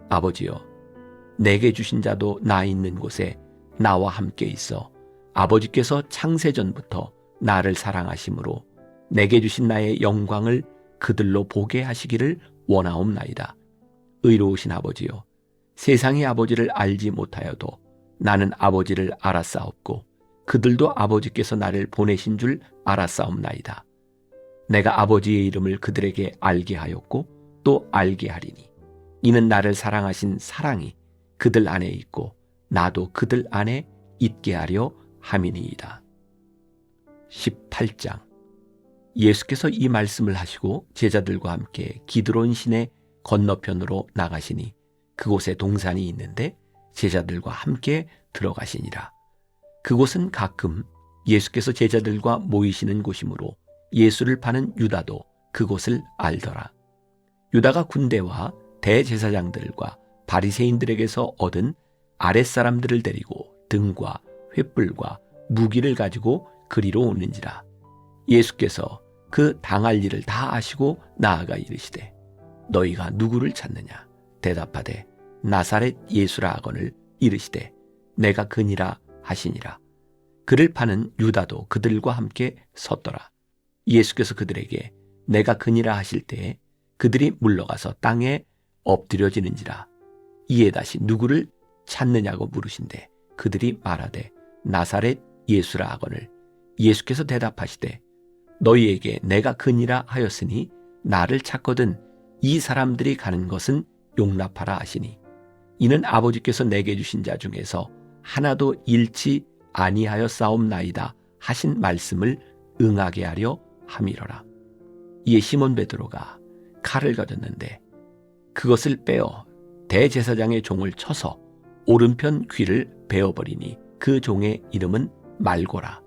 Speaker 1: 아버지여, 내게 주신 자도 나 있는 곳에 나와 함께 있어 아버지께서 창세전부터 나를 사랑하심으로 내게 주신 나의 영광을 그들로 보게 하시기를 원하옵나이다. 의로우신 아버지여, 세상이 아버지를 알지 못하여도 나는 아버지를 알았사옵고 그들도 아버지께서 나를 보내신 줄 알았사옵나이다. 내가 아버지의 이름을 그들에게 알게 하였고 또 알게 하리니 이는 나를 사랑하신 사랑이 그들 안에 있고 나도 그들 안에 있게 하려 함이니이다. 18장. 예수께서 이 말씀을 하시고 제자들과 함께 기드론 시내 건너편으로 나가시니 그곳에 동산이 있는데 제자들과 함께 들어가시니라. 그곳은 가끔 예수께서 제자들과 모이시는 곳이므로 예수를 파는 유다도 그곳을 알더라. 유다가 군대와 대제사장들과 바리새인들에게서 얻은 아랫사람들을 데리고 등과 횃불과 무기를 가지고 그리로 오는지라. 예수께서 그 당할 일을 다 아시고 나아가 이르시되 너희가 누구를 찾느냐? 대답하되 나사렛 예수라 하거늘 이르시되 내가 그니라 하시니라. 그를 파는 유다도 그들과 함께 섰더라. 예수께서 그들에게 내가 그니라 하실 때에 그들이 물러가서 땅에 엎드려지는지라. 이에 다시 누구를 찾느냐고 물으신대 그들이 말하되 나사렛 예수라 하거늘 예수께서 대답하시되 너희에게 내가 그니라 하였으니 나를 찾거든 이 사람들이 가는 것은 용납하라 하시니 이는 아버지께서 내게 주신 자 중에서 하나도 잃지 아니하였사옵나이다 하신 말씀을 응하게 하려 함이로라. 이에 시몬 베드로가 칼을 가졌는데 그것을 빼어 대제사장의 종을 쳐서 오른편 귀를 베어버리니 그 종의 이름은 말고라.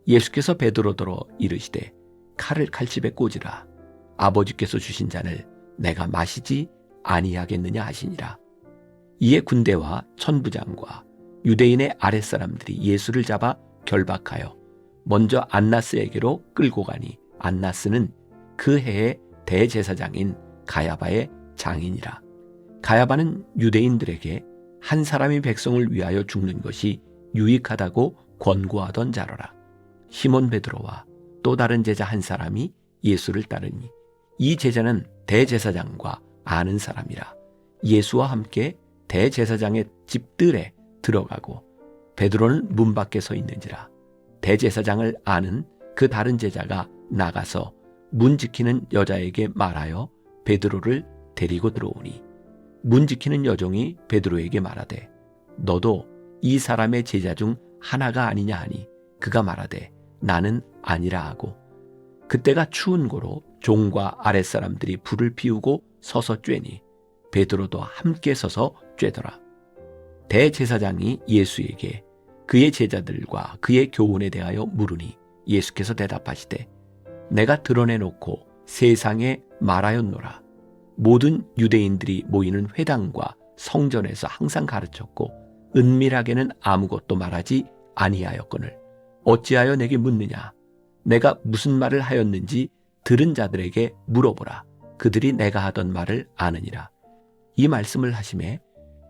Speaker 1: 예수께서 베드로더러 이르시되 칼을 칼집에 꽂으라. 아버지께서 주신 잔을 내가 마시지 아니하겠느냐 하시니라. 이에 군대와 천부장과 유대인의 아랫사람들이 예수를 잡아 결박하여 먼저 안나스에게로 끌고 가니 안나스는 그 해의 대제사장인 가야바의 장인이라. 가야바는 유대인들에게 한 사람이 백성을 위하여 죽는 것이 유익하다고 권고하던 자로라. 시몬 베드로와 또 다른 제자 한 사람이 예수를 따르니 이 제자는 대제사장과 아는 사람이라. 예수와 함께 대제사장의 집들에 들어가고 베드로는 문 밖에 서 있는지라. 대제사장을 아는 그 다른 제자가 나가서 문 지키는 여자에게 말하여 베드로를 데리고 들어오니 문 지키는 여종이 베드로에게 말하되 너도 이 사람의 제자 중 하나가 아니냐 하니 그가 말하되 나는 아니라 하고 그때가 추운 고로 종과 아랫사람들이 불을 피우고 서서 쬐니 베드로도 함께 서서 쬐더라. 대제사장이 예수에게 그의 제자들과 그의 교훈에 대하여 물으니 예수께서 대답하시되 내가 드러내놓고 세상에 말하였노라. 모든 유대인들이 모이는 회당과 성전에서 항상 가르쳤고 은밀하게는 아무것도 말하지 아니하였거늘 어찌하여 내게 묻느냐? 내가 무슨 말을 하였는지 들은 자들에게 물어보라. 그들이 내가 하던 말을 아느니라. 이 말씀을 하심에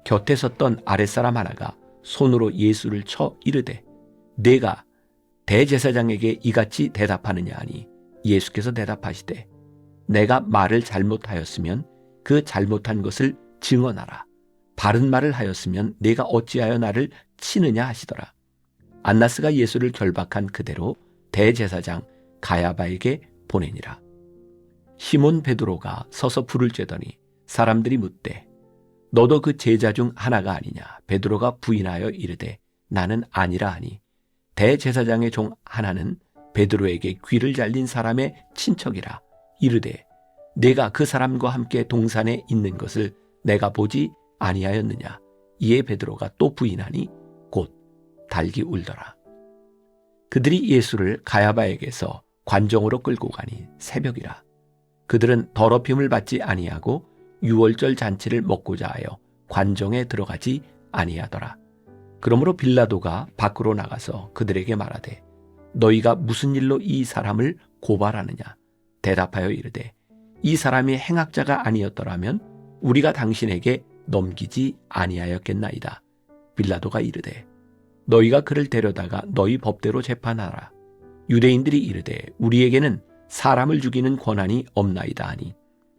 Speaker 1: 곁에 섰던 아랫사람 하나가 손으로 예수를 쳐 이르되 내가 대제사장에게 이같이 대답하느냐 하니 예수께서 대답하시되 내가 말을 잘못하였으면 그 잘못한 것을 증언하라. 바른 말을 하였으면 내가 어찌하여 나를 치느냐 하시더라. 안나스가 예수를 결박한 그대로 대제사장 가야바에게 보내니라. 시몬 베드로가 서서 불을 쬐더니 사람들이 묻되 너도 그 제자 중 하나가 아니냐. 베드로가 부인하여 이르되 나는 아니라 하니 대제사장의 종 하나는 베드로에게 귀를 잘린 사람의 친척이라 이르되 내가 그 사람과 함께 동산에 있는 것을 내가 보지 아니하였느냐. 이에 베드로가 또 부인하니 곧 달기 울더라. 그들이 예수를 가야바에게서 관정으로 끌고 가니 새벽이라. 그들은 더럽힘을 받지 아니하고 유월절 잔치를 먹고자 하여 관정에 들어가지 아니하더라. 그러므로 빌라도가 밖으로 나가서 그들에게 말하되 너희가 무슨 일로 이 사람을 고발하느냐. 대답하여 이르되 이 사람이 행악자가 아니었더라면 우리가 당신에게 넘기지 아니하였겠나이다. 빌라도가 이르되 너희가 그를 데려다가 너희 법대로 재판하라. 유대인들이 이르되 우리에게는 사람을 죽이는 권한이 없나이다 하니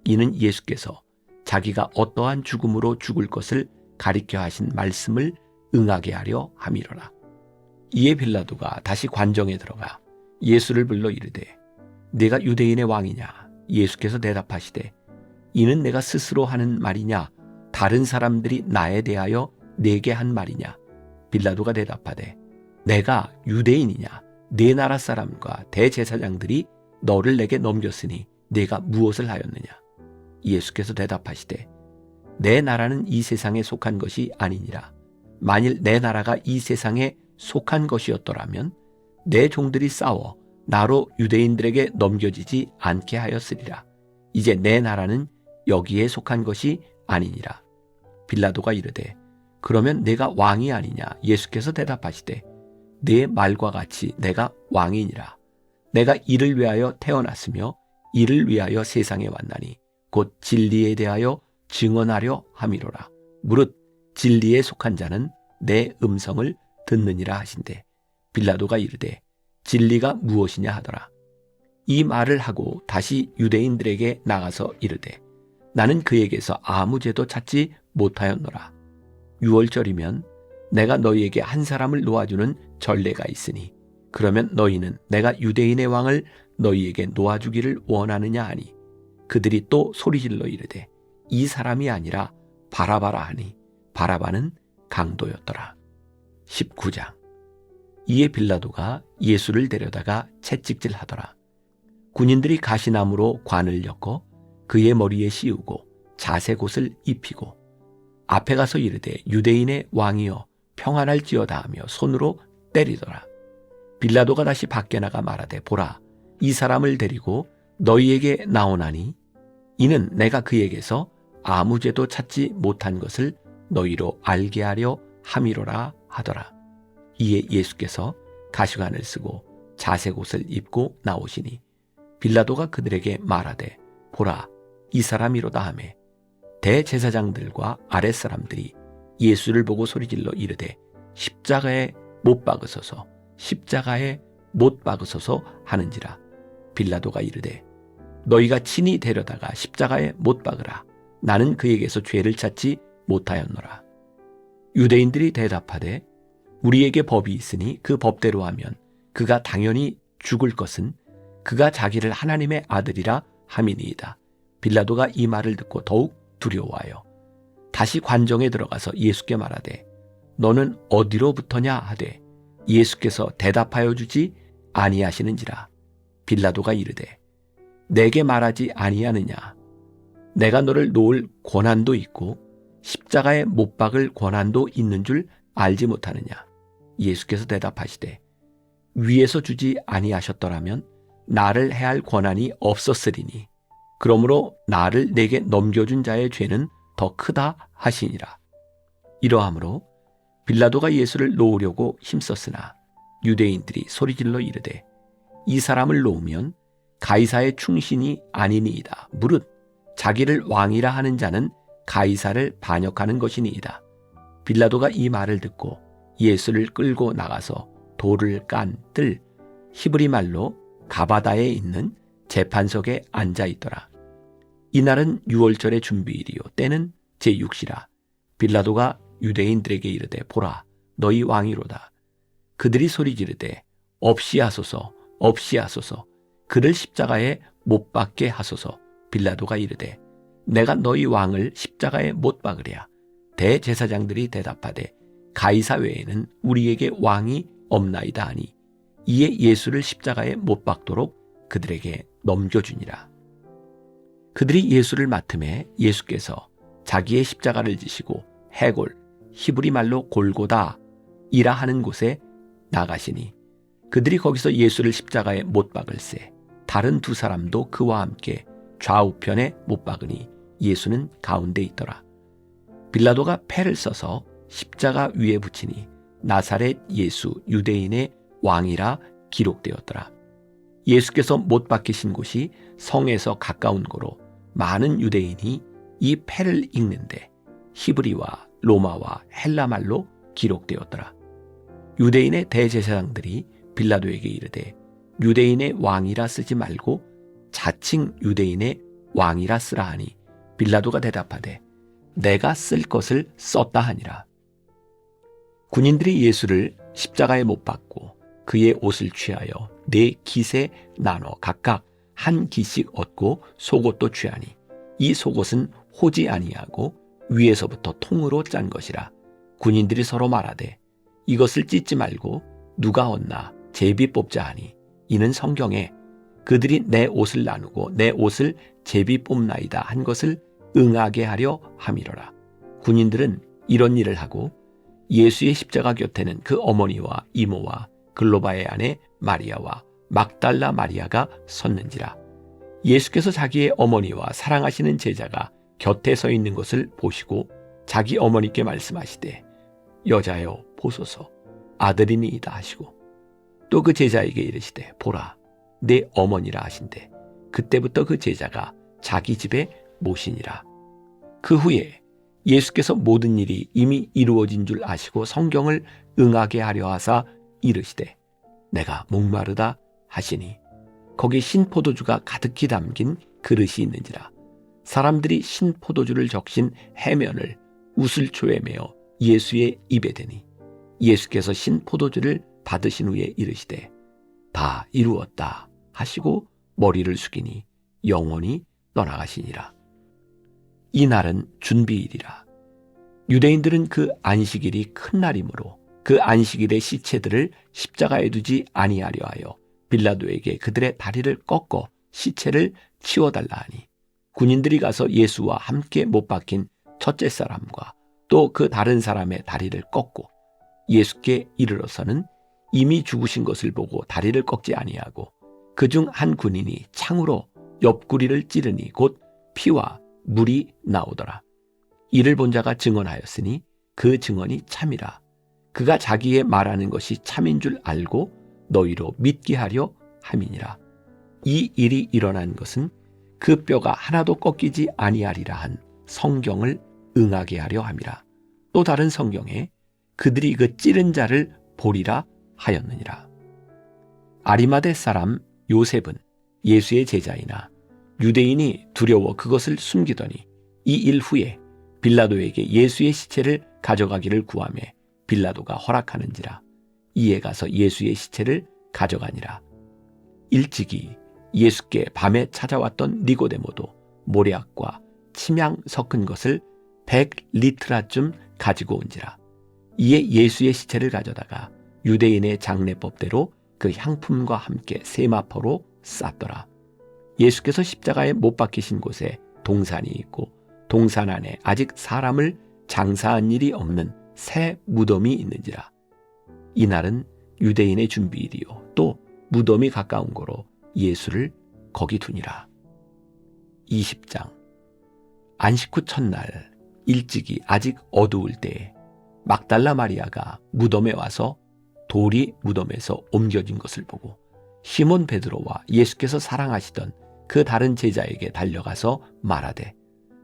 Speaker 1: 이는 예수께서 자기가 어떠한 죽음으로 죽을 것을 가리켜 하신 말씀을 응하게 하려 함이로라. 이에 빌라도가 다시 관정에 들어가 예수를 불러 이르되 네가 유대인의 왕이냐. 예수께서 대답하시되 이는 내가 스스로 하는 말이냐 다른 사람들이 나에 대하여 내게 한 말이냐. 빌라도가 대답하되 내가 유대인이냐. 네 나라 사람과 대제사장들이 너를 내게 넘겼으니 네가 무엇을 하였느냐. 예수께서 대답하시되 내 나라는 이 세상에 속한 것이 아니니라. 만일 내 나라가 이 세상에 속한 것이었더라면 내 종들이 싸워 나로 유대인들에게 넘겨지지 않게 하였으리라. 이제 내 나라는 여기에 속한 것이 아니니라. 빌라도가 이르되 그러면 내가 왕이 아니냐. 예수께서 대답하시되 내 말과 같이 내가 왕이니라. 내가 이를 위하여 태어났으며 이를 위하여 세상에 왔나니 곧 진리에 대하여 증언하려 함이로라. 무릇 진리에 속한 자는 내 음성을 듣느니라 하신대 빌라도가 이르되 진리가 무엇이냐 하더라. 이 말을 하고 다시 유대인들에게 나가서 이르되 나는 그에게서 아무 죄도 찾지 못하였노라. 유월절이면 내가 너희에게 한 사람을 놓아주는 전례가 있으니 그러면 너희는 내가 유대인의 왕을 너희에게 놓아주기를 원하느냐 하니 그들이 또 소리질러 이르되 이 사람이 아니라 바라바라 하니 바라바는 강도였더라. 19장. 이에 빌라도가 예수를 데려다가 채찍질하더라. 군인들이 가시나무로 관을 엮어 그의 머리에 씌우고 자색옷을 입히고 앞에 가서 이르되 유대인의 왕이여 평안할지어다 하며 손으로 때리더라. 빌라도가 다시 밖에 나가 말하되 보라 이 사람을 데리고 너희에게 나오나니 이는 내가 그에게서 아무 죄도 찾지 못한 것을 너희로 알게 하려 함이로라 하더라. 이에 예수께서 가시관을 쓰고 자색옷을 입고 나오시니 빌라도가 그들에게 말하되 보라 이 사람이로다 하매 대제사장들과 아랫사람들이 예수를 보고 소리질러 이르되 십자가에 못 박으소서 십자가에 못 박으소서 하는지라. 빌라도가 이르되 너희가 친히 데려다가 십자가에 못 박으라. 나는 그에게서 죄를 찾지 못하였노라. 유대인들이 대답하되 우리에게 법이 있으니 그 법대로 하면 그가 당연히 죽을 것은 그가 자기를 하나님의 아들이라 함이니이다. 빌라도가 이 말을 듣고 더욱 두려워하여 다시 관정에 들어가서 예수께 말하되 너는 어디로부터냐 하되 예수께서 대답하여 주지 아니하시는지라. 빌라도가 이르되 내게 말하지 아니하느냐. 내가 너를 놓을 권한도 있고 십자가에 못 박을 권한도 있는 줄 알지 못하느냐. 예수께서 대답하시되 위에서 주지 아니하셨더라면 나를 해할 권한이 없었으리니 그러므로 나를 내게 넘겨준 자의 죄는 더 크다 하시니라. 이러함으로 빌라도가 예수를 놓으려고 힘썼으나 유대인들이 소리질러 이르되 이 사람을 놓으면 가이사의 충신이 아니니이다. 무릇 자기를 왕이라 하는 자는 가이사를 반역하는 것이니이다. 빌라도가 이 말을 듣고 예수를 끌고 나가서 돌을 깐 뜰 히브리 말로 가바다에 있는 재판석에 앉아 있더라. 이날은 유월절의 준비일이요 때는 제6시라. 빌라도가 유대인들에게 이르되 보라 너희 왕이로다. 그들이 소리 지르되 없이 하소서 없이 하소서 그를 십자가에 못 박게 하소서. 빌라도가 이르되 내가 너희 왕을 십자가에 못 박으랴. 대제사장들이 대답하되 가이사 외에는 우리에게 왕이 없나이다 하니 이에 예수를 십자가에 못 박도록 그들에게 넘겨주니라. 그들이 예수를 맡음에 예수께서 자기의 십자가를 지시고 해골 히브리 말로 골고다 이라 하는 곳에 나가시니 그들이 거기서 예수를 십자가에 못 박을새 다른 두 사람도 그와 함께 좌우편에 못 박으니 예수는 가운데 있더라. 빌라도가 패를 써서 십자가 위에 붙이니 나사렛 예수 유대인의 왕이라 기록되었더라. 예수께서 못 박히신 곳이 성에서 가까운 고로 많은 유대인이 이 패를 읽는데 히브리와 로마와 헬라말로 기록되었더라. 유대인의 대제사장들이 빌라도에게 이르되 유대인의 왕이라 쓰지 말고 자칭 유대인의 왕이라 쓰라 하니 빌라도가 대답하되 내가 쓸 것을 썼다 하니라. 군인들이 예수를 십자가에 못 박고 그의 옷을 취하여 네 깃에 나눠 각각 한 깃씩 얻고 속옷도 취하니 이 속옷은 호지 아니하고 위에서부터 통으로 짠 것이라. 군인들이 서로 말하되 이것을 찢지 말고 누가 얻나 제비 뽑자 하니 이는 성경에 그들이 내 옷을 나누고 내 옷을 제비 뽑나이다 한 것을 응하게 하려 함이로라. 군인들은 이런 일을 하고 예수의 십자가 곁에는 그 어머니와 이모와 글로바의 아내 마리아와 막달라 마리아가 섰는지라. 예수께서 자기의 어머니와 사랑하시는 제자가 곁에 서 있는 것을 보시고 자기 어머니께 말씀하시되 여자여 보소서 아들이니이다 하시고 또 그 제자에게 이르시되 보라 내 어머니라 하신대 그때부터 그 제자가 자기 집에 모시니라. 그 후에 예수께서 모든 일이 이미 이루어진 줄 아시고 성경을 응하게 하려 하사 이르시되 내가 목마르다 하시니 거기 신포도주가 가득히 담긴 그릇이 있는지라. 사람들이 신포도주를 적신 해면을 우슬초에 메어 예수의 입에 대니 예수께서 신포도주를 받으신 후에 이르시되 다 이루었다 하시고 머리를 숙이니 영원히 떠나가시니라. 이 날은 준비일이라. 유대인들은 그 안식일이 큰 날이므로 그 안식일의 시체들을 십자가에 두지 아니하려 하여 빌라도에게 그들의 다리를 꺾어 시체를 치워달라 하니 군인들이 가서 예수와 함께 못 박힌 첫째 사람과 또 그 다른 사람의 다리를 꺾고 예수께 이르러서는 이미 죽으신 것을 보고 다리를 꺾지 아니하고 그중 한 군인이 창으로 옆구리를 찌르니 곧 피와 물이 나오더라. 이를 본 자가 증언하였으니 그 증언이 참이라. 그가 자기의 말하는 것이 참인 줄 알고 너희로 믿게 하려 함이니라. 이 일이 일어난 것은 그 뼈가 하나도 꺾이지 아니하리라 한 성경을 응하게 하려 함이라. 또 다른 성경에 그들이 그 찌른 자를 보리라 하였느니라. 아리마대 사람 요셉은 예수의 제자이나 유대인이 두려워 그것을 숨기더니 이 일 후에 빌라도에게 예수의 시체를 가져가기를 구하매 빌라도가 허락하는지라. 이에 가서 예수의 시체를 가져가니라. 일찍이 예수께 밤에 찾아왔던 니고데모도 모략과 침향 섞은 것을 100리트라쯤 가지고 온지라. 이에 예수의 시체를 가져다가 유대인의 장례법대로 그 향품과 함께 세마포로 쌌더라. 예수께서 십자가에 못 박히신 곳에 동산이 있고 동산 안에 아직 사람을 장사한 일이 없는 새 무덤이 있는지라. 이날은 유대인의 준비일이요 또 무덤이 가까운 고로 예수를 거기 두니라. 20장. 안식 후 첫날 일찍이 아직 어두울 때에 막달라 마리아가 무덤에 와서 돌이 무덤에서 옮겨진 것을 보고 시몬 베드로와 예수께서 사랑하시던 그 다른 제자에게 달려가서 말하되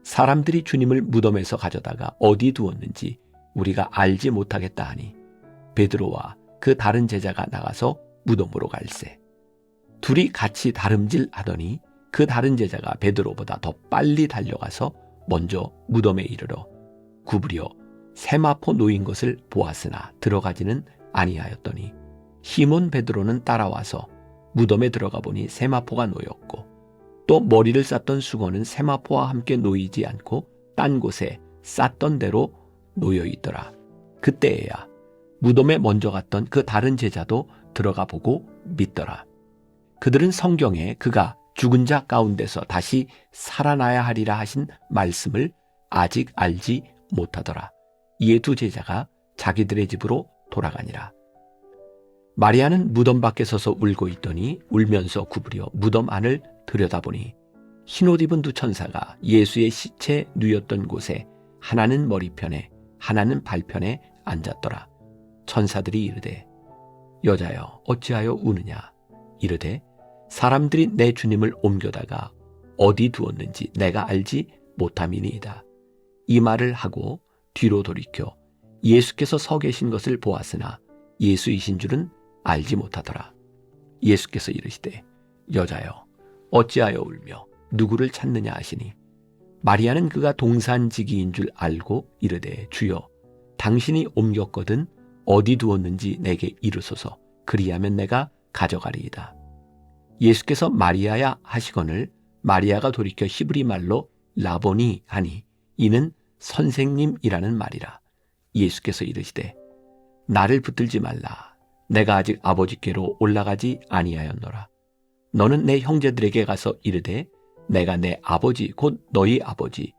Speaker 1: 사람들이 주님을 무덤에서 가져다가 어디 두었는지 우리가 알지 못하겠다 하니 베드로와 그 다른 제자가 나가서 무덤으로 갈새 둘이 같이 다름질 하더니 그 다른 제자가 베드로보다 더 빨리 달려가서 먼저 무덤에 이르러 구부려 세마포 놓인 것을 보았으나 들어가지는 아니하였더니 시몬 베드로는 따라와서 무덤에 들어가 보니 세마포가 놓였고 또 머리를 쌌던 수건은 세마포와 함께 놓이지 않고 딴 곳에 쌌던 대로 놓여 있더라. 그때에야 무덤에 먼저 갔던 그 다른 제자도 들어가 보고 믿더라. 그들은 성경에 그가 죽은 자 가운데서 다시 살아나야 하리라 하신 말씀을 아직 알지 못하더라. 이에 두 제자가 자기들의 집으로 돌아가니라. 마리아는 무덤 밖에 서서 울고 있더니 울면서 구부려 무덤 안을 들여다보니 흰옷 입은 두 천사가 예수의 시체 누였던 곳에 하나는 머리편에 하나는 발편에 앉았더라. 천사들이 이르되 여자여 어찌하여 우느냐. 이르되 사람들이 내 주님을 옮겨다가 어디 두었는지 내가 알지 못함이니이다. 이 말을 하고 뒤로 돌이켜 예수께서 서 계신 것을 보았으나 예수이신 줄은 알지 못하더라. 예수께서 이르시되 여자여 어찌하여 울며 누구를 찾느냐 하시니 마리아는 그가 동산지기인 줄 알고 이르되 주여 당신이 옮겼거든 어디 두었는지 내게 이르소서. 그리하면 내가 가져가리이다. 예수께서 마리아야 하시거늘 마리아가 돌이켜 히브리 말로 라보니 하니 이는 선생님이라는 말이라. 예수께서 이르시되 나를 붙들지 말라. 내가 아직 아버지께로 올라가지 아니하였노라. 너는 내 형제들에게 가서 이르되 내가 내 아버지 곧 너희 아버지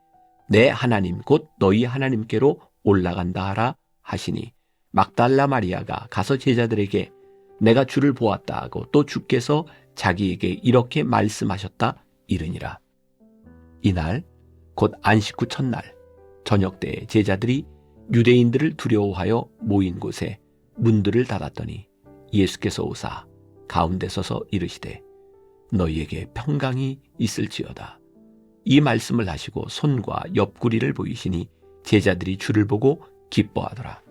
Speaker 1: 내 하나님 곧 너희 하나님께로 올라간다 하라 하시니 막달라 마리아가 가서 제자들에게 내가 주를 보았다 하고 또 주께서 자기에게 이렇게 말씀하셨다 이르니라. 이날 곧 안식 후 첫날 저녁 때에 제자들이 유대인들을 두려워하여 모인 곳에 문들을 닫았더니 예수께서 오사 가운데 서서 이르시되 너희에게 평강이 있을지어다. 이 말씀을 하시고 손과 옆구리를 보이시니 제자들이 주를 보고 기뻐하더라.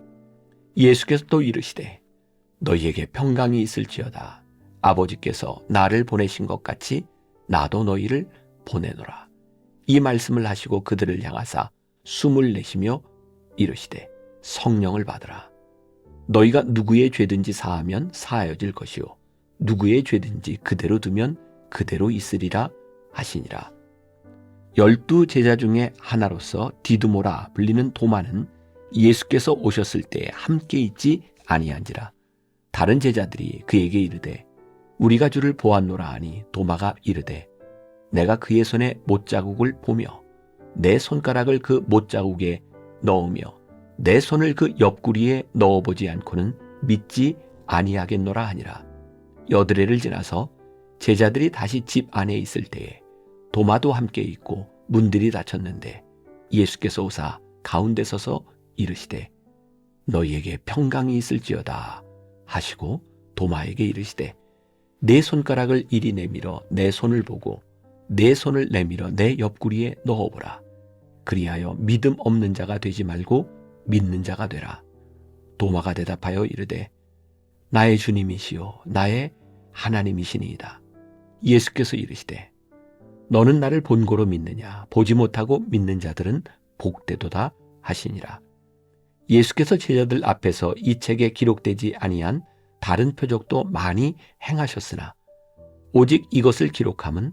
Speaker 1: 예수께서 또 이르시되 너희에게 평강이 있을지어다. 아버지께서 나를 보내신 것 같이 나도 너희를 보내노라. 이 말씀을 하시고 그들을 향하사 숨을 내쉬며 이르시되 성령을 받으라. 너희가 누구의 죄든지 사하면 사하여질 것이요 누구의 죄든지 그대로 두면 그대로 있으리라 하시니라. 12 제자 중에 하나로서 디두모라 불리는 도마는 예수께서 오셨을 때에 함께 있지 아니한지라. 다른 제자들이 그에게 이르되 우리가 주를 보았노라 하니 도마가 이르되 내가 그의 손에 못자국을 보며 내 손가락을 그 못자국에 넣으며 내 손을 그 옆구리에 넣어보지 않고는 믿지 아니하겠노라 하니라. 여드레를 지나서 제자들이 다시 집 안에 있을 때에 도마도 함께 있고 문들이 닫혔는데 예수께서 오사 가운데 서서 이르시되 너희에게 평강이 있을지어다 하시고 도마에게 이르시되 내 손가락을 이리 내밀어 내 손을 보고 내 손을 내밀어 내 옆구리에 넣어보라. 그리하여 믿음 없는 자가 되지 말고 믿는 자가 되라. 도마가 대답하여 이르되 나의 주님이시요 나의 하나님이시니이다. 예수께서 이르시되 너는 나를 본고로 믿느냐. 보지 못하고 믿는 자들은 복되도다 하시니라. 예수께서 제자들 앞에서 이 책에 기록되지 아니한 다른 표적도 많이 행하셨으나 오직 이것을 기록함은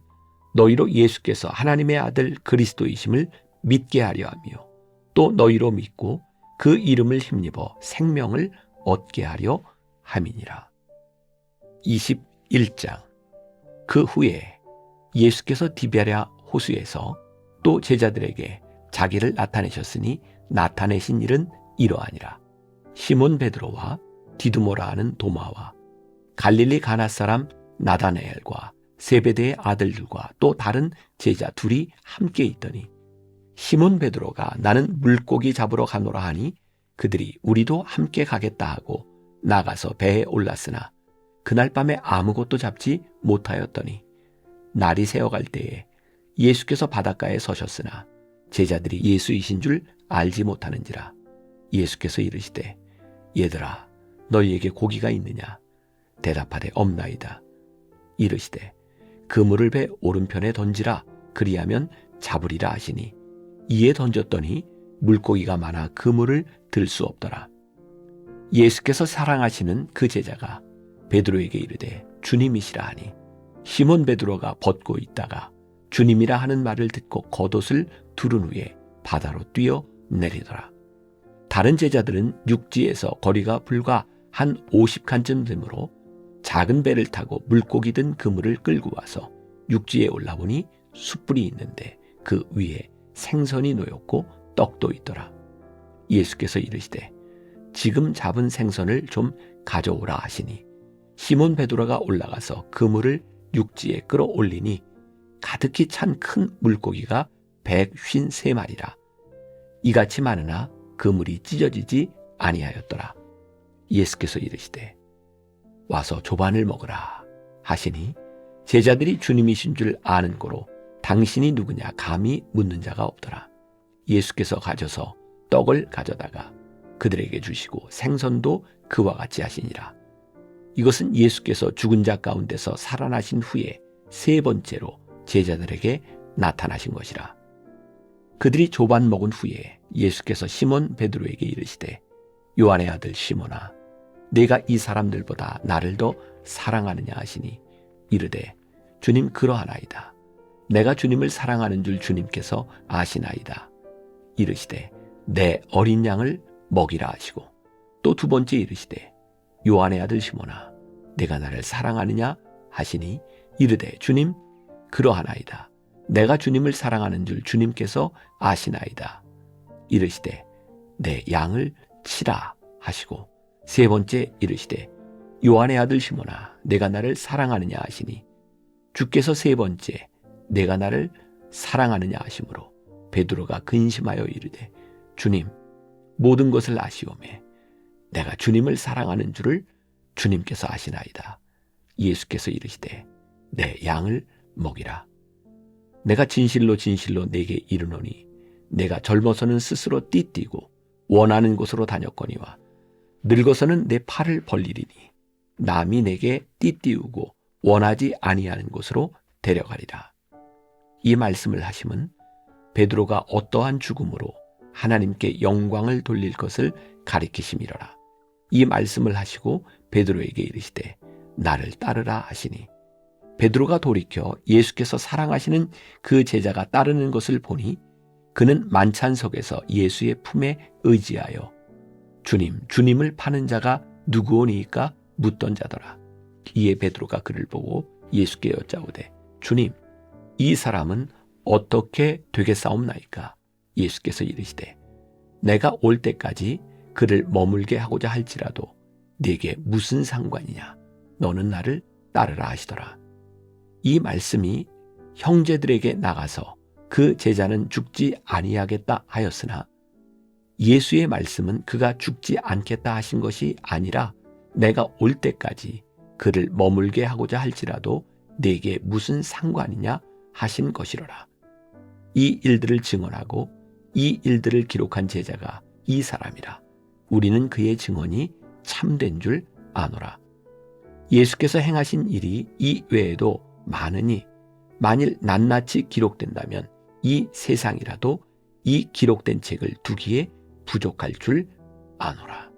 Speaker 1: 너희로 예수께서 하나님의 아들 그리스도이심을 믿게 하려 하며 또 너희로 믿고 그 이름을 힘입어 생명을 얻게 하려 함이니라. 21장. 그 후에 예수께서 디베랴 호수에서 또 제자들에게 자기를 나타내셨으니 나타내신 일은 이러하니라. 시몬 베드로와 디두모라 하는 도마와 갈릴리 가나 사람 나다나엘과 세베대의 아들들과 또 다른 제자 둘이 함께 있더니 시몬 베드로가 나는 물고기 잡으러 가노라 하니 그들이 우리도 함께 가겠다 하고 나가서 배에 올랐으나 그날 밤에 아무것도 잡지 못하였더니 날이 새어갈 때에 예수께서 바닷가에 서셨으나 제자들이 예수이신 줄 알지 못하는지라. 예수께서 이르시되 얘들아 너희에게 고기가 있느냐. 대답하되 없나이다. 이르시되 그물을 배 오른편에 던지라. 그리하면 잡으리라 하시니 이에 던졌더니 물고기가 많아 그물을 들 수 없더라. 예수께서 사랑하시는 그 제자가 베드로에게 이르되 주님이시라 하니 시몬 베드로가 벗고 있다가 주님이라 하는 말을 듣고 겉옷을 두른 후에 바다로 뛰어 내리더라. 다른 제자들은 육지에서 거리가 불과 한 50칸쯤 되므로 작은 배를 타고 물고기 든 그물을 끌고 와서 육지에 올라보니 숯불이 있는데 그 위에 생선이 놓였고 떡도 있더라. 예수께서 이르시되 지금 잡은 생선을 좀 가져오라 하시니 시몬 베드로가 올라가서 그물을 육지에 끌어올리니 가득히 찬 큰 물고기가 153마리라. 이같이 많으나 그물이 찢어지지 아니하였더라. 예수께서 이르시되 와서 조반을 먹으라 하시니 제자들이 주님이신 줄 아는 고로 당신이 누구냐 감히 묻는 자가 없더라. 예수께서 가져서 떡을 가져다가 그들에게 주시고 생선도 그와 같이 하시니라. 이것은 예수께서 죽은 자 가운데서 살아나신 후에 세 번째로 제자들에게 나타나신 것이라. 그들이 조반 먹은 후에 예수께서 시몬 베드로에게 이르시되 요한의 아들 시몬아 내가 이 사람들보다 나를 더 사랑하느냐 하시니 이르되 주님 그러하나이다. 내가 주님을 사랑하는 줄 주님께서 아시나이다. 이르시되 내 어린 양을 먹이라 하시고 또 두 번째 이르시되 요한의 아들 시몬아 내가 나를 사랑하느냐 하시니 이르되 주님 그러하나이다. 내가 주님을 사랑하는 줄 주님께서 아시나이다. 이르시되 내 양을 치라 하시고 세 번째 이르시되 요한의 아들 시몬아 내가 나를 사랑하느냐 하시니 주께서 세 번째 내가 나를 사랑하느냐 하시므로 베드로가 근심하여 이르되 주님 모든 것을 아시오매 내가 주님을 사랑하는 줄을 주님께서 아시나이다. 예수께서 이르시되 내 양을 먹이라. 내가 진실로 진실로 내게 이르노니 내가 젊어서는 스스로 띠뛰고 원하는 곳으로 다녔거니와 늙어서는 내 팔을 벌리리니 남이 내게 띠띠우고 원하지 아니하는 곳으로 데려가리라. 이 말씀을 하심은 베드로가 어떠한 죽음으로 하나님께 영광을 돌릴 것을 가리키심이로라. 이 말씀을 하시고 베드로에게 이르시되 나를 따르라 하시니 베드로가 돌이켜 예수께서 사랑하시는 그 제자가 따르는 것을 보니 그는 만찬석에서 예수의 품에 의지하여 주님을 파는 자가 누구오니이까 묻던 자더라. 이에 베드로가 그를 보고 예수께 여짜오되 주님 이 사람은 어떻게 되겠사옵나이까? 예수께서 이르시되 내가 올 때까지 그를 머물게 하고자 할지라도 네게 무슨 상관이냐? 너는 나를 따르라 하시더라. 이 말씀이 형제들에게 나가서 그 제자는 죽지 아니하겠다 하였으나 예수의 말씀은 그가 죽지 않겠다 하신 것이 아니라 내가 올 때까지 그를 머물게 하고자 할지라도 네게 무슨 상관이냐 하신 것이로라. 이 일들을 증언하고 이 일들을 기록한 제자가 이 사람이라. 우리는 그의 증언이 참된 줄 아노라. 예수께서 행하신 일이 이 외에도 많으니 만일 낱낱이 기록된다면 이 세상이라도 이 기록된 책을 두기에 부족할 줄 아노라.